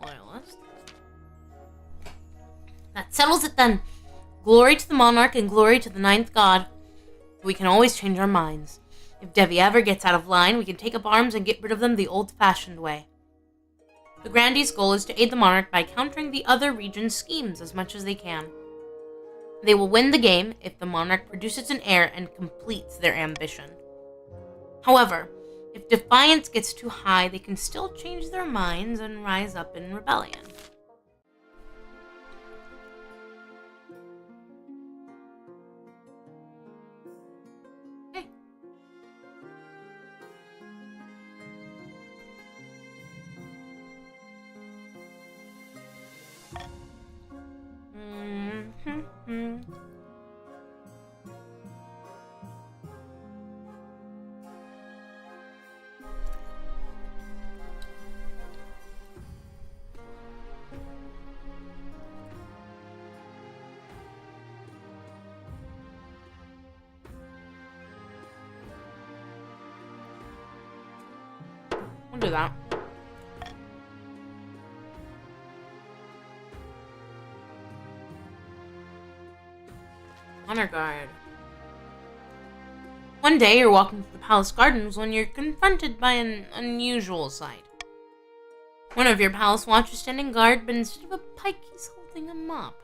Loyalist. That settles it then. Glory to the monarch and glory to the 9th god. We can always change our minds. If Devi ever gets out of line, we can take up arms and get rid of them the old-fashioned way. The Grandees' goal is to aid the monarch by countering the other region's schemes as much as they can. They will win the game if the monarch produces an heir and completes their ambition. However, if defiance gets too high, they can still change their minds and rise up in rebellion. Okay. We'll do that. Honor Guard. One day you're walking through the palace gardens when you're confronted by an unusual sight. One of your palace watchers standing guard, but instead of a pike, he's holding a mop.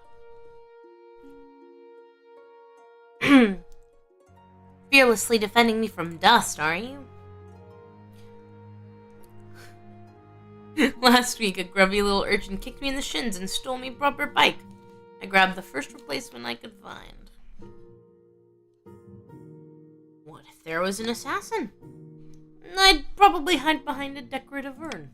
Fearlessly defending me from dust, are you? Last week, a grubby little urchin kicked me in the shins and stole me proper bike. I grabbed the first replacement I could find. What if there was an assassin? I'd probably hide behind a decorative urn.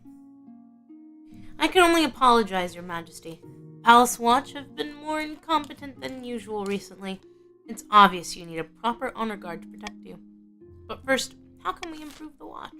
I can only apologize, Your Majesty. Palace Watch have been more incompetent than usual recently. It's obvious you need a proper honor guard to protect you. But first, how can we improve the watch?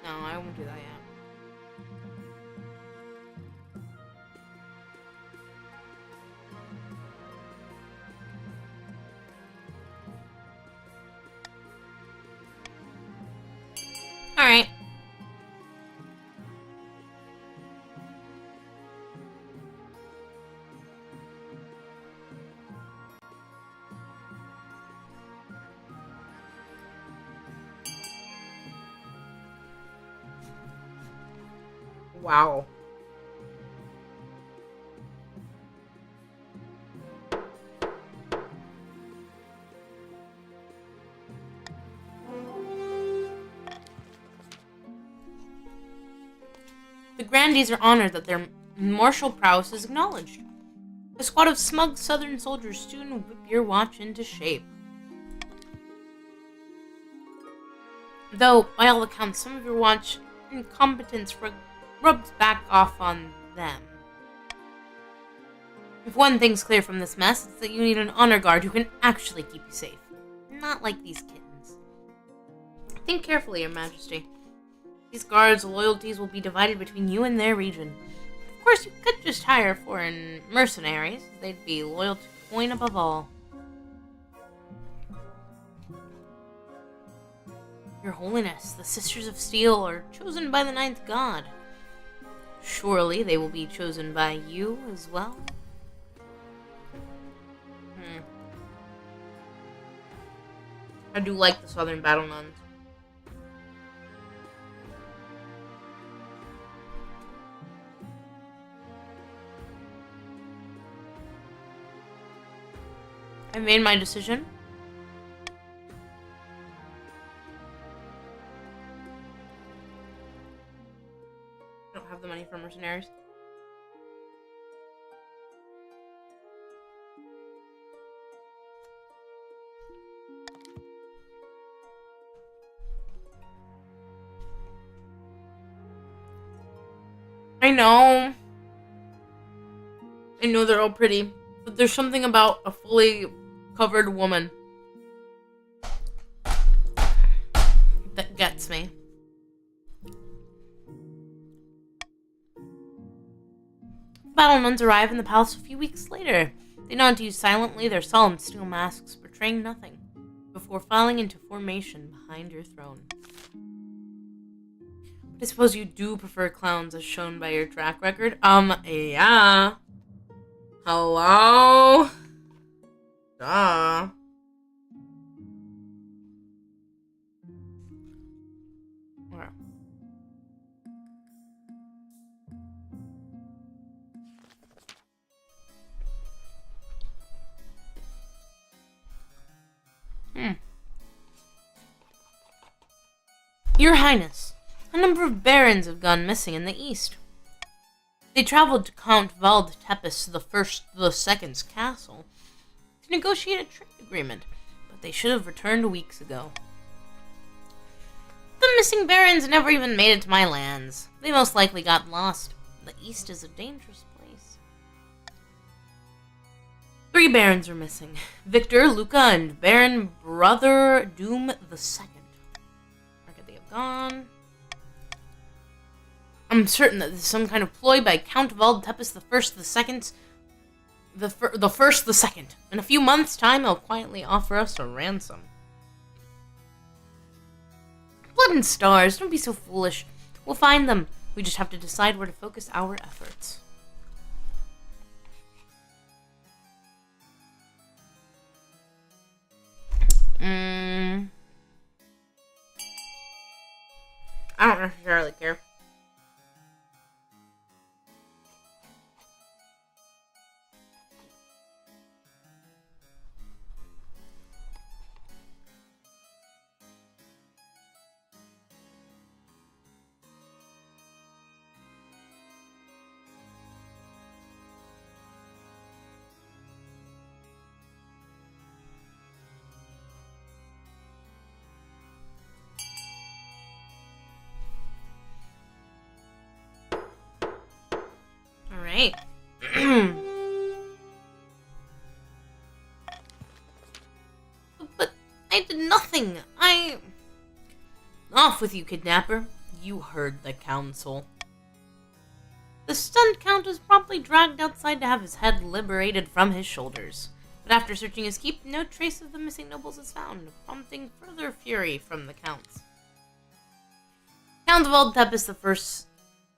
No, I won't do that yet. Alright. Wow. The grandees are honored that their martial prowess is acknowledged. A squad of smug southern soldiers soon whip your watch into shape. Though, by all accounts, some of your watch incompetence rubs back off on them. If one thing's clear from this mess, it's that you need an honor guard who can actually keep you safe. Not like these kittens. Think carefully, Your Majesty. These guards' loyalties will be divided between you and their region. Of course, you could just hire foreign mercenaries. They'd be loyal to coin above all. Your Holiness, the Sisters of Steel are chosen by the Ninth God. Surely they will be chosen by you as well? I do like the Southern Battle Nuns. I made my decision. I don't have the money for mercenaries. I know they're all pretty, but there's something about a fully covered woman that gets me. Battle nuns arrive in the palace a few weeks later. They nod to you silently, their solemn steel masks betraying nothing, before filing into formation behind your throne. But I suppose you do prefer clowns as shown by your track record? Yeah. Hello? Duh. Your Highness, a number of barons have gone missing in the east. They traveled to Count Valdtepes the Second's castle to negotiate a trade agreement, but they should have returned weeks ago. The missing barons never even made it to my lands. They most likely got lost. The east is a dangerous place. 3 barons are missing. Victor, Luca, and Baron Brother Doom the Second. Where could they have gone? I'm certain that this is some kind of ploy by Count Valdtepes the First, the Second. The First, the Second. In a few months' time, he'll quietly offer us a ransom. Blood and stars, don't be so foolish. We'll find them. We just have to decide where to focus our efforts. I don't necessarily care. Alright. But I did nothing. Off with you, kidnapper. You heard the council. The stunned count was promptly dragged outside to have his head liberated from his shoulders. But after searching his keep, no trace of the missing nobles is found, prompting further fury from the counts. Count Valdtepis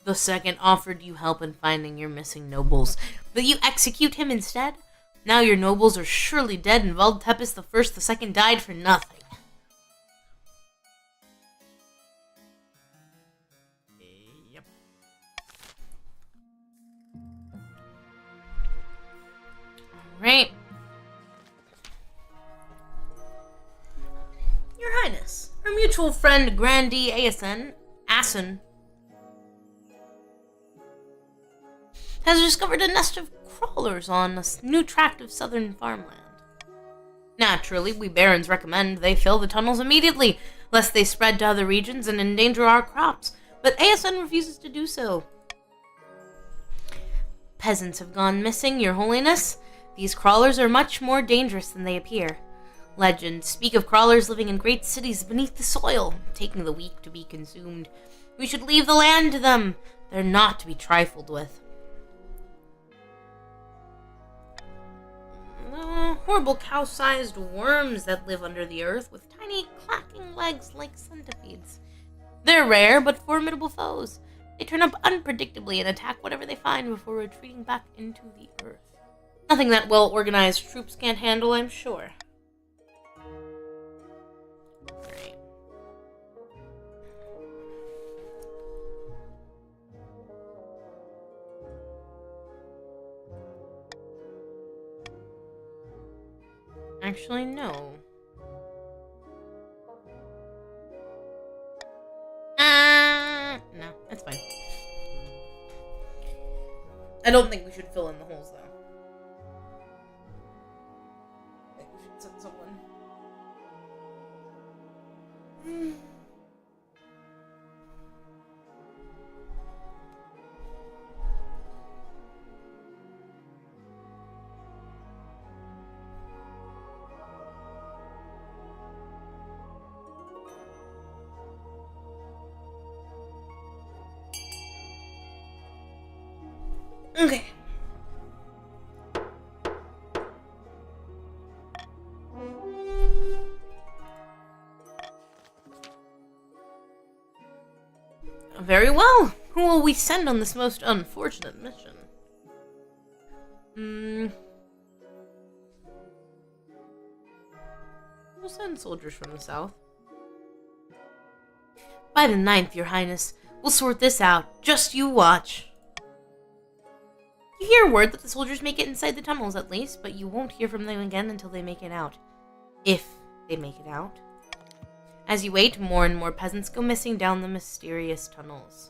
the Second offered you help in finding your missing nobles, but you execute him instead? Now your nobles are surely dead, and Valdtepis the Second died for nothing. Yep. Alright. Your Highness, our mutual friend Grandee Asen, has discovered a nest of crawlers on a new tract of southern farmland. Naturally, we barons recommend they fill the tunnels immediately, lest they spread to other regions and endanger our crops, but Asen refuses to do so. Peasants have gone missing, Your Holiness. These crawlers are much more dangerous than they appear. Legends speak of crawlers living in great cities beneath the soil, taking the weak to be consumed. We should leave the land to them. They're not to be trifled with. Horrible cow-sized worms that live under the earth with tiny clacking legs like centipedes. They're rare but formidable foes. They turn up unpredictably and attack whatever they find before retreating back into the earth. Nothing that well-organized troops can't handle, I'm sure. Right. Actually, no. No, that's fine. I don't think we should fill in the holes, though. I think we should send someone. Okay. Very well. Who will we send on this most unfortunate mission? We'll send soldiers from the south. By the 9th, Your Highness. We'll sort this out. Just you watch. You hear word that the soldiers make it inside the tunnels, at least, but you won't hear from them again until they make it out. If they make it out. As you wait, more and more peasants go missing down the mysterious tunnels.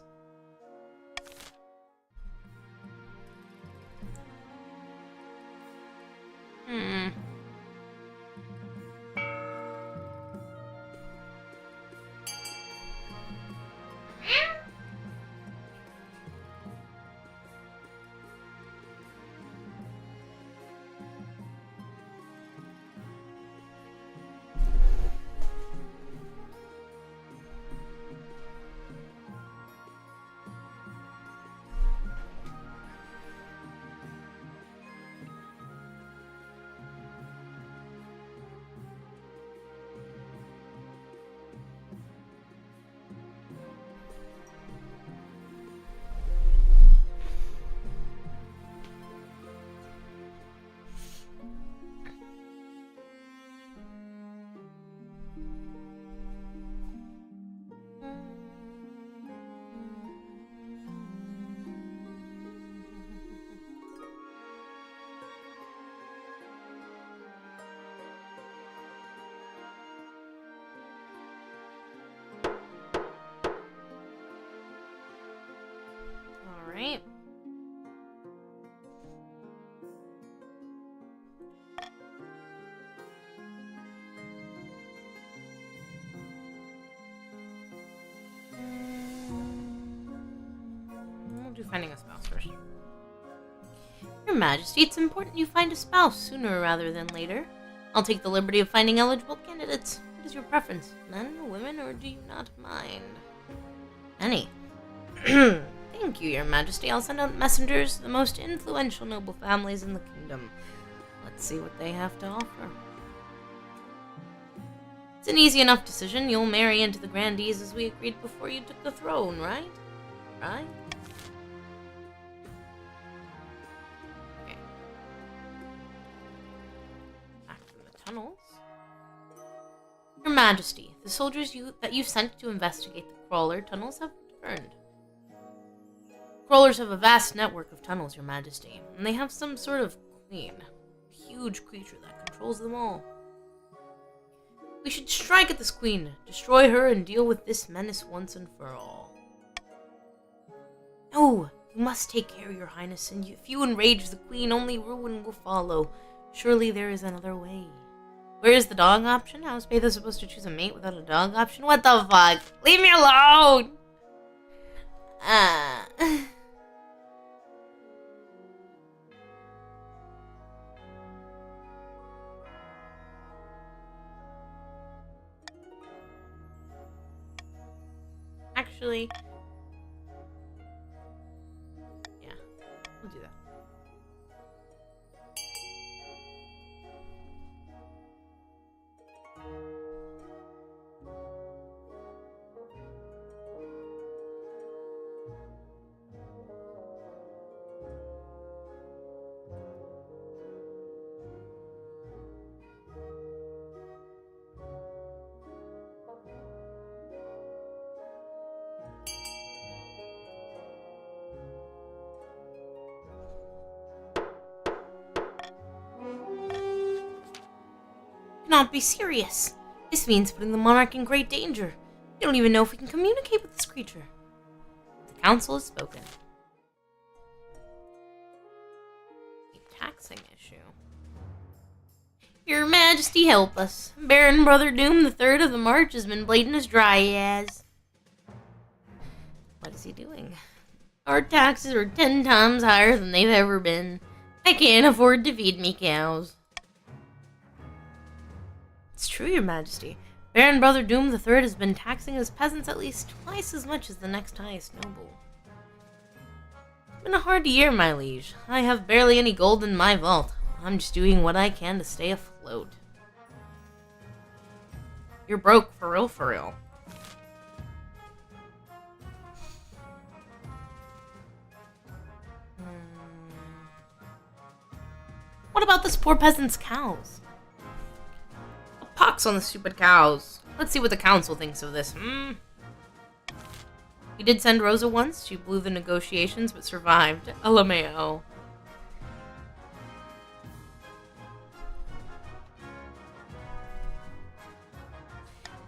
Alright. We'll do finding a spouse first. Your Majesty, it's important you find a spouse sooner rather than later. I'll take the liberty of finding eligible candidates. What is your preference? Men, women, or do you not mind? Any. Thank you, Your Majesty. I'll send out messengers to the most influential noble families in the kingdom. Let's see what they have to offer. It's an easy enough decision. You'll marry into the grandees as we agreed before you took the throne, right? Right? Okay. Back from the tunnels. Your Majesty, the soldiers that you sent to investigate the crawler tunnels have returned. Crawlers have a vast network of tunnels, Your Majesty, and they have some sort of queen. A huge creature that controls them all. We should strike at this queen, destroy her, and deal with this menace once and for all. No, you must take care, Your Highness, and if you enrage the queen, only ruin will follow. Surely there is another way. Where is the dog option? How is Batho supposed to choose a mate without a dog option? What the fuck? Leave me alone! Actually, yeah, we'll do that. Not be serious. This means putting the monarch in great danger. We don't even know if we can communicate with this creature. The council has spoken. A taxing issue. Your Majesty, help us. Baron Brother Doom the Third of the March has been bleeding as dry as. What is he doing? Our taxes are 10 times higher than they've ever been. I can't afford to feed me cows. It's true, Your Majesty. Baron Brother Doom the Third has been taxing his peasants at least twice as much as the next highest noble. It's been a hard year, my liege. I have barely any gold in my vault. I'm just doing what I can to stay afloat. You're broke, for real, for real. What about this poor peasant's cows? Pox on the stupid cows. Let's see what the council thinks of this. We did send Rosa once. She blew the negotiations but survived. LMAO.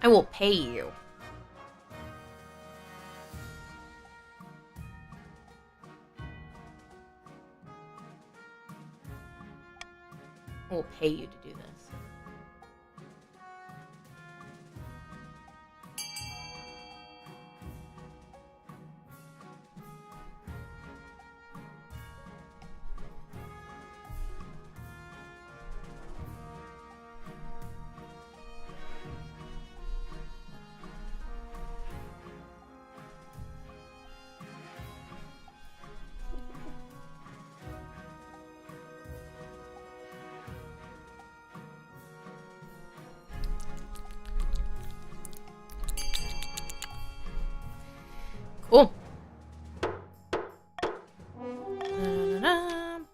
I will pay you. I will pay you to do this. Cool.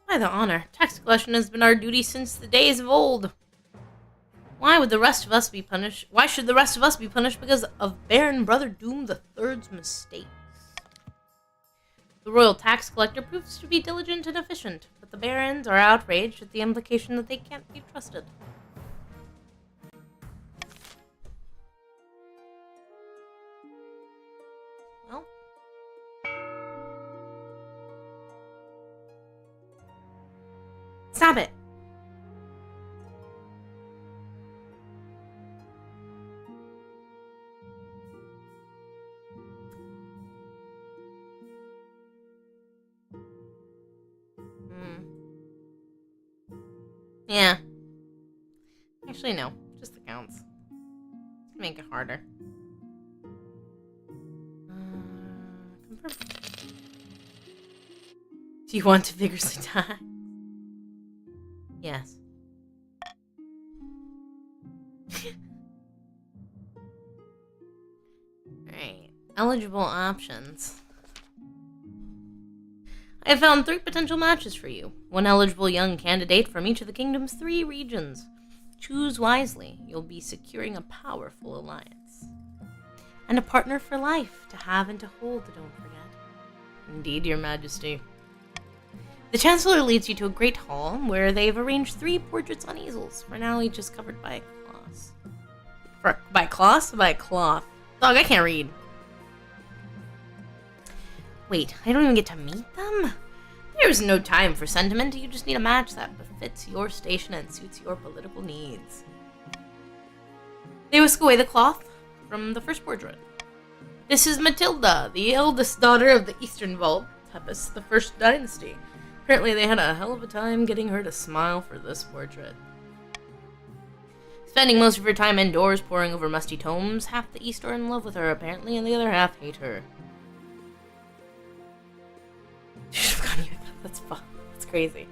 By the honor, tax collection has been our duty since the days of old. Why would the rest of us be punished? Why should the rest of us be punished because of Baron Brother Doom the Third's mistakes? The royal tax collector proves to be diligent and efficient, but the barons are outraged at the implication that they can't be trusted. Well. Stop it. Yeah. Actually, no. Just the counts. Let's make it harder. Confirm. Do you want to vigorously die? Yes. Alright. Eligible options. I have found 3 potential matches for you. 1 eligible young candidate from each of the kingdom's 3 regions. Choose wisely. You'll be securing a powerful alliance. And a partner for life to have and to hold, don't forget. Indeed, your majesty. The Chancellor leads you to a great hall where they've arranged 3 portraits on easels. For now, each is covered by a cloth. By cloth? By cloth. Dog, I can't read. Wait, I don't even get to meet them? There's no time for sentiment. You just need a match that befits your station and suits your political needs. They whisk away the cloth from the first portrait. This is Matilda, the eldest daughter of the Eastern Vault, Tepes, the First Dynasty. Apparently they had a hell of a time getting her to smile for this portrait. Spending most of her time indoors poring over musty tomes, half the East are in love with her apparently, and the other half hate her. That's fun. That's crazy.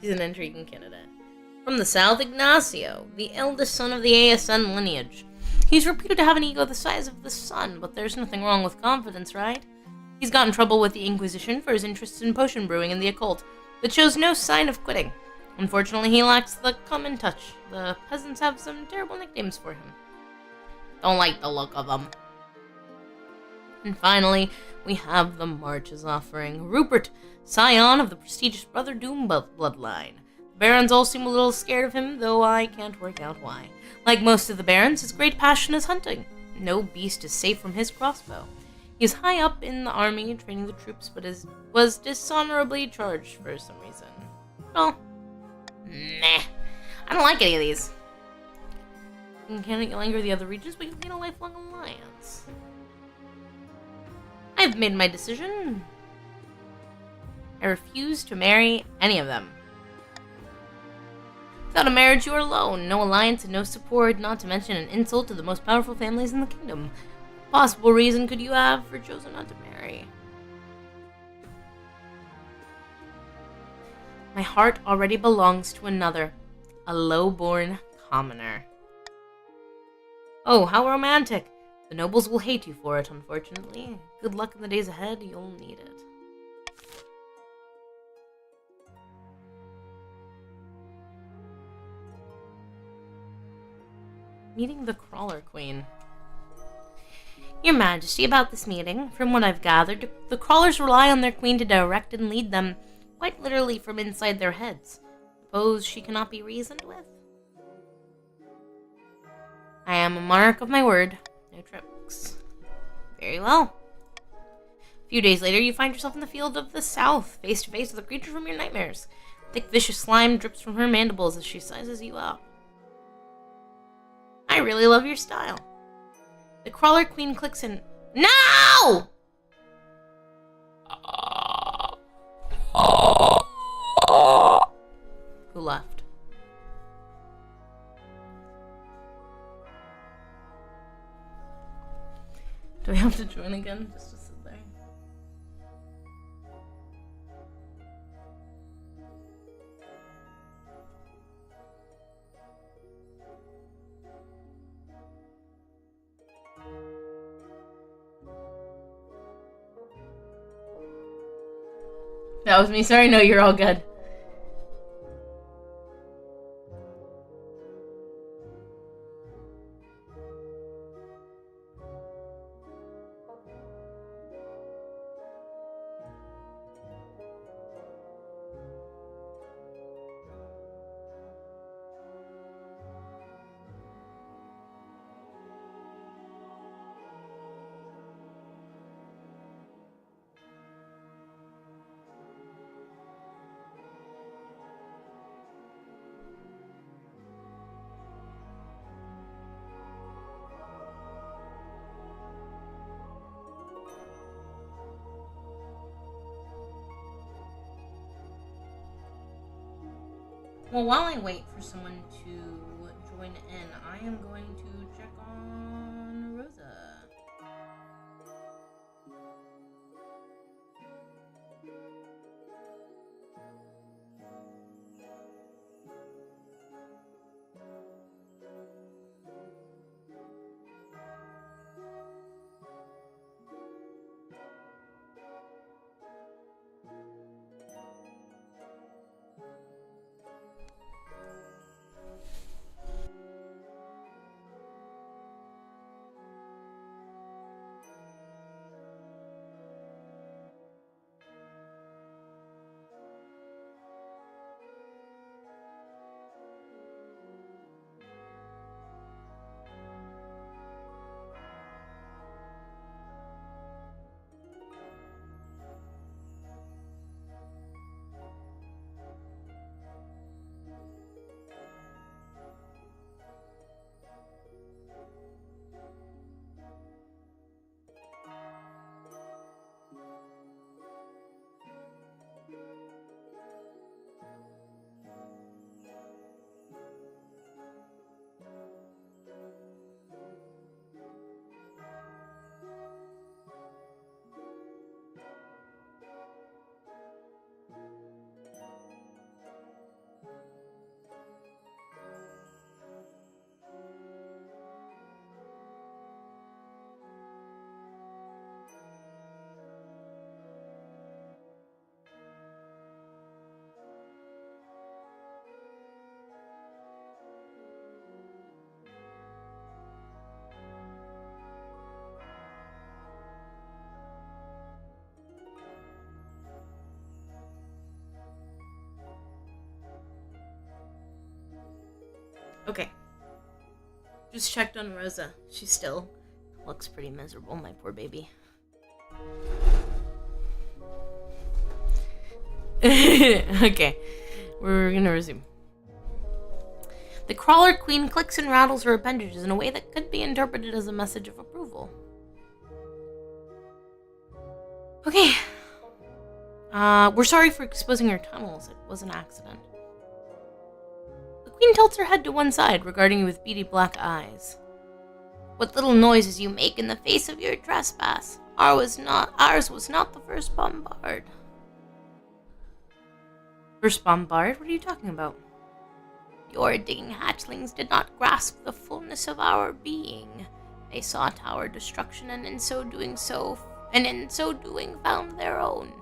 He's an intriguing candidate. From the South, Ignacio, the eldest son of the ASN lineage. He's reputed to have an ego the size of the sun, but there's nothing wrong with confidence, right? He's got in trouble with the Inquisition for his interests in potion brewing and the occult, but shows no sign of quitting. Unfortunately, he lacks the common touch. The peasants have some terrible nicknames for him. Don't like the look of them. And finally, we have the March's offering. Rupert, scion of the prestigious Brother Doom bloodline. The barons all seem a little scared of him, though I can't work out why. Like most of the barons, his great passion is hunting. No beast is safe from his crossbow. He is high up in the army, training the troops, but was dishonorably charged for some reason. Well, meh. I don't like any of these. You can't anger the other regions, but you can gain a lifelong alliance. I've made my decision. I refuse to marry any of them. Without a marriage, you are alone. No alliance and no support, not to mention an insult to the most powerful families in the kingdom. What possible reason could you have for choosing not to marry? My heart already belongs to another, a low-born commoner. Oh, how romantic. The nobles will hate you for it, unfortunately. Good luck in the days ahead, you'll need it. Meeting the Crawler Queen. Your Majesty, about this meeting, from what I've gathered, the Crawlers rely on their queen to direct and lead them, quite literally from inside their heads. Suppose she cannot be reasoned with? I am a monarch of my word. No tricks. Very well. A few days later, you find yourself in the field of the south, face to face with a creature from your nightmares. Thick, vicious slime drips from her mandibles as she sizes you up. I really love your style. The Crawler Queen clicks in. No! Who left? Do I have to join again just to sit there? That was me. Sorry, no, you're all good. Well, while I wait for someone to join in, I am going to check on Rosa. Okay. Just checked on Rosa. She still looks pretty miserable, my poor baby. Okay. We're gonna resume. The crawler queen clicks and rattles her appendages in a way that could be interpreted as a message of approval. Okay. We're sorry for exposing your tunnels. It was an accident. The queen tilts her head to one side, regarding you with beady black eyes. What little noises you make in the face of your trespass. Ours was not the first bombard. First bombard? What are you talking about? Your digging hatchlings did not grasp the fullness of our being. They sought our destruction, and in so doing found their own.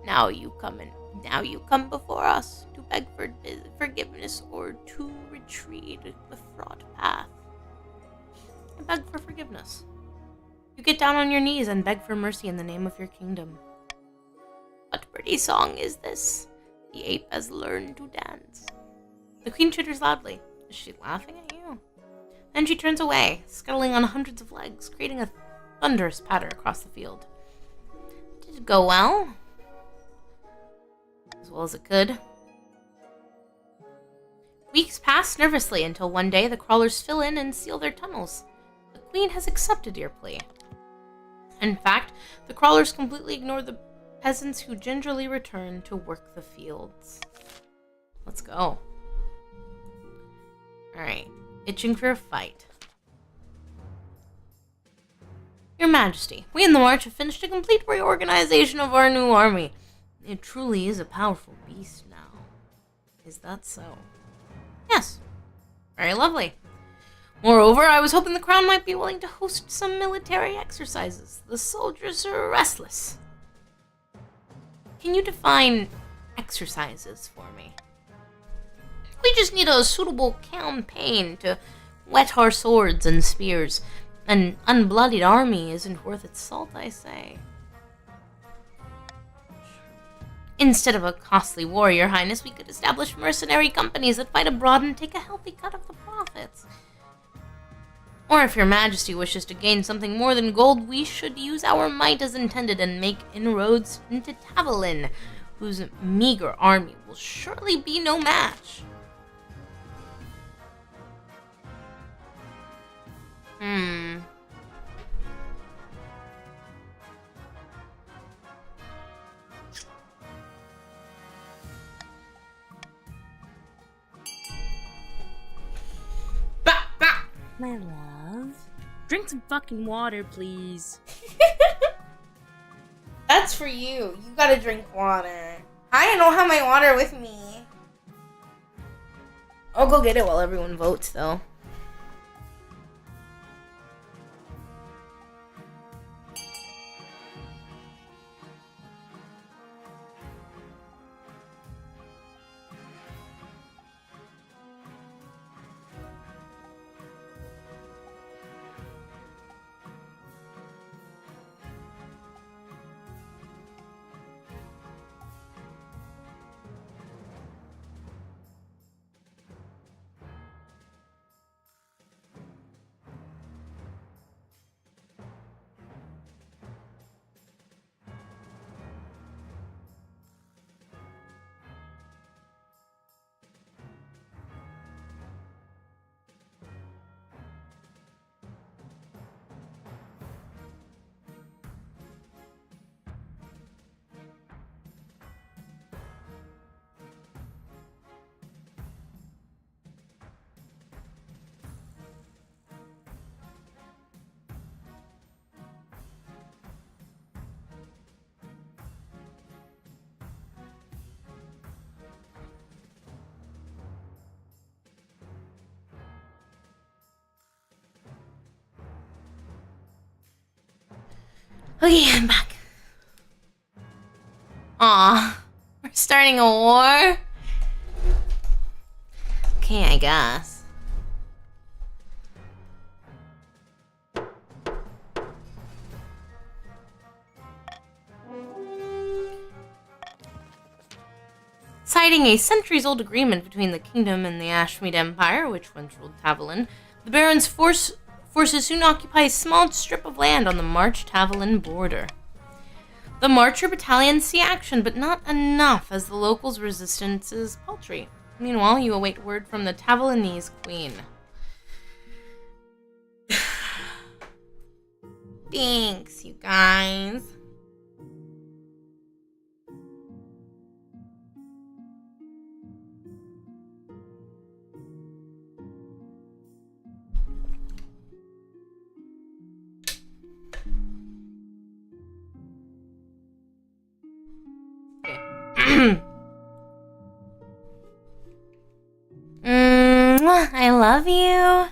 Now you come before us to beg for forgiveness or to retreat the fraught path. I beg for forgiveness. You get down on your knees and beg for mercy in the name of your kingdom. What pretty song is this? The ape has learned to dance. The queen chitters loudly. Is she laughing at you? Then she turns away, scuttling on hundreds of legs, creating a thunderous patter across the field. Did it go well? As well as it could. Weeks pass nervously until one day the crawlers fill in and seal their tunnels. The queen has accepted your plea. In fact, the crawlers completely ignore the peasants who gingerly return to work the fields. Let's go. Alright, itching for a fight. Your Majesty, we in the March have finished a complete reorganization of our new army. It truly is a powerful beast now. Is that so? Yes. Very lovely. Moreover, I was hoping the crown might be willing to host some military exercises. The soldiers are restless. Can you define exercises for me? We just need a suitable campaign to whet our swords and spears. An unbloodied army isn't worth its salt, I say. Instead of a costly war, Your Highness, we could establish mercenary companies that fight abroad and take a healthy cut of the profits. Or if Your Majesty wishes to gain something more than gold, we should use our might as intended and make inroads into Tavolin, whose meager army will surely be no match. My love. Drink some fucking water, please. That's for you. You gotta drink water. I don't have my water with me. I'll go get it while everyone votes, though. Okay, I'm back. Aw, we're starting a war? Okay, I guess. Citing a centuries-old agreement between the kingdom and the Ashmead Empire, which once ruled Tavalin, the Baron's forces soon occupy a small strip of land on the March-Tavalin border. The Marcher battalions see action, but not enough, as the locals' resistance is paltry. Meanwhile, you await word from the Tavalinese queen. Thanks, you guys. I love you.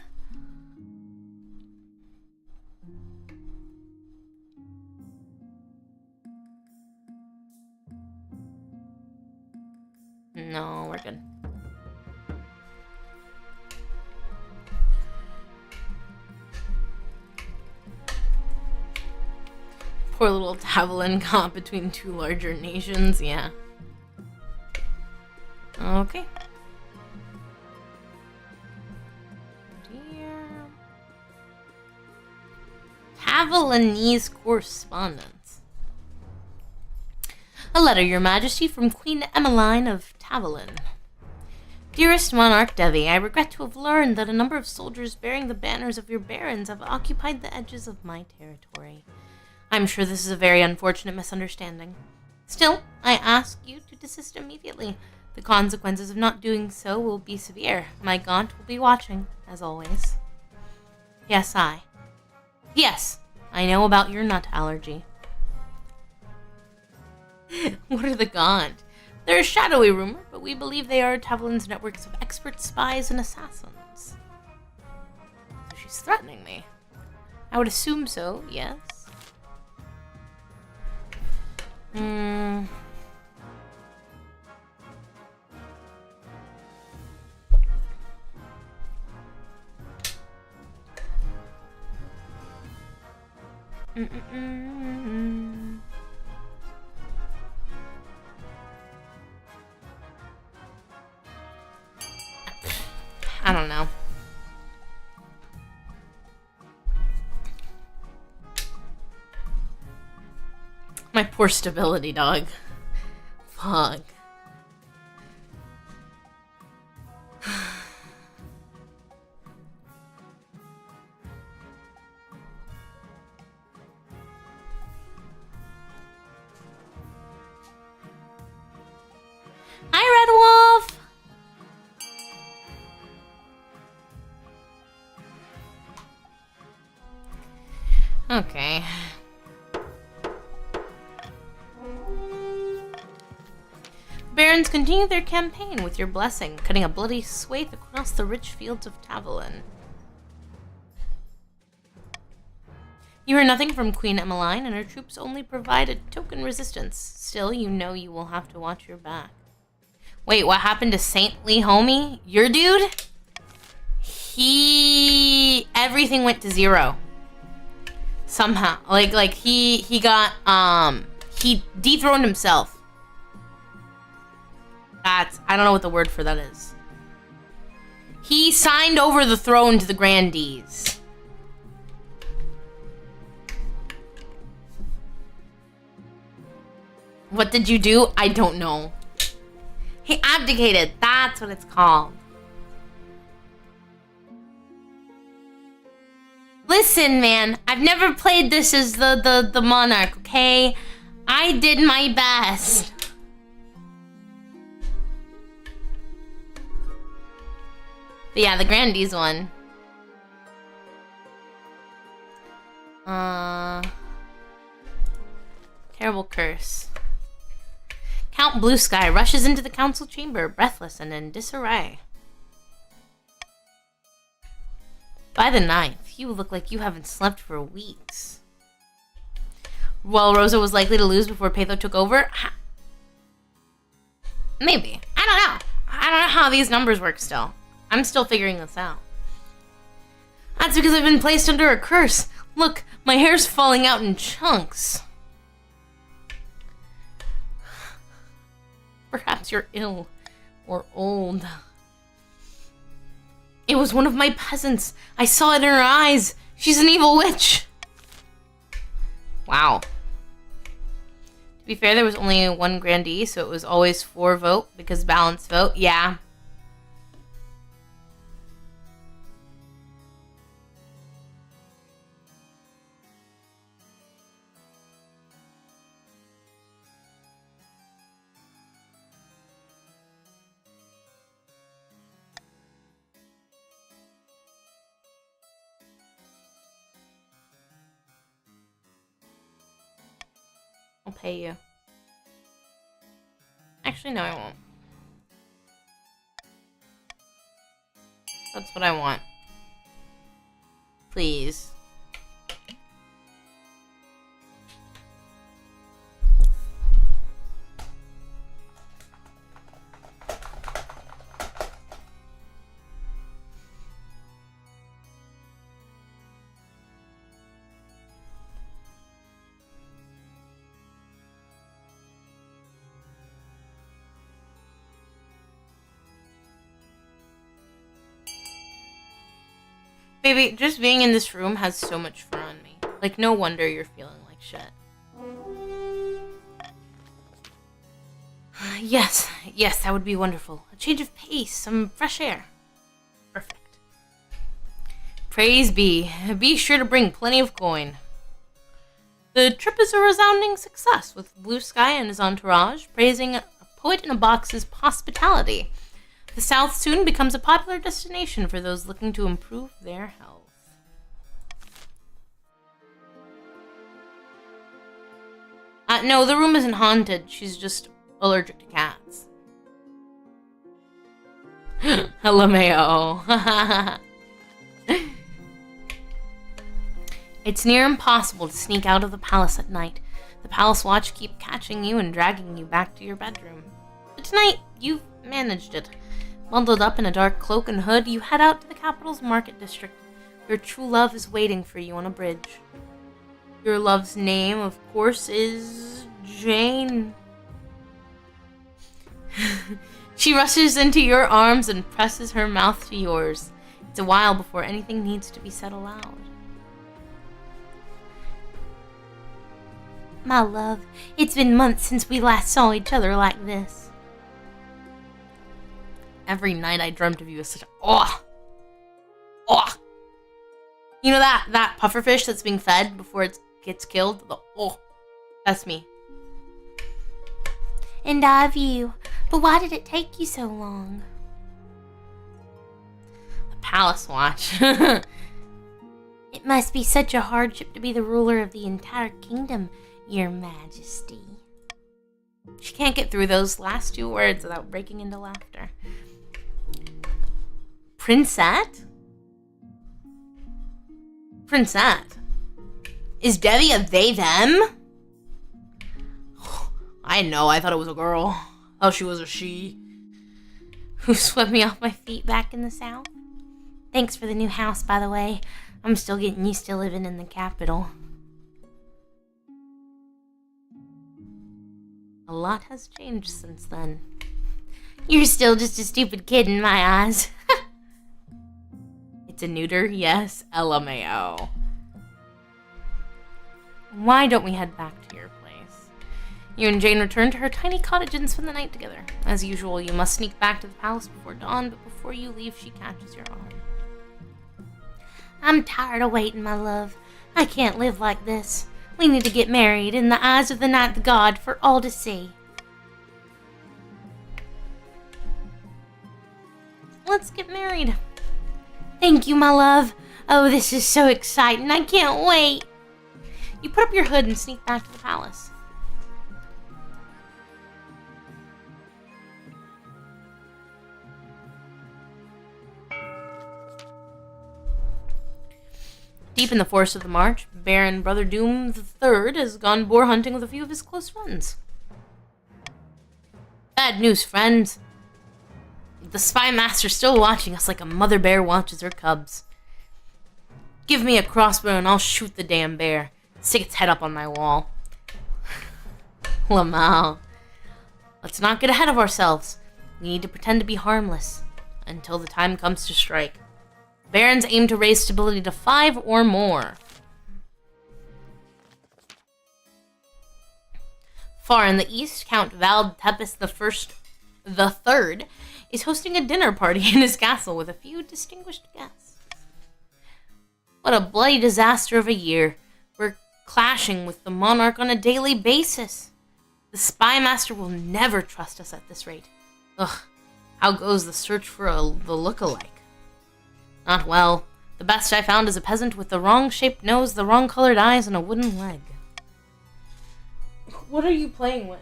No, we're good. Poor little Tavalin caught between two larger nations, yeah. Okay. Dear. Tavalinese correspondence. A letter, Your Majesty, from Queen Emmeline of Tavalin. Dearest Monarch Devi, I regret to have learned that a number of soldiers bearing the banners of your barons have occupied the edges of my territory. I'm sure this is a very unfortunate misunderstanding. Still, I ask you to desist immediately. The consequences of not doing so will be severe. My Gaunt will be watching, as always. Yes, I know about your nut allergy. What are the Gaunt? They're a shadowy rumor, but we believe they are Tavalin's networks of expert spies and assassins. So she's threatening me. I would assume so, yes. I don't know. My poor stability dog. Fuck. Hi, Red Wolf! Okay. Barons continue their campaign with your blessing, cutting a bloody swathe across the rich fields of Tavalin. You hear nothing from Queen Emmeline, and her troops only provide a token resistance. Still, you know you will have to watch your back. Wait, what happened to Saintly Homie? Your dude? Everything went to 0. Somehow. Like he got, he dethroned himself. I don't know what the word for that is. He signed over the throne to the grandees. What did you do? I don't know. He abdicated. That's what it's called. Listen, man. I've never played this as the monarch, okay? I did my best. But yeah, the grandees won. Terrible curse. Count Blue Sky rushes into the council chamber, breathless and in disarray. By the 9th, you look like you haven't slept for weeks. Well, Rosa was likely to lose before Patho took over? Maybe. I don't know. I don't know how these numbers work still. I'm still figuring this out. That's because I've been placed under a curse. Look, my hair's falling out in chunks. Perhaps you're ill or old. It was one of my peasants. I saw it in her eyes. She's an evil witch. Wow. To be fair, there was only one grandee, so it was always 4 vote because balanced vote. Yeah. I'll pay you. Actually, no, I won't. That's what I want. Please. Baby, just being in this room has so much fun on me. Like, no wonder you're feeling like shit. Yes, that would be wonderful. A change of pace, some fresh air. Perfect. Praise be. Be sure to bring plenty of coin. The trip is a resounding success, with Blue Sky and his entourage praising a poet-in-a-box's hospitality. The South soon becomes a popular destination for those looking to improve their health. No, the room isn't haunted. She's just allergic to cats. LMAO. It's near impossible to sneak out of the palace at night. The palace watch keep catching you and dragging you back to your bedroom. But tonight, you've managed it. Bundled up in a dark cloak and hood, you head out to the capital's market district. Your true love is waiting for you on a bridge. Your love's name, of course, is Jane. She rushes into your arms and presses her mouth to yours. It's a while before anything needs to be said aloud. My love, it's been months since we last saw each other like this. Every night I dreamt of you as such a... Oh! You know that pufferfish that's being fed before it gets killed? That's me. And I of you. But why did it take you so long? The Palace Watch. It It must be such a hardship to be the ruler of the entire kingdom, Your Majesty. She can't get through those last 2 words without breaking into laughter. Princette? Princette? Is Debbie a they-them? I know, I thought it was a girl. Oh, she was a she. Who swept me off my feet back in the south? Thanks for the new house, by the way. I'm still getting used to living in the capital. A lot has changed since then. You're still just a stupid kid in my eyes. It's a neuter, yes, LMAO. Why don't we head back to your place? You and Jane return to her tiny cottage and spend the night together. As usual, you must sneak back to the palace before dawn, but before you leave, she catches your arm. I'm tired of waiting, my love. I can't live like this. We need to get married in the eyes of the ninth god for all to see. Let's get married. Thank you, my love. Oh, this is so exciting. I can't wait. You put up your hood and sneak back to the palace. Deep in the forest of the march, Baron Brother Doom III has gone boar hunting with a few of his close friends. Bad news, friends. The spy master's still watching us like a mother bear watches her cubs. Give me a crossbow and I'll shoot the damn bear. Stick its head up on my wall. Lamau. Let's not get ahead of ourselves. We need to pretend to be harmless until the time comes to strike. Barons aim to raise stability to 5 or more. Far in the east, Count Valdtepes the Third is hosting a dinner party in his castle with a few distinguished guests. What a bloody disaster of a year. We're clashing with the monarch on a daily basis. The spy master will never trust us at this rate. Ugh, how goes the search for the look-alike? Not well. The best I found is a peasant with the wrong-shaped nose, the wrong-colored eyes, and a wooden leg. What are you playing with?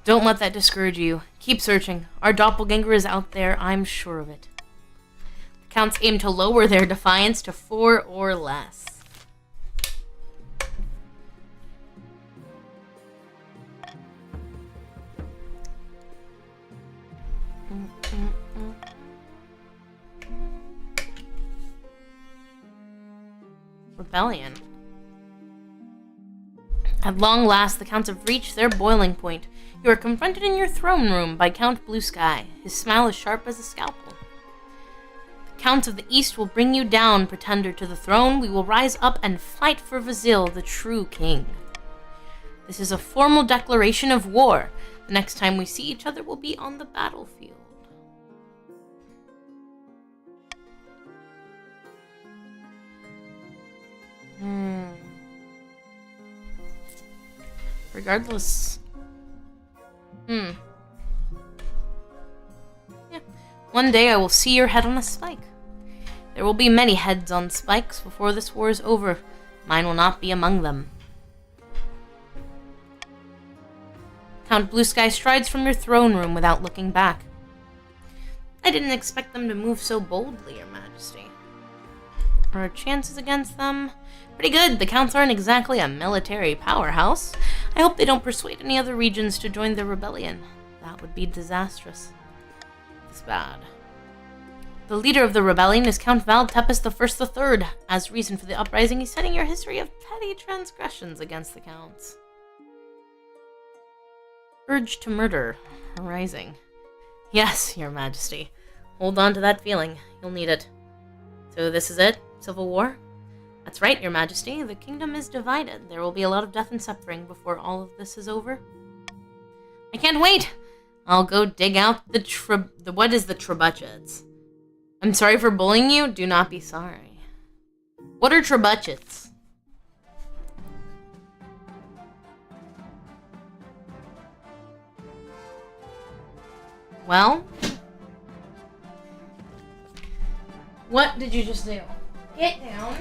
Don't let that discourage you. Keep searching. Our doppelganger is out there, I'm sure of it. The counts aim to lower their defiance to 4 or less. Rebellion. At long last, the counts have reached their boiling point. You are confronted in your throne room by Count Blue Sky. His smile is sharp as a scalpel. The counts of the east will bring you down, pretender to the throne. We will rise up and fight for Vazil, the true king. This is a formal declaration of war. The next time we see each other will be on the battlefield. Regardless. Yeah. One day I will see your head on a spike. There will be many heads on spikes before this war is over. Mine will not be among them. Count Blue Sky strides from your throne room without looking back. I didn't expect them to move so boldly, Your Majesty. Are our chances against them? Pretty good. The counts aren't exactly a military powerhouse. I hope they don't persuade any other regions to join the rebellion. That would be disastrous. It's bad. The leader of the rebellion is Count Valdtepes the Third. As reason for the uprising, he's citing your history of petty transgressions against the counts. Urge to murder arising. Yes, Your Majesty. Hold on to that feeling. You'll need it. So this is it? Civil war? That's right, Your Majesty. The kingdom is divided. There will be a lot of death and suffering before all of this is over. I can't wait! I'll go dig out what is the trebuchets? I'm sorry for bullying you. Do not be sorry. What are trebuchets? Well, what did you just do? Get down.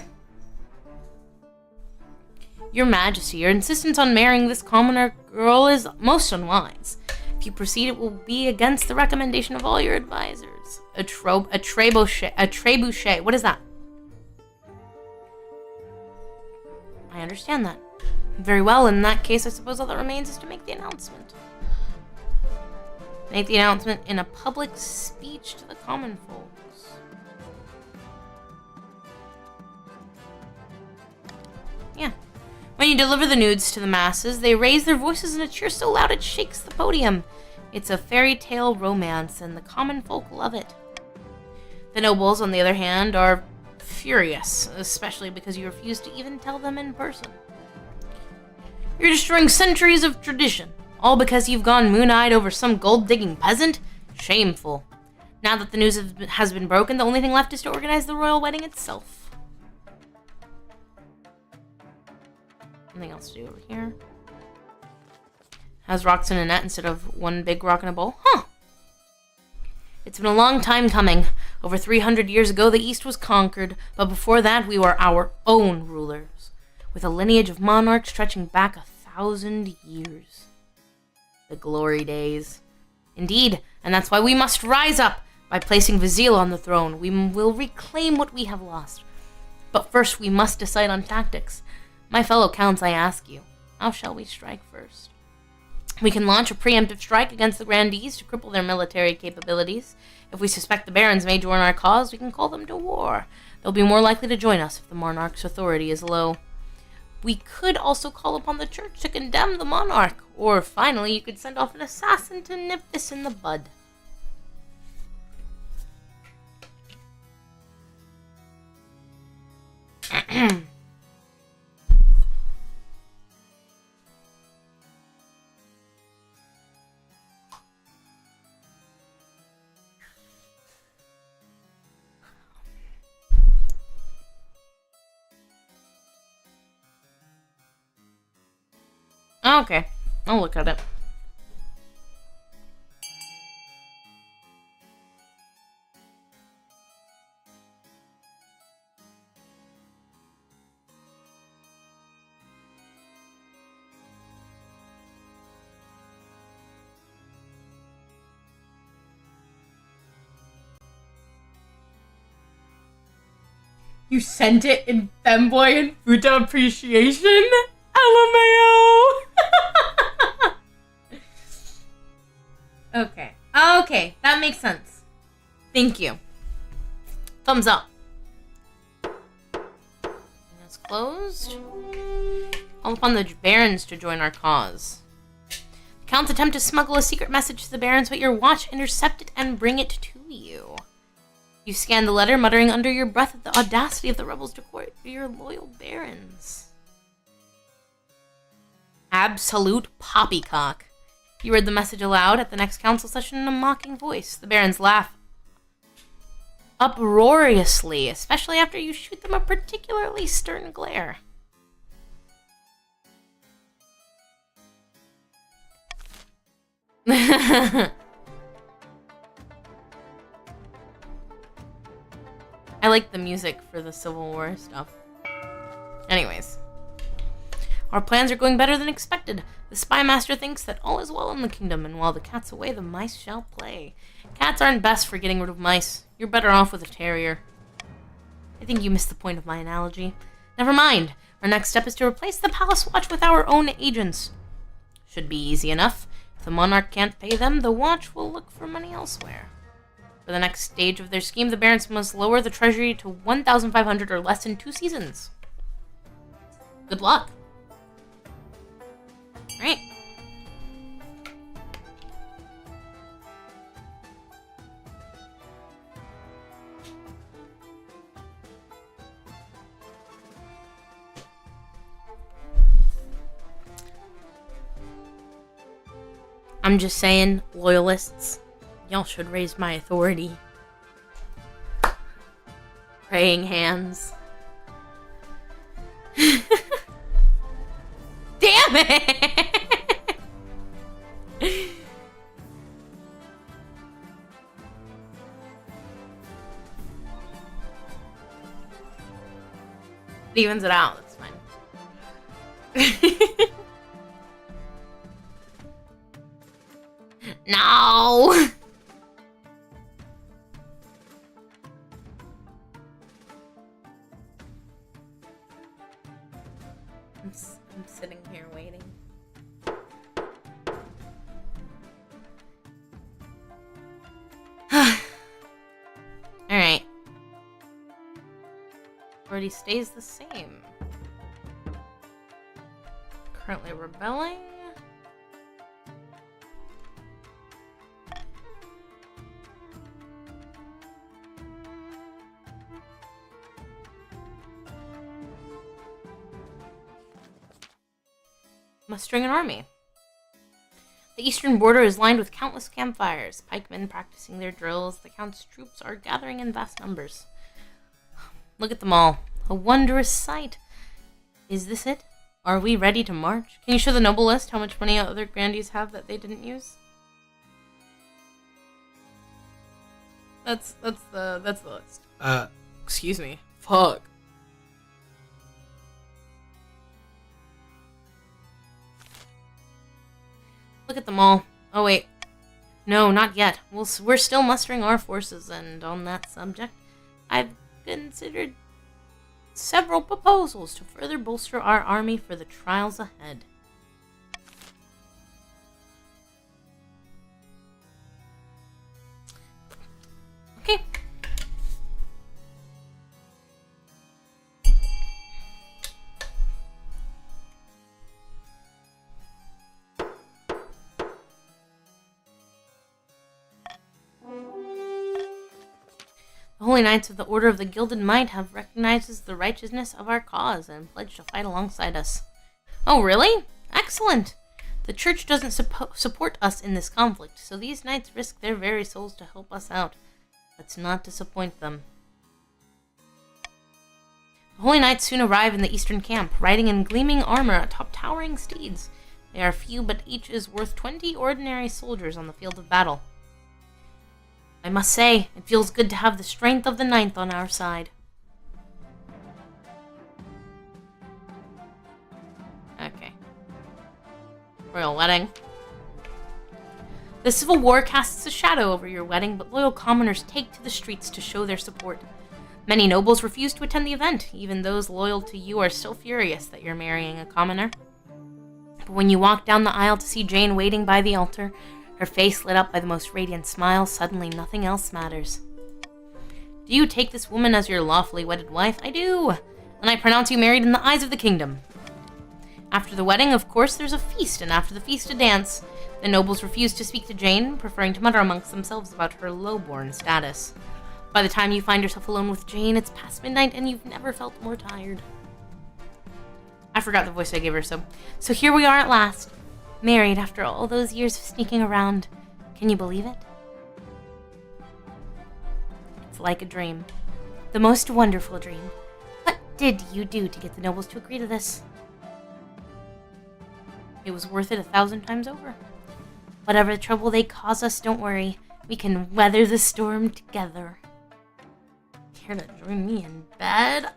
Your Majesty, your insistence on marrying this commoner girl is most unwise. If you proceed, it will be against the recommendation of all your advisors. A trebuchet. What is that? I understand that. Very well, in that case, I suppose all that remains is to make the announcement. Make the announcement in a public speech to the common folks. Yeah. When you deliver the news to the masses, they raise their voices in a cheer so loud it shakes the podium. It's a fairy tale romance, and the common folk love it. The nobles, on the other hand, are furious, especially because you refuse to even tell them in person. You're destroying centuries of tradition, all because you've gone moon-eyed over some gold-digging peasant? Shameful. Now that the news has been broken, the only thing left is to organize the royal wedding itself. Something else to do over here. Has rocks in a net instead of one big rock in a bowl? Huh. It's been a long time coming. Over 300 years ago, the East was conquered, but before that, we were our own rulers, with a lineage of monarchs stretching back 1,000 years. The glory days. Indeed, and that's why we must rise up. By placing Vizil on the throne, we will reclaim what we have lost. But first, we must decide on tactics. My fellow counts, I ask you, how shall we strike first? We can launch a preemptive strike against the grandees to cripple their military capabilities. If we suspect the barons may join our cause, we can call them to war. They'll be more likely to join us if the monarch's authority is low. We could also call upon the church to condemn the monarch. Or, finally, you could send off an assassin to nip this in the bud. Okay, I'll look at it. You sent it in Femboy and Futa Appreciation? LMAO! Okay. Okay, that makes sense. Thank you. Thumbs up. That's closed. Call upon the barons to join our cause. The Count's attempt to smuggle a secret message to the barons, but your watch intercept it and bring it to you. You scan the letter, muttering under your breath at the audacity of the rebels to court your loyal barons. Absolute poppycock. You read the message aloud at the next council session in a mocking voice. The barons laugh uproariously, especially after you shoot them a particularly stern glare. I like the music for the Civil War stuff. Anyways. Our plans are going better than expected. The spy master thinks that all is well in the kingdom, and while the cat's away, the mice shall play. Cats aren't best for getting rid of mice. You're better off with a terrier. I think you missed the point of my analogy. Never mind. Our next step is to replace the palace watch with our own agents. Should be easy enough. If the monarch can't pay them, the watch will look for money elsewhere. For the next stage of their scheme, the barons must lower the treasury to 1,500 or less in 2 seasons. Good luck. Right. I'm just saying, loyalists, y'all should raise my authority. Praying hands. Damn it! It evens it out. That's fine. No! I'm sitting here waiting. Alright. Already stays the same. Currently rebelling. Mustering an army. The eastern border is lined with countless campfires, pikemen practicing their drills. The Count's troops are gathering in vast numbers. Look at them all. A wondrous sight. Is this it? Are we ready to march? Can you show the noble list how much money other grandees have that they didn't use? That's the list. Excuse me. Fuck. Look at them all. Oh, wait. No, not yet. We're still mustering our forces, and on that subject, I've considered several proposals to further bolster our army for the trials ahead. Okay. The Holy Knights of the Order of the Gilded Might have recognized the righteousness of our cause and pledged to fight alongside us. Oh, really? Excellent! The Church doesn't support us in this conflict, so these knights risk their very souls to help us out. Let's not disappoint them. The Holy Knights soon arrive in the eastern camp, riding in gleaming armor atop towering steeds. They are few, but each is worth 20 ordinary soldiers on the field of battle. I must say, it feels good to have the strength of the Ninth on our side. Okay. Royal wedding. The Civil War casts a shadow over your wedding, but loyal commoners take to the streets to show their support. Many nobles refuse to attend the event, even those loyal to you are still furious that you're marrying a commoner. But when you walk down the aisle to see Jane waiting by the altar, her face lit up by the most radiant smile, suddenly nothing else matters. Do you take this woman as your lawfully wedded wife? I do, and I pronounce you married in the eyes of the kingdom. After the wedding, of course, there's a feast, and after the feast, a dance. The nobles refuse to speak to Jane, preferring to mutter amongst themselves about her low-born status. By the time you find yourself alone with Jane, it's past midnight, and you've never felt more tired. I forgot the voice I gave her, so here we are at last. Married after all those years of sneaking around. Can you believe it? It's like a dream. The most wonderful dream. What did you do to get the nobles to agree to this? It was worth it 1,000 times over. Whatever trouble they cause us, don't worry. We can weather the storm together. Here to join me in bed?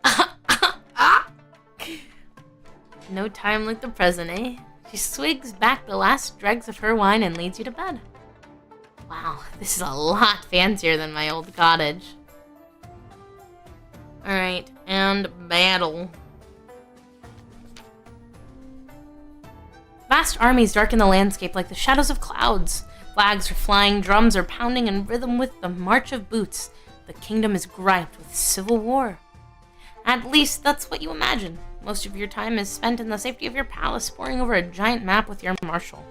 No time like the present, eh? She swigs back the last dregs of her wine and leads you to bed. Wow, this is a lot fancier than my old cottage. Alright, and battle. Vast armies darken the landscape like the shadows of clouds. Flags are flying, drums are pounding in rhythm with the march of boots. The kingdom is griped with civil war. At least that's what you imagine. Most of your time is spent in the safety of your palace, poring over a giant map with your marshal.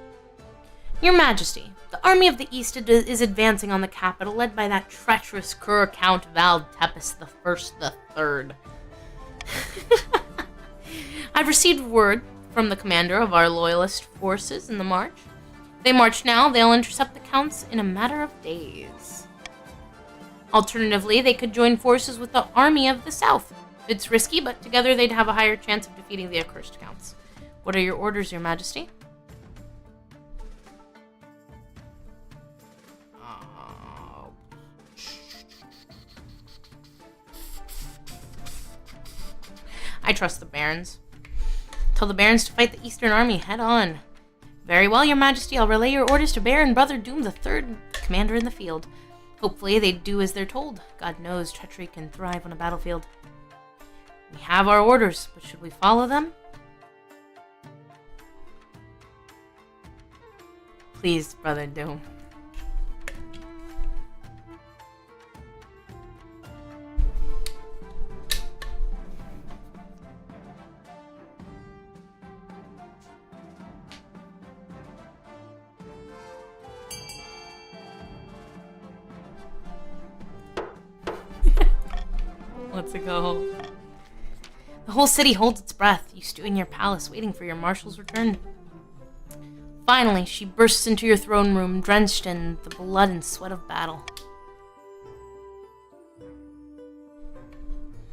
Your Majesty, the army of the East is advancing on the capital, led by that treacherous cur Count Valdtepis the Third. I've received word from the commander of our loyalist forces in the march. They march now, they'll intercept the counts in a matter of days. Alternatively, they could join forces with the army of the South. It's risky, but together they'd have a higher chance of defeating the accursed counts. What are your orders, Your Majesty? I trust the barons. Tell the barons to fight the Eastern army head on. Very well, your majesty. I'll relay your orders to Baron Brother Doom the Third, commander in the field. Hopefully they do as they're told. God knows treachery can thrive on a battlefield. We have our orders, but should we follow them? Please, Brother Doom. Let's go. The whole city holds its breath, you stew in your palace, waiting for your marshal's return. Finally, she bursts into your throne room, drenched in the blood and sweat of battle.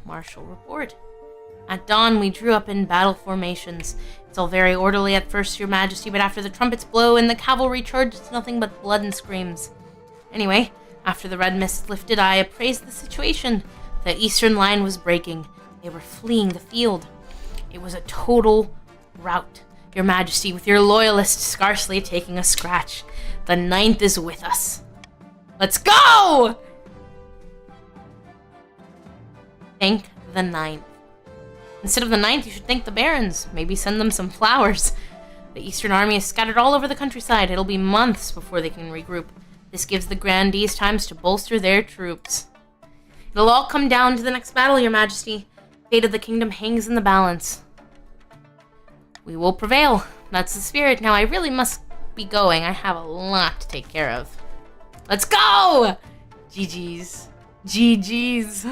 Marshal report. At dawn, we drew up in battle formations. It's all very orderly at first, your majesty, but after the trumpets blow and the cavalry charge, it's nothing but blood and screams. Anyway, after the red mist lifted, I appraised the situation. The eastern line was breaking. They were fleeing the field. It was a total rout, your majesty, with your loyalists scarcely taking a scratch. The 9th is with us. Let's go! Thank the 9th. Instead of the 9th, you should thank the barons. Maybe send them some flowers. The Eastern army is scattered all over the countryside. It'll be months before they can regroup. This gives the grandees times to bolster their troops. It'll all come down to the next battle, your majesty. Fate of the kingdom hangs in the balance. We will prevail. That's the spirit. Now I really must be going. I have a lot to take care of. Let's go! GG's. GG's.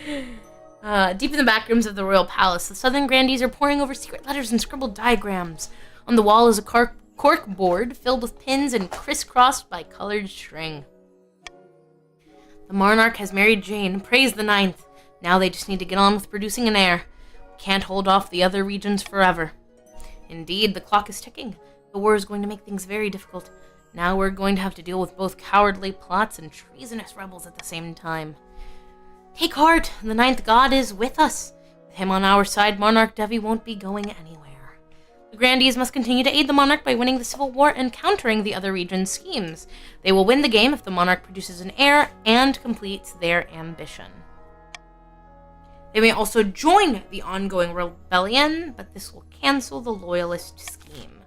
Deep in the back rooms of the royal palace, the southern grandees are poring over secret letters and scribbled diagrams. On the wall is a cork board filled with pins and crisscrossed by colored string. The monarch has married Jane. Praise the 9th. Now they just need to get on with producing an heir. We can't hold off the other regions forever. Indeed, the clock is ticking. The war is going to make things very difficult. Now we're going to have to deal with both cowardly plots and treasonous rebels at the same time. Take heart. The 9th god is with us. With him on our side, Monarch Devi won't be going anywhere. The grandees must continue to aid the monarch by winning the civil war and countering the other region's schemes. They will win the game if the monarch produces an heir and completes their ambition. They may also join the ongoing rebellion, but this will cancel the loyalist scheme.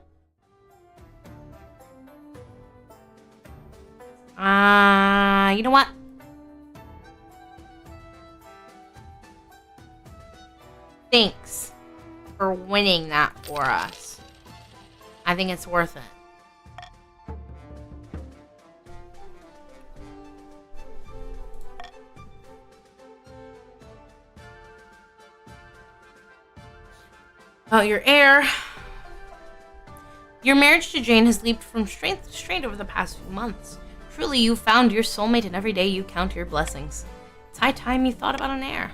You know what? Thanks for winning that for us. I think it's worth it. Oh, your heir. Your marriage to Jane has leaped from strength to strength over the past few months. Truly, you've found your soulmate, and every day you count your blessings. It's high time you thought about an heir.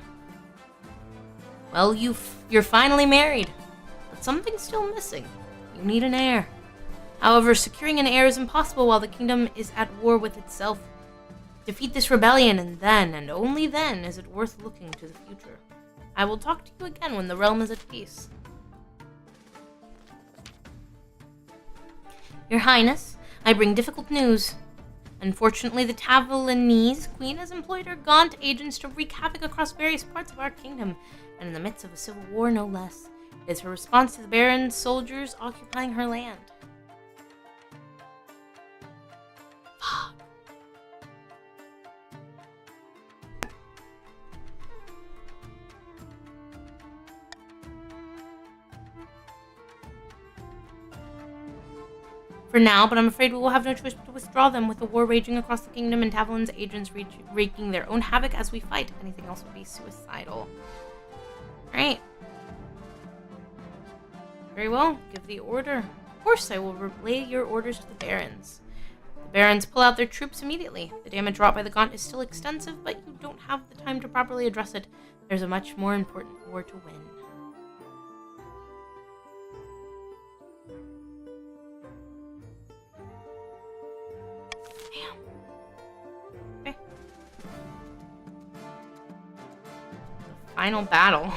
Well, you're finally married, but something's still missing. You need an heir. However, securing an heir is impossible while the kingdom is at war with itself. Defeat this rebellion, and then, and only then, is it worth looking to the future. I will talk to you again when the realm is at peace. Your Highness, I bring difficult news. Unfortunately, the Tavelinese queen has employed her gaunt agents to wreak havoc across various parts of our kingdom, and in the midst of a civil war, no less. It is her response to the Baron's soldiers occupying her land. Fuck. For now, but I'm afraid we will have no choice but to withdraw them, with the war raging across the kingdom and Tavelin's agents wreaking their own havoc as we fight. Anything else would be suicidal. Alright. Very well, give the order. Of course, I will relay your orders to the barons. The barons pull out their troops immediately. The damage wrought by the gaunt is still extensive, but you don't have the time to properly address it. There's a much more important war to win. final battle.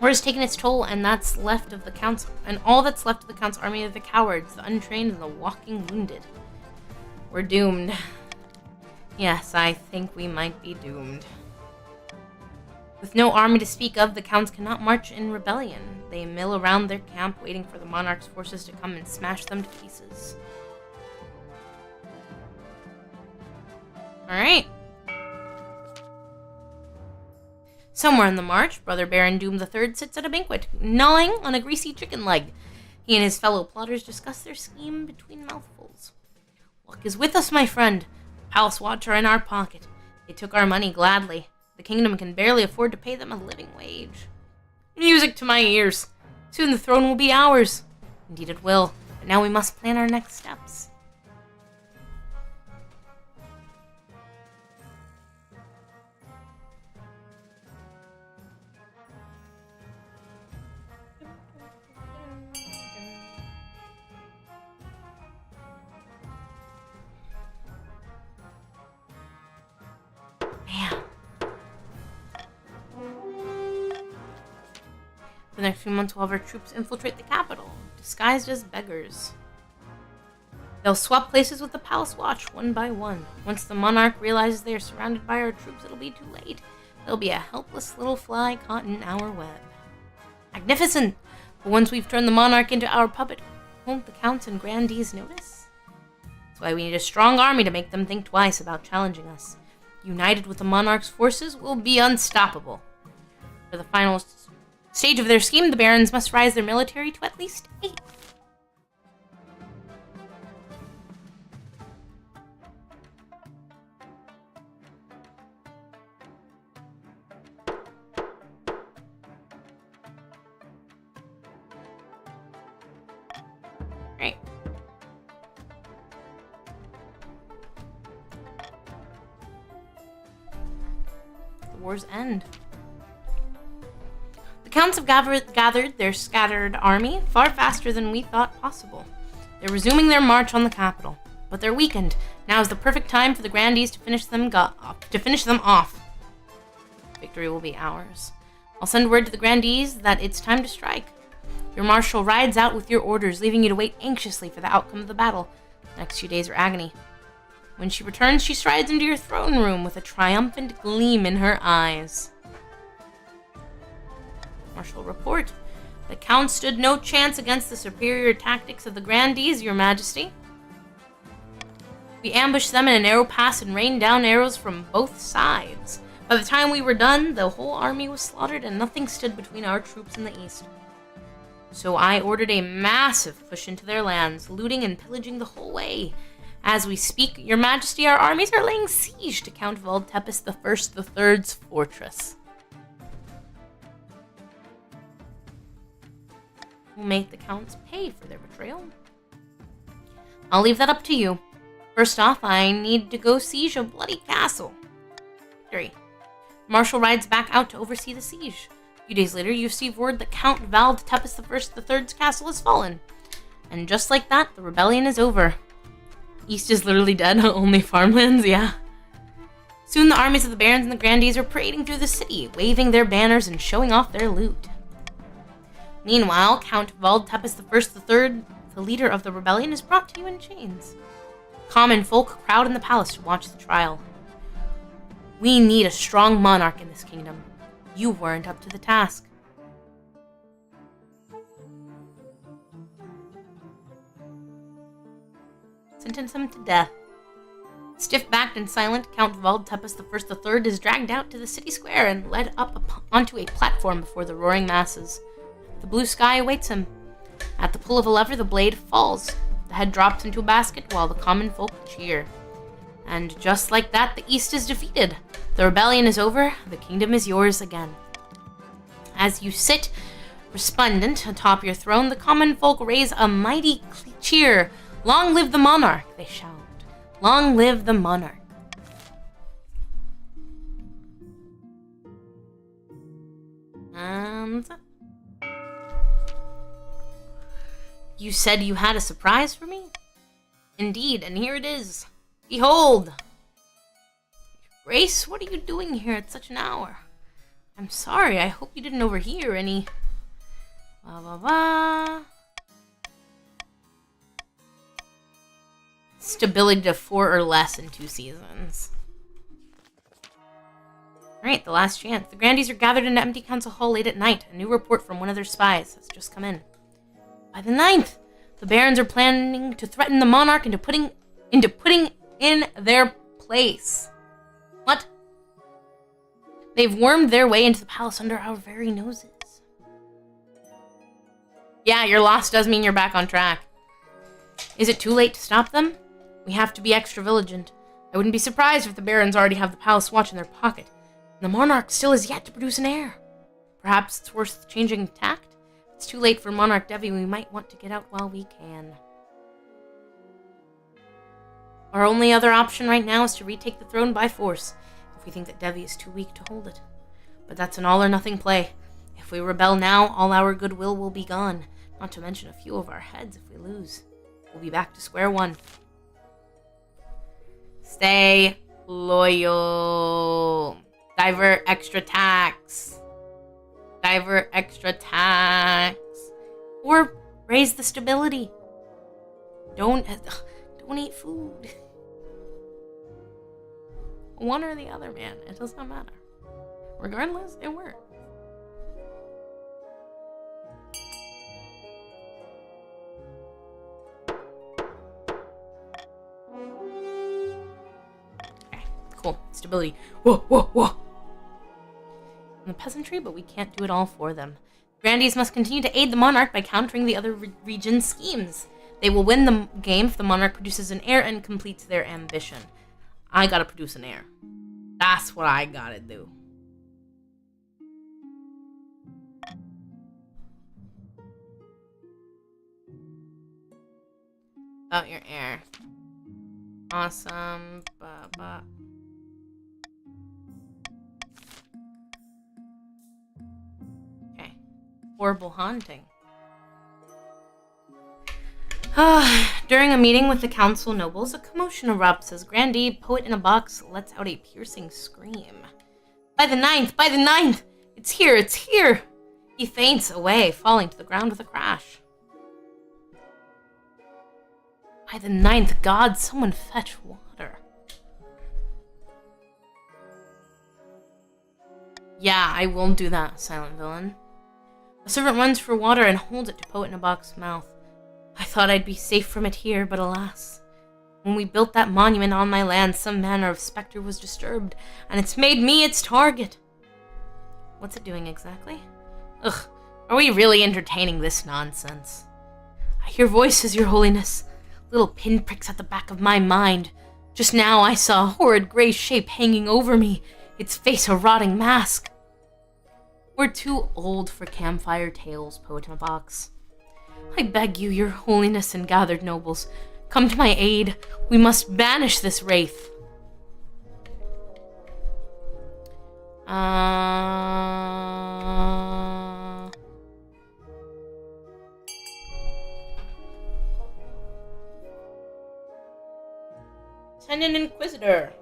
War has taken its toll, and that's left of the Count's, and all that's left of the Count's army are the cowards, the untrained, and the walking wounded. We're doomed. Yes, I think we might be doomed. With no army to speak of, the Counts cannot march in rebellion. They mill around their camp, waiting for the monarch's forces to come and smash them to pieces. Alright. Somewhere in the march, Brother Baron Doom III sits at a banquet, gnawing on a greasy chicken leg. He and his fellow plotters discuss their scheme between mouthfuls. Luck is with us, my friend. Palace Watch are in our pocket. They took our money gladly. The kingdom can barely afford to pay them a living wage. Music to my ears. Soon the throne will be ours. Indeed it will, but now we must plan our next steps. Man. For the next few months, we'll have our troops infiltrate the capital, disguised as beggars. They'll swap places with the Palace Watch, one by one. Once the monarch realizes they are surrounded by our troops, it'll be too late. They'll be a helpless little fly caught in our web. Magnificent! But once we've turned the monarch into our puppet, won't the counts and grandees notice? That's why we need a strong army to make them think twice about challenging us. United with the monarch's forces, we'll be unstoppable. For the final stage of their scheme, the barons must rise their military to at least 8. Right. The war's end. The counts have gathered their scattered army far faster than we thought possible. They're resuming their march on the capital, but they're weakened. Now is the perfect time for the grandees to finish them off. Victory will be ours. I'll send word to the grandees that it's time to strike. Your marshal rides out with your orders, leaving you to wait anxiously for the outcome of the battle. The next few days are agony. When she returns, she strides into your throne room with a triumphant gleam in her eyes. Marshal report. The Count stood no chance against the superior tactics of the grandees, your majesty. We ambushed them in a narrow pass and rained down arrows from both sides. By the time we were done, the whole army was slaughtered and nothing stood between our troops in the east. So I ordered a massive push into their lands, looting and pillaging the whole way. As we speak, your majesty, our armies are laying siege to Count Valdtepes III's fortress. We'll make the counts pay for their betrayal. I'll leave that up to you. First off, I need to go siege a bloody castle. Victory. Marshal rides back out to oversee the siege. A few days later, you receive word that Count Valdtepes III's castle has fallen. And just like that, the rebellion is over. East is literally dead, only farmlands, yeah. Soon the armies of the barons and the grandees are parading through the city, waving their banners and showing off their loot. Meanwhile, Count Valdtepes III, the leader of the rebellion, is brought to you in chains. Common folk crowd in the palace to watch the trial. We need a strong monarch in this kingdom. You weren't up to the task. Sentence him to death. Stiff-backed and silent, Count Valdtepes III is dragged out to the city square and led up onto a platform before the roaring masses. The blue sky awaits him. At the pull of a lever, the blade falls. The head drops into a basket while the common folk cheer. And just like that, the East is defeated. The rebellion is over. The kingdom is yours again. As you sit, resplendent, atop your throne, the common folk raise a mighty cheer. Long live the monarch, they shout. Long live the monarch. And you said you had a surprise for me? Indeed, and here it is. Behold! Grace, what are you doing here at such an hour? I'm sorry, I hope you didn't overhear any... Blah, blah, blah. Stability to 4 or less in 2 seasons. Alright, the last chance. The Grandies are gathered in an empty council hall late at night. A new report from one of their spies has just come in. By the 9th, the Barons are planning to threaten the monarch into putting in their place. What? They've wormed their way into the palace under our very noses. Yeah, your loss does mean you're back on track. Is it too late to stop them? We have to be extra vigilant. I wouldn't be surprised if the Barons already have the palace watch in their pocket. And the monarch still has yet to produce an heir. Perhaps it's worth changing tact? If it's too late for Monarch Devi, we might want to get out while we can. Our only other option right now is to retake the throne by force, if we think that Devi is too weak to hold it. But that's an all-or-nothing play. If we rebel now, all our goodwill will be gone, not to mention a few of our heads if we lose. We'll be back to square one. Stay loyal. Divert extra tax. Divert extra tax. Or raise the stability. Don't eat food. One or the other, man. It does not matter. Regardless, it works. Okay, cool. Stability. Whoa, whoa, whoa. The peasantry, but we can't do it all for them. Grandies must continue to aid the monarch by countering the other region's schemes. They will win the game if the monarch produces an heir and completes their ambition. I gotta produce an heir. That's what I gotta do. About your heir. Awesome. Okay. Horrible haunting. During a meeting with the council nobles, a commotion erupts as Grandee, poet in a box, lets out a piercing scream. By the 9th! By the 9th! It's here! It's here! He faints away, falling to the ground with a crash. By the 9th, God, someone fetch water. Yeah, I will do that, silent villain. A servant runs for water and holds it to poet in a box's mouth. I thought I'd be safe from it here, but alas. When we built that monument on my land, some manner of specter was disturbed, and it's made me its target. What's it doing exactly? Ugh, are we really entertaining this nonsense? I hear voices, Your Holiness. Little pinpricks at the back of my mind. Just now I saw a horrid gray shape hanging over me, its face a rotting mask. We're too old for campfire tales, poet in a box. I beg you, Your Holiness and gathered nobles, come to my aid. We must banish this wraith. Send an inquisitor.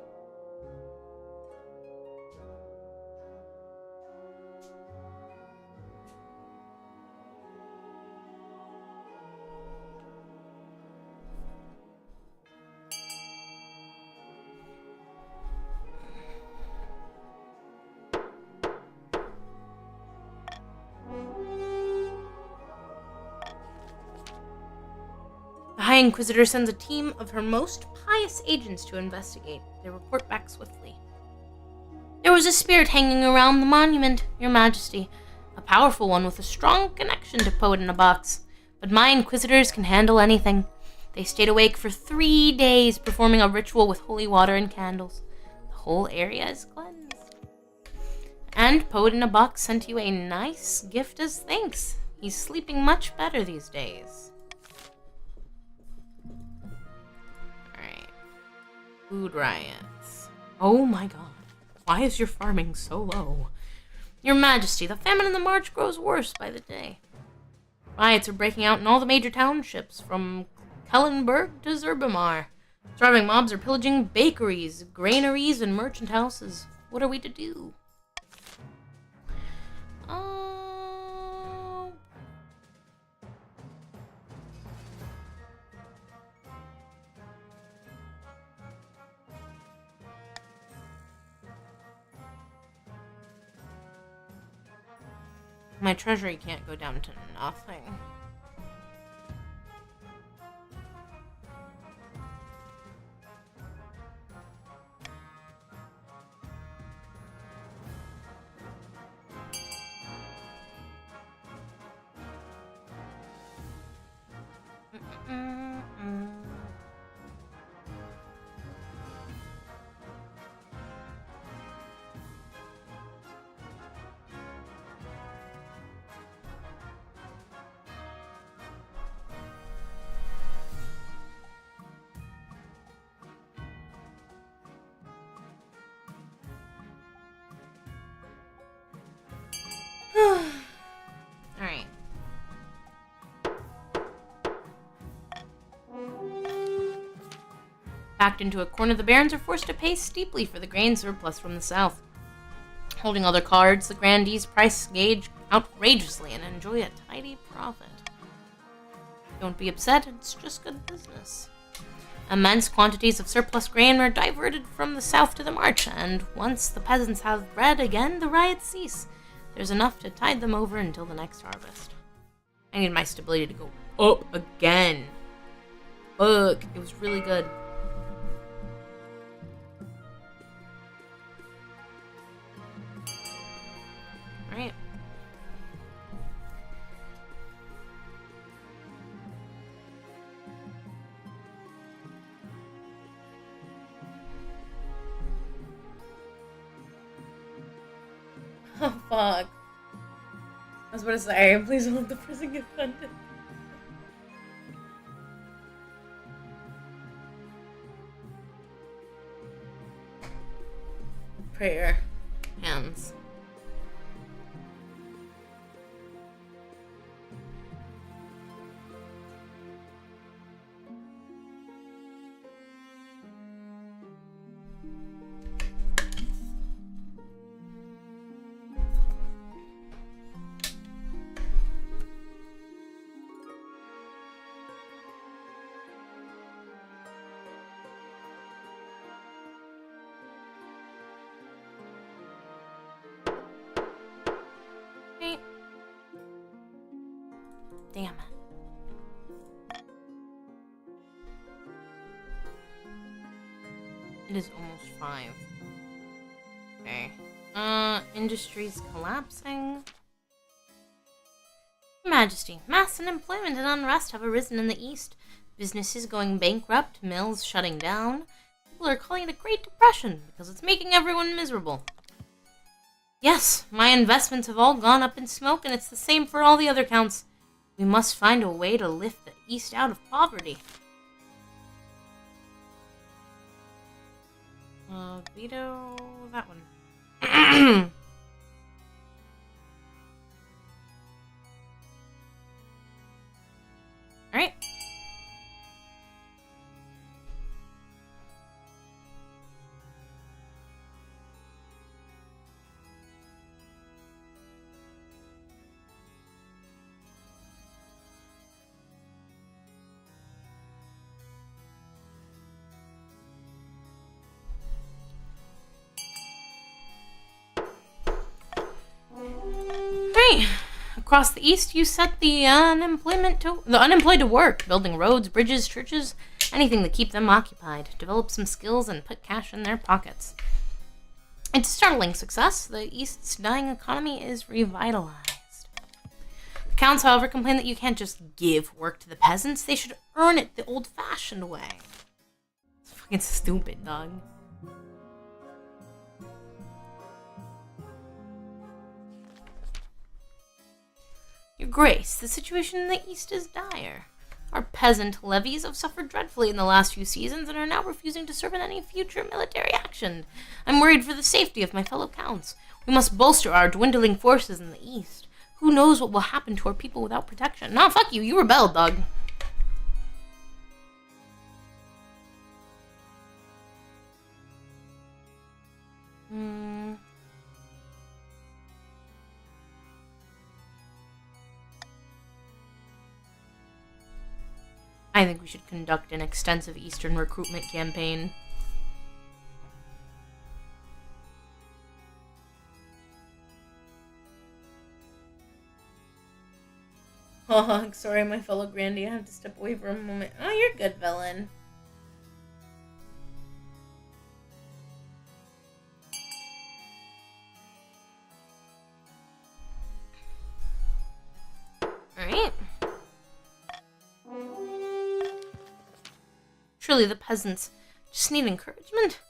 The High Inquisitor sends a team of her most pious agents to investigate. They report back swiftly. There was a spirit hanging around the monument, Your Majesty. A powerful one with a strong connection to Poet in a Box. But my Inquisitors can handle anything. They stayed awake for 3 days, performing a ritual with holy water and candles. The whole area is cleansed. And Poet in a Box sent you a nice gift as thanks. He's sleeping much better these days. Food riots. Oh my god. Why is your farming so low? Your Majesty, the famine in the march grows worse by the day. Riots are breaking out in all the major townships, from Kellenberg to Zerbamar. Starving mobs are pillaging bakeries, granaries, and merchant houses. What are we to do? My treasury can't go down to nothing. Alright. Backed into a corner, the barons are forced to pay steeply for the grain surplus from the south. Holding all their cards, the grandees price gauge outrageously and enjoy a tidy profit. Don't be upset, it's just good business. Immense quantities of surplus grain are diverted from the south to the march, and once the peasants have bread again, the riots cease. There's enough to tide them over until the next harvest. I need my stability to go up again. Fuck, it was really good. Alright. Oh, fuck. I was about to say, please don't let the prison get funded. Prayer. Hands. Damn it. It is almost 5. Okay. Industries collapsing. Your Majesty, mass unemployment and unrest have arisen in the east. Businesses going bankrupt, mills shutting down. People are calling it a Great Depression because it's making everyone miserable. Yes, my investments have all gone up in smoke, and it's the same for all the other counts. We must find a way to lift the East out of poverty. Veto that one. Alright. Across the east, you set the unemployed to work, building roads, bridges, churches, anything to keep them occupied. Develop some skills and put cash in their pockets. It's a startling success. The East's dying economy is revitalized. The counts, however, complain that you can't just give work to the peasants. They should earn it the old-fashioned way. It's fucking stupid, dog. Your Grace, the situation in the East is dire. Our peasant levies have suffered dreadfully in the last few seasons and are now refusing to serve in any future military action. I'm worried for the safety of my fellow counts. We must bolster our dwindling forces in the East. Who knows what will happen to our people without protection? Nah, fuck you. You rebelled, dog. I think we should conduct an extensive Eastern recruitment campaign. Oh, sorry, my fellow Grandy. I have to step away for a moment. Oh, you're good, villain. Alright. Surely the peasants just need encouragement.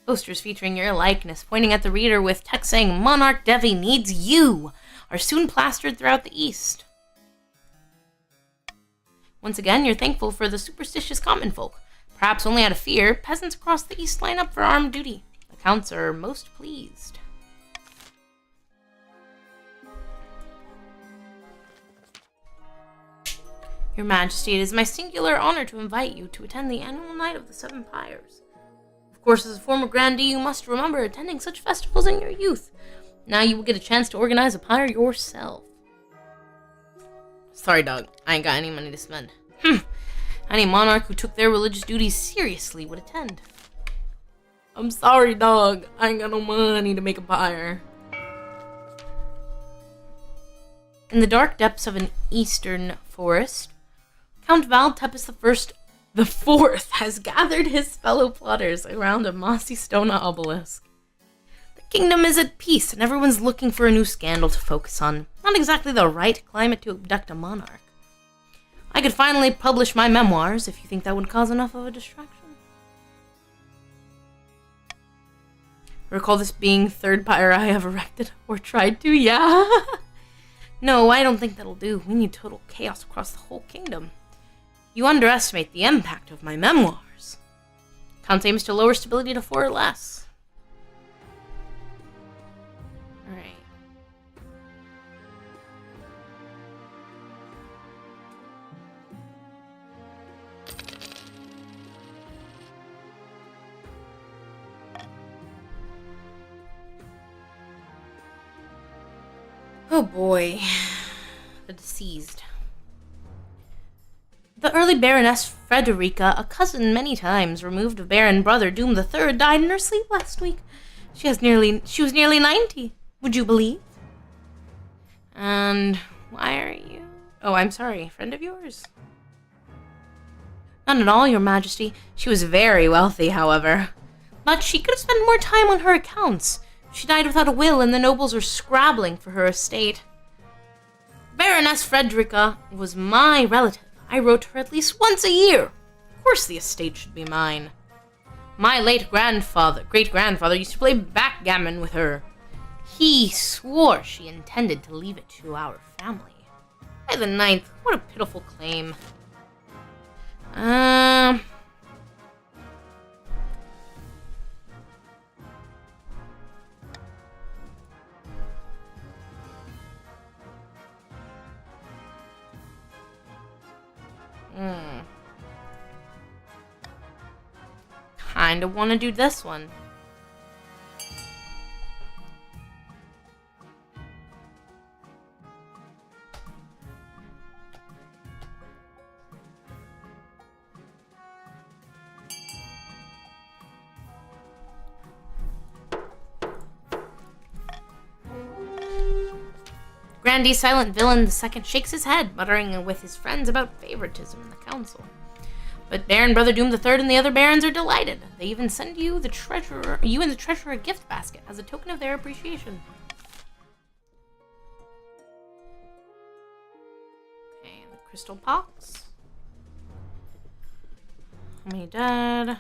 Posters featuring your likeness, pointing at the reader with text saying, Monarch Devi needs you, are soon plastered throughout the East. Once again, you're thankful for the superstitious common folk. Perhaps only out of fear, peasants across the East line up for armed duty. The counts are most pleased. Your Majesty, it is my singular honor to invite you to attend the annual Night of the Seven Pyres. Of course, as a former grandee, you must remember attending such festivals in your youth. Now you will get a chance to organize a pyre yourself. Sorry, dog. I ain't got any money to spend. Any monarch who took their religious duties seriously would attend. I'm sorry, dog. I ain't got no money to make a pyre. In the dark depths of an eastern forest, Count Valtepes the Fourth has gathered his fellow plotters around a mossy stone obelisk. The kingdom is at peace, and everyone's looking for a new scandal to focus on. Not exactly the right climate to abduct a monarch. I could finally publish my memoirs if you think that would cause enough of a distraction. Recall this being third pyre I have erected or tried to, yeah? No, I don't think that'll do. We need total chaos across the whole kingdom. You underestimate the impact of my memoirs. Count aims to lower stability to 4 or less. Alright. Oh boy. The deceased. The early Baroness Frederica, a cousin many times removed of Baron Brother Doom III, died in her sleep last week. She was nearly 90. Would you believe? And why are you? Oh, I'm sorry. Friend of yours? Not at all, Your Majesty. She was very wealthy, however. But she could have spent more time on her accounts. She died without a will, and the nobles are scrabbling for her estate. Baroness Frederica was my relative. I wrote to her at least once a year. Of course the estate should be mine. My late great-grandfather used to play backgammon with her. He swore she intended to leave it to our family. By the 9th, what a pitiful claim. Kinda wanna do this one. Grandee Silent Villain II shakes his head, muttering with his friends about favoritism in the council. But Baron Brother Doom III and the other barons are delighted. They even send you and the treasurer a gift basket as a token of their appreciation. Okay, the crystal pox. How many dead?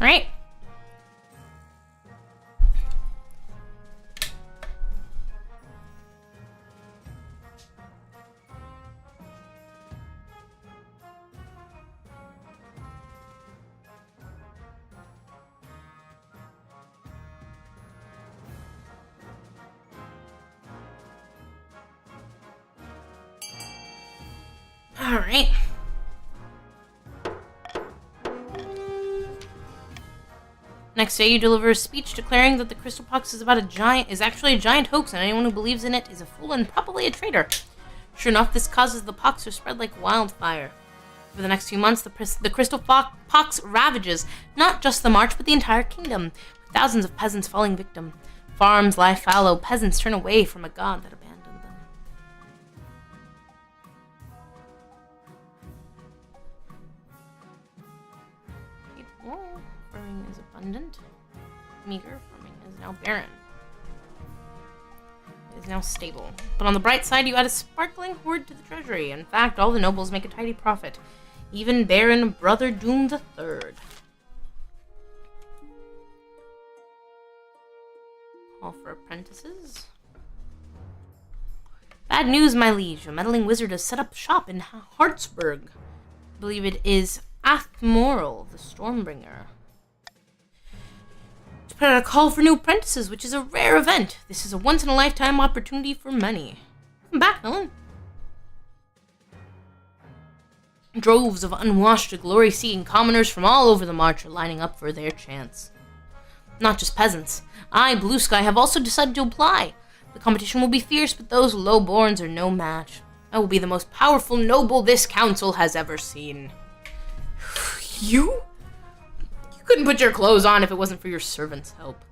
Right. Alright. Next day, you deliver a speech declaring that the crystal pox is actually a giant hoax, and anyone who believes in it is a fool and probably a traitor. Sure enough, this causes the pox to spread like wildfire. For the next few months, the crystal pox ravages not just the march, but the entire kingdom, with thousands of peasants falling victim. Farms lie fallow, peasants turn away from a god that abandoned them. Farming is abundant. Meager farming is now barren. It is now stable. But on the bright side, you add a sparkling hoard to the treasury. In fact, all the nobles make a tidy profit. Even Baron Brother Doom III. Call for apprentices. Bad news, my liege. A meddling wizard has set up shop in Hartsburg. I believe it is Athmoral, the Stormbringer. To put out a call for new apprentices, which is a rare event. This is a once-in-a-lifetime opportunity for many. Welcome back, Ellen. Droves of unwashed, glory-seeking commoners from all over the march are lining up for their chance. Not just peasants. I, Blue Sky, have also decided to apply. The competition will be fierce, but those low-borns are no match. I will be the most powerful noble this council has ever seen. You? You couldn't put your clothes on if it wasn't for your servant's help.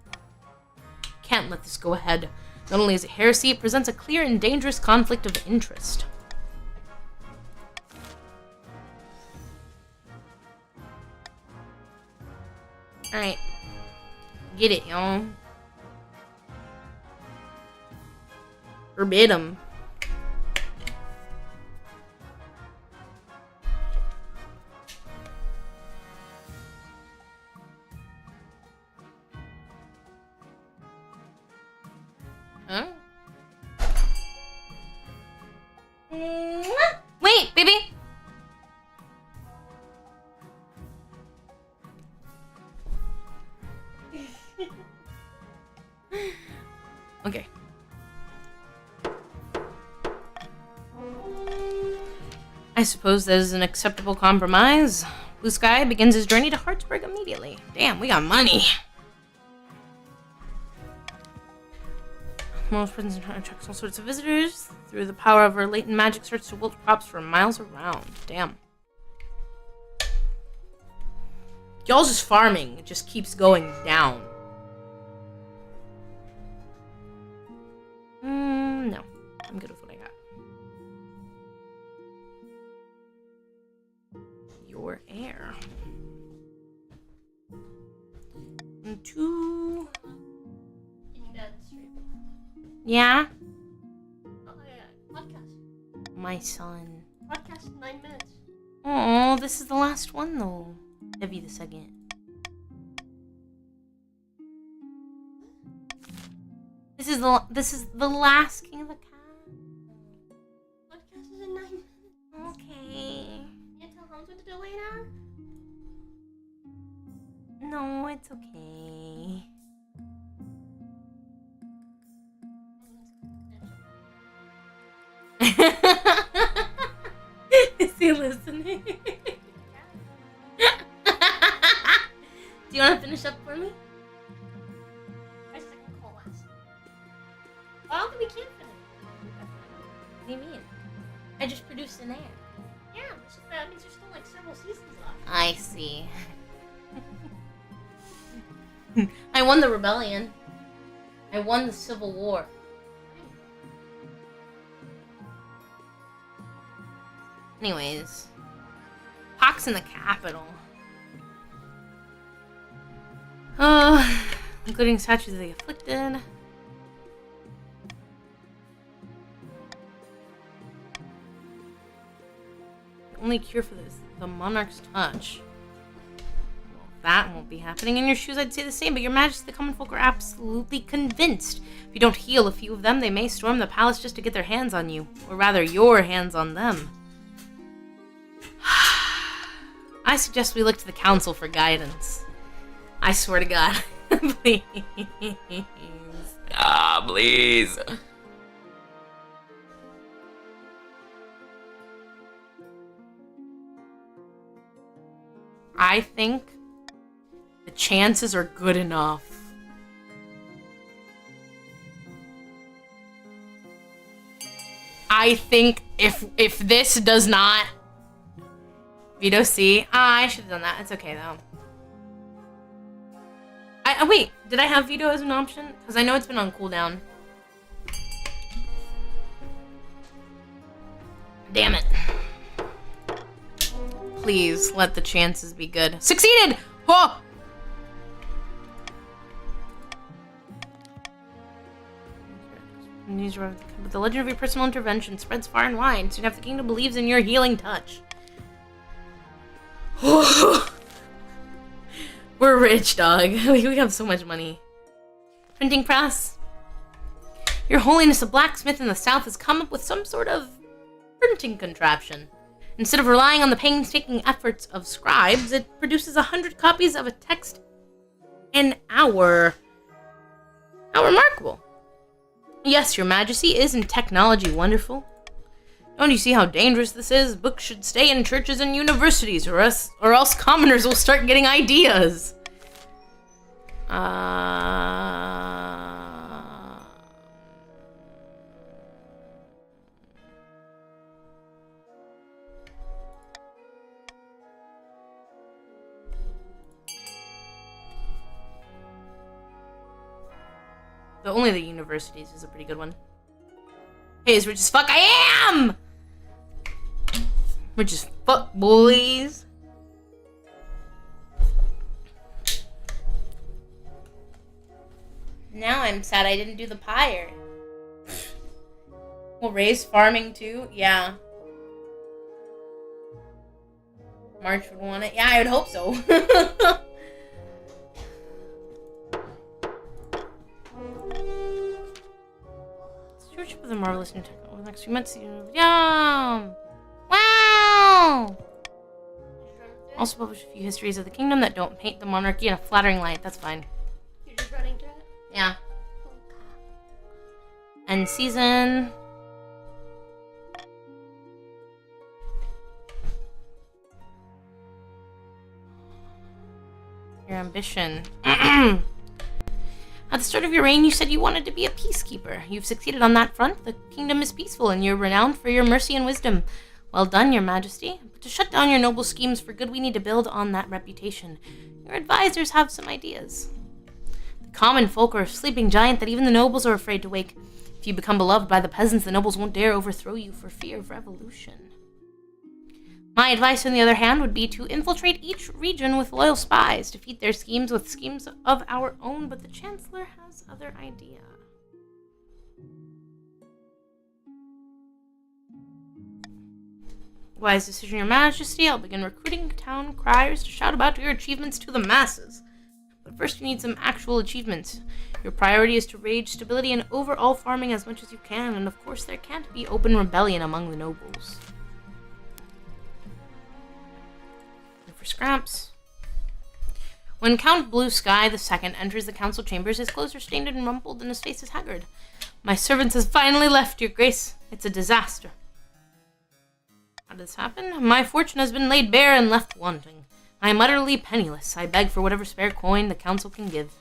Can't let this go ahead. Not only is it heresy, it presents a clear and dangerous conflict of interest. Alright. Get it, y'all. Forbid 'em. Huh? Wait, baby! Okay. I suppose that is an acceptable compromise. Blue Sky begins his journey to Hartsburg immediately. Damn, we got money. Most prisons attracts all sorts of visitors. Through the power of her latent magic, starts to wilt crops for miles around. Damn. Y'all's just farming. It just keeps going down. No. I'm good with what I got. Your heir. And 2... Yeah? Oh, yeah. Podcast. My son. Podcast in 9 minutes. Oh, this is the last one, though. Zephir II. This is the last King of the Cat. Podcast is in 9 minutes. Okay. You can't tell how much to delay now? No, it's okay. Is he listening? Do you want to finish up for me? I second call last. I don't think we can finish. What do you mean? I just produced an ad. Yeah, that means there's still like several seasons left. I see. I won the rebellion. I won the Civil War. Anyways, Pox in the capital. Including statues of the afflicted. The only cure for this, the monarch's touch. Well, that won't be happening. In your shoes, I'd say the same, but your majesty, the common folk are absolutely convinced. If you don't heal a few of them, they may storm the palace just to get their hands on you. Or rather, your hands on them. I suggest we look to the council for guidance. I swear to God. Please. Ah, please. I think the chances are good enough. I think if this does not veto C, I should have done that. It's okay though. Wait, did I have veto as an option? Because I know it's been on cooldown. Damn it. Please let the chances be good. Succeeded! Oh! But the legend of your personal intervention spreads far and wide. Soon half the kingdom believes in your healing touch. We're rich, dog. We have so much money. Printing press. Your Holiness, a blacksmith in the south, has come up with some sort of printing contraption. Instead of relying on the painstaking efforts of scribes, it produces 100 copies of a text an hour. How remarkable. Yes, your majesty, isn't technology wonderful? Don't you see how dangerous this is? Books should stay in churches and universities, or else commoners will start getting ideas. Only the universities is a pretty good one. Hey, as rich as fuck I am! Rich as fuck, boys. Now I'm sad I didn't do the pyre. We'll raise farming too? Yeah. March would want it? Yeah, I would hope so. Stewardship of the marvelous new technology. The next few months, yum! Wow! Also publish a few histories of the kingdom that don't paint the monarchy in a flattering light. That's fine. You're just running through it? Yeah. End season. Your ambition. At the start of your reign, you said you wanted to be a peacekeeper. You've succeeded on that front. The kingdom is peaceful, and you're renowned for your mercy and wisdom. Well done, your majesty. But to shut down your noble schemes for good, we need to build on that reputation. Your advisors have some ideas. The common folk are a sleeping giant that even the nobles are afraid to wake. If you become beloved by the peasants, the nobles won't dare overthrow you for fear of revolution. My advice, on the other hand, would be to infiltrate each region with loyal spies, defeat their schemes with schemes of our own, but the Chancellor has other ideas. Wise decision, your majesty. I'll begin recruiting town criers to shout about your achievements to the masses. But first you need some actual achievements. Your priority is to raise stability and overall farming as much as you can, and of course there can't be open rebellion among the nobles. For scraps. When Count Blue Sky II enters the council chambers, his clothes are stained and rumpled and his face is haggard. My servants has finally left, your grace. It's a disaster. How did this happen? My fortune has been laid bare and left wanting. I am utterly penniless. I beg for whatever spare coin the council can give.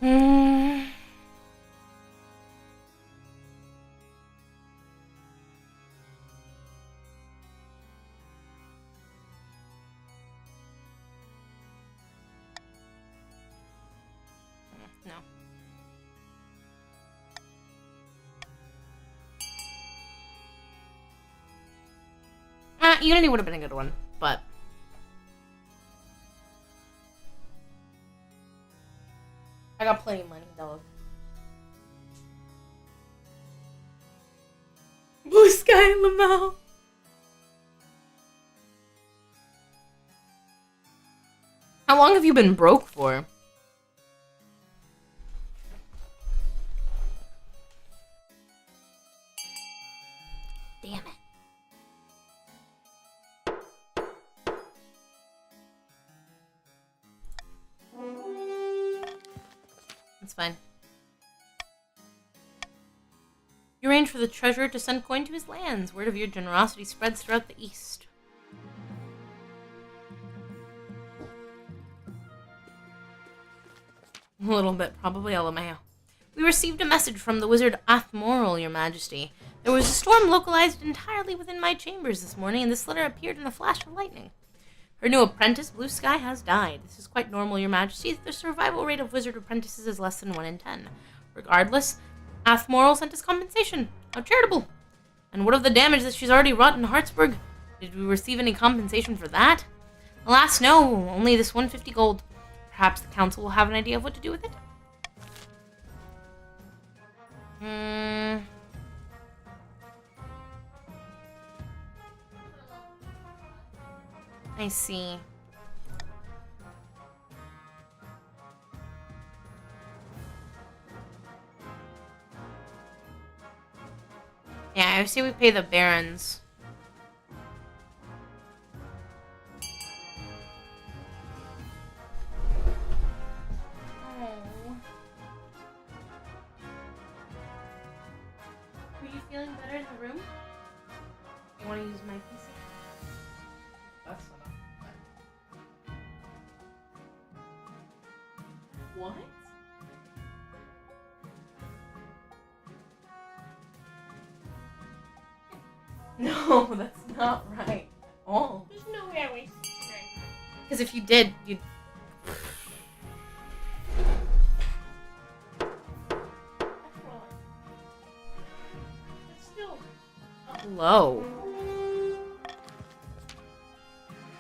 No. Unity would have been a good one, but I got plenty of money, dog. Blue Sky Lamau. How long have you been broke for? Damn it. It's fine. You arrange for the treasurer to send coin to his lands. Word of your generosity spreads throughout the east. A little bit, probably LMAO. We received a message from the wizard Athmoral, Your Majesty. There was a storm localized entirely within my chambers this morning, and this letter appeared in a flash of lightning. Her new apprentice, Blue Sky, has died. This is quite normal, Your Majesty. The survival rate of wizard apprentices is less than 1 in 10. Regardless, Athmoral sent us compensation. How charitable! And what of the damage that she's already wrought in Hartsburg? Did we receive any compensation for that? Alas, no. Only this 150 gold. Perhaps the council will have an idea of what to do with it. I see. Yeah, I see we pay the barons. Oh. Are you feeling better in the room? You want to use my PC? That's what? No, that's not right. Oh. There's no way I wasted time. Because if you did, you'd... It's still... Low.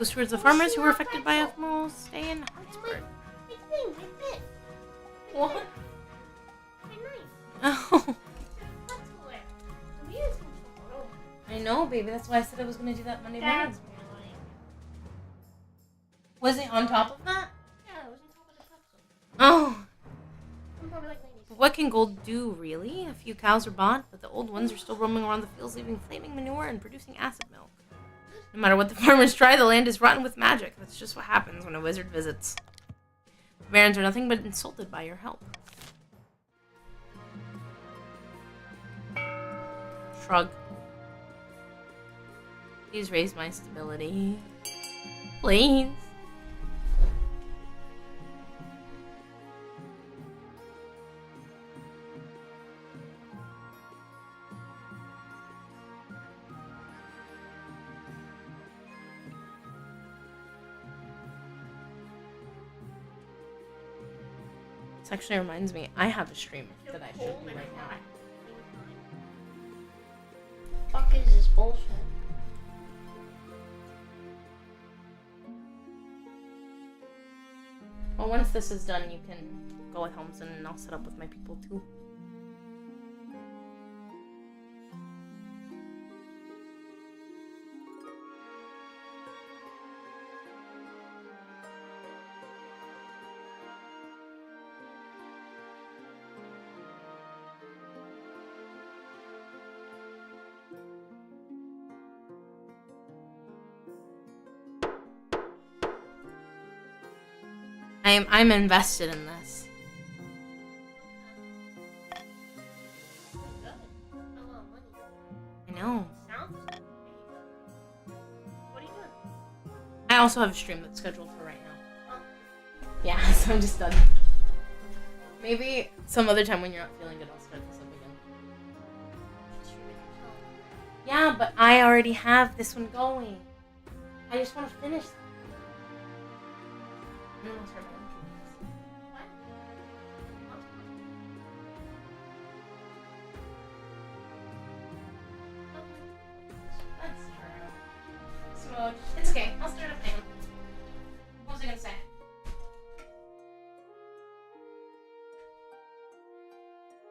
Goes towards the farmers who were affected by Athmoral's stay in Hartsburg. What? Oh. I know, baby. That's why I said I was going to do that Monday morning. Was it on top of that? Yeah, it was on top of the pretzel. Oh. I'm probably like 90s. What can gold do, really? A few cows are bought, but the old ones are still roaming around the fields, leaving flaming manure and producing acid milk. No matter what the farmers try, the land is rotten with magic. That's just what happens when a wizard visits. The barons are nothing but insulted by your help. Shrug. Please raise my stability. Please. This actually reminds me, I have a stream that I should do right now. Fuck is this bullshit? Well, once this is done, you can go with Helmson and I'll set up with my people too. I'm invested in this. I know. What are you doing? I also have a stream that's scheduled for right now. Yeah, so I'm just done. Maybe some other time when you're not feeling good, I'll start this up again. Yeah, but I already have this one going. I just want to finish that. And then I'll start my own streams. That's true. So, it's okay. I'll start up my own. What was I gonna say?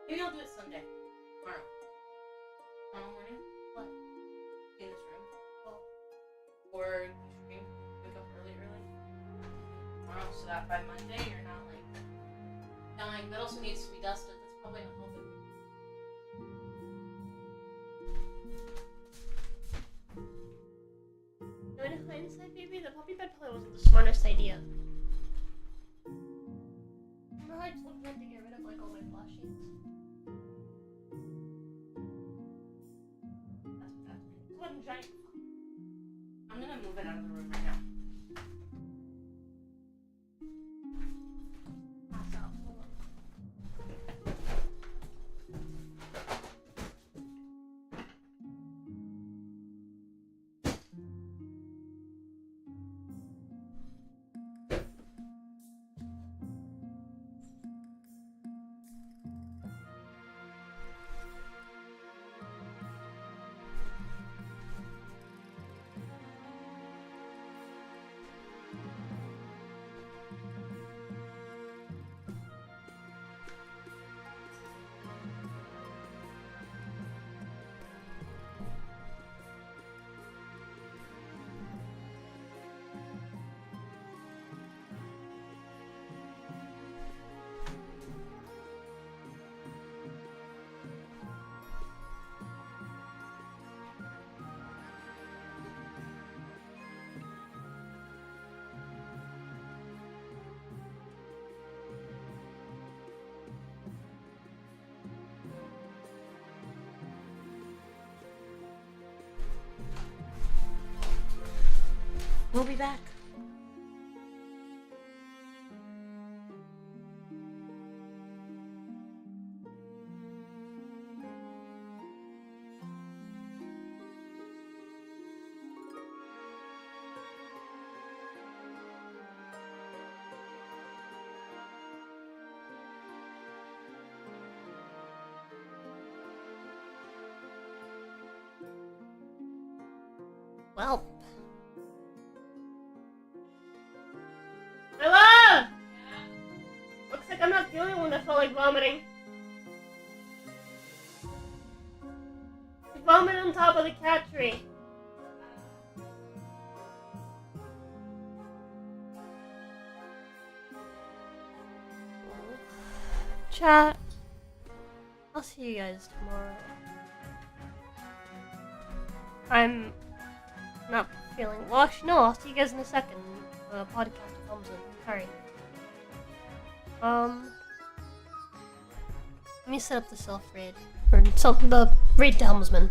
Maybe I'll do it Sunday. Tomorrow. Tomorrow morning? What? In this room. Oh. Or you stream. Wake up early. Tomorrow, so that by Monday you're not like dying. That also needs to be dusted. That's probably not helping. In hindsight, baby, the puppy bed probably wasn't the smartest idea. Remember how I told you to get rid of like all my plushies? That's one giant. I'm gonna move it out of the room right now. Pass out. Hold on. We'll be back. Well. My love! Looks like I'm not the only one that felt like vomiting. You vomited on top of the cat tree. Chat. I'll see you guys tomorrow. I'm not feeling well. Actually, no. I'll see you guys in a second. The podcast comes in. Sorry. Let me set up the self raid or the raid to helmsman.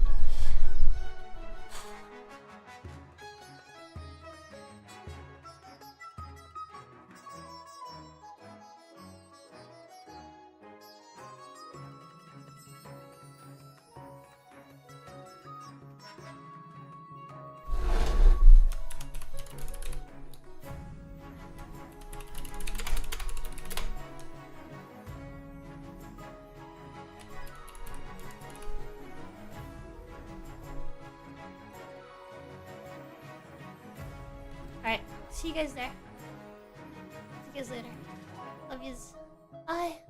Alright, see you guys there. See you guys later. Love yous. Bye.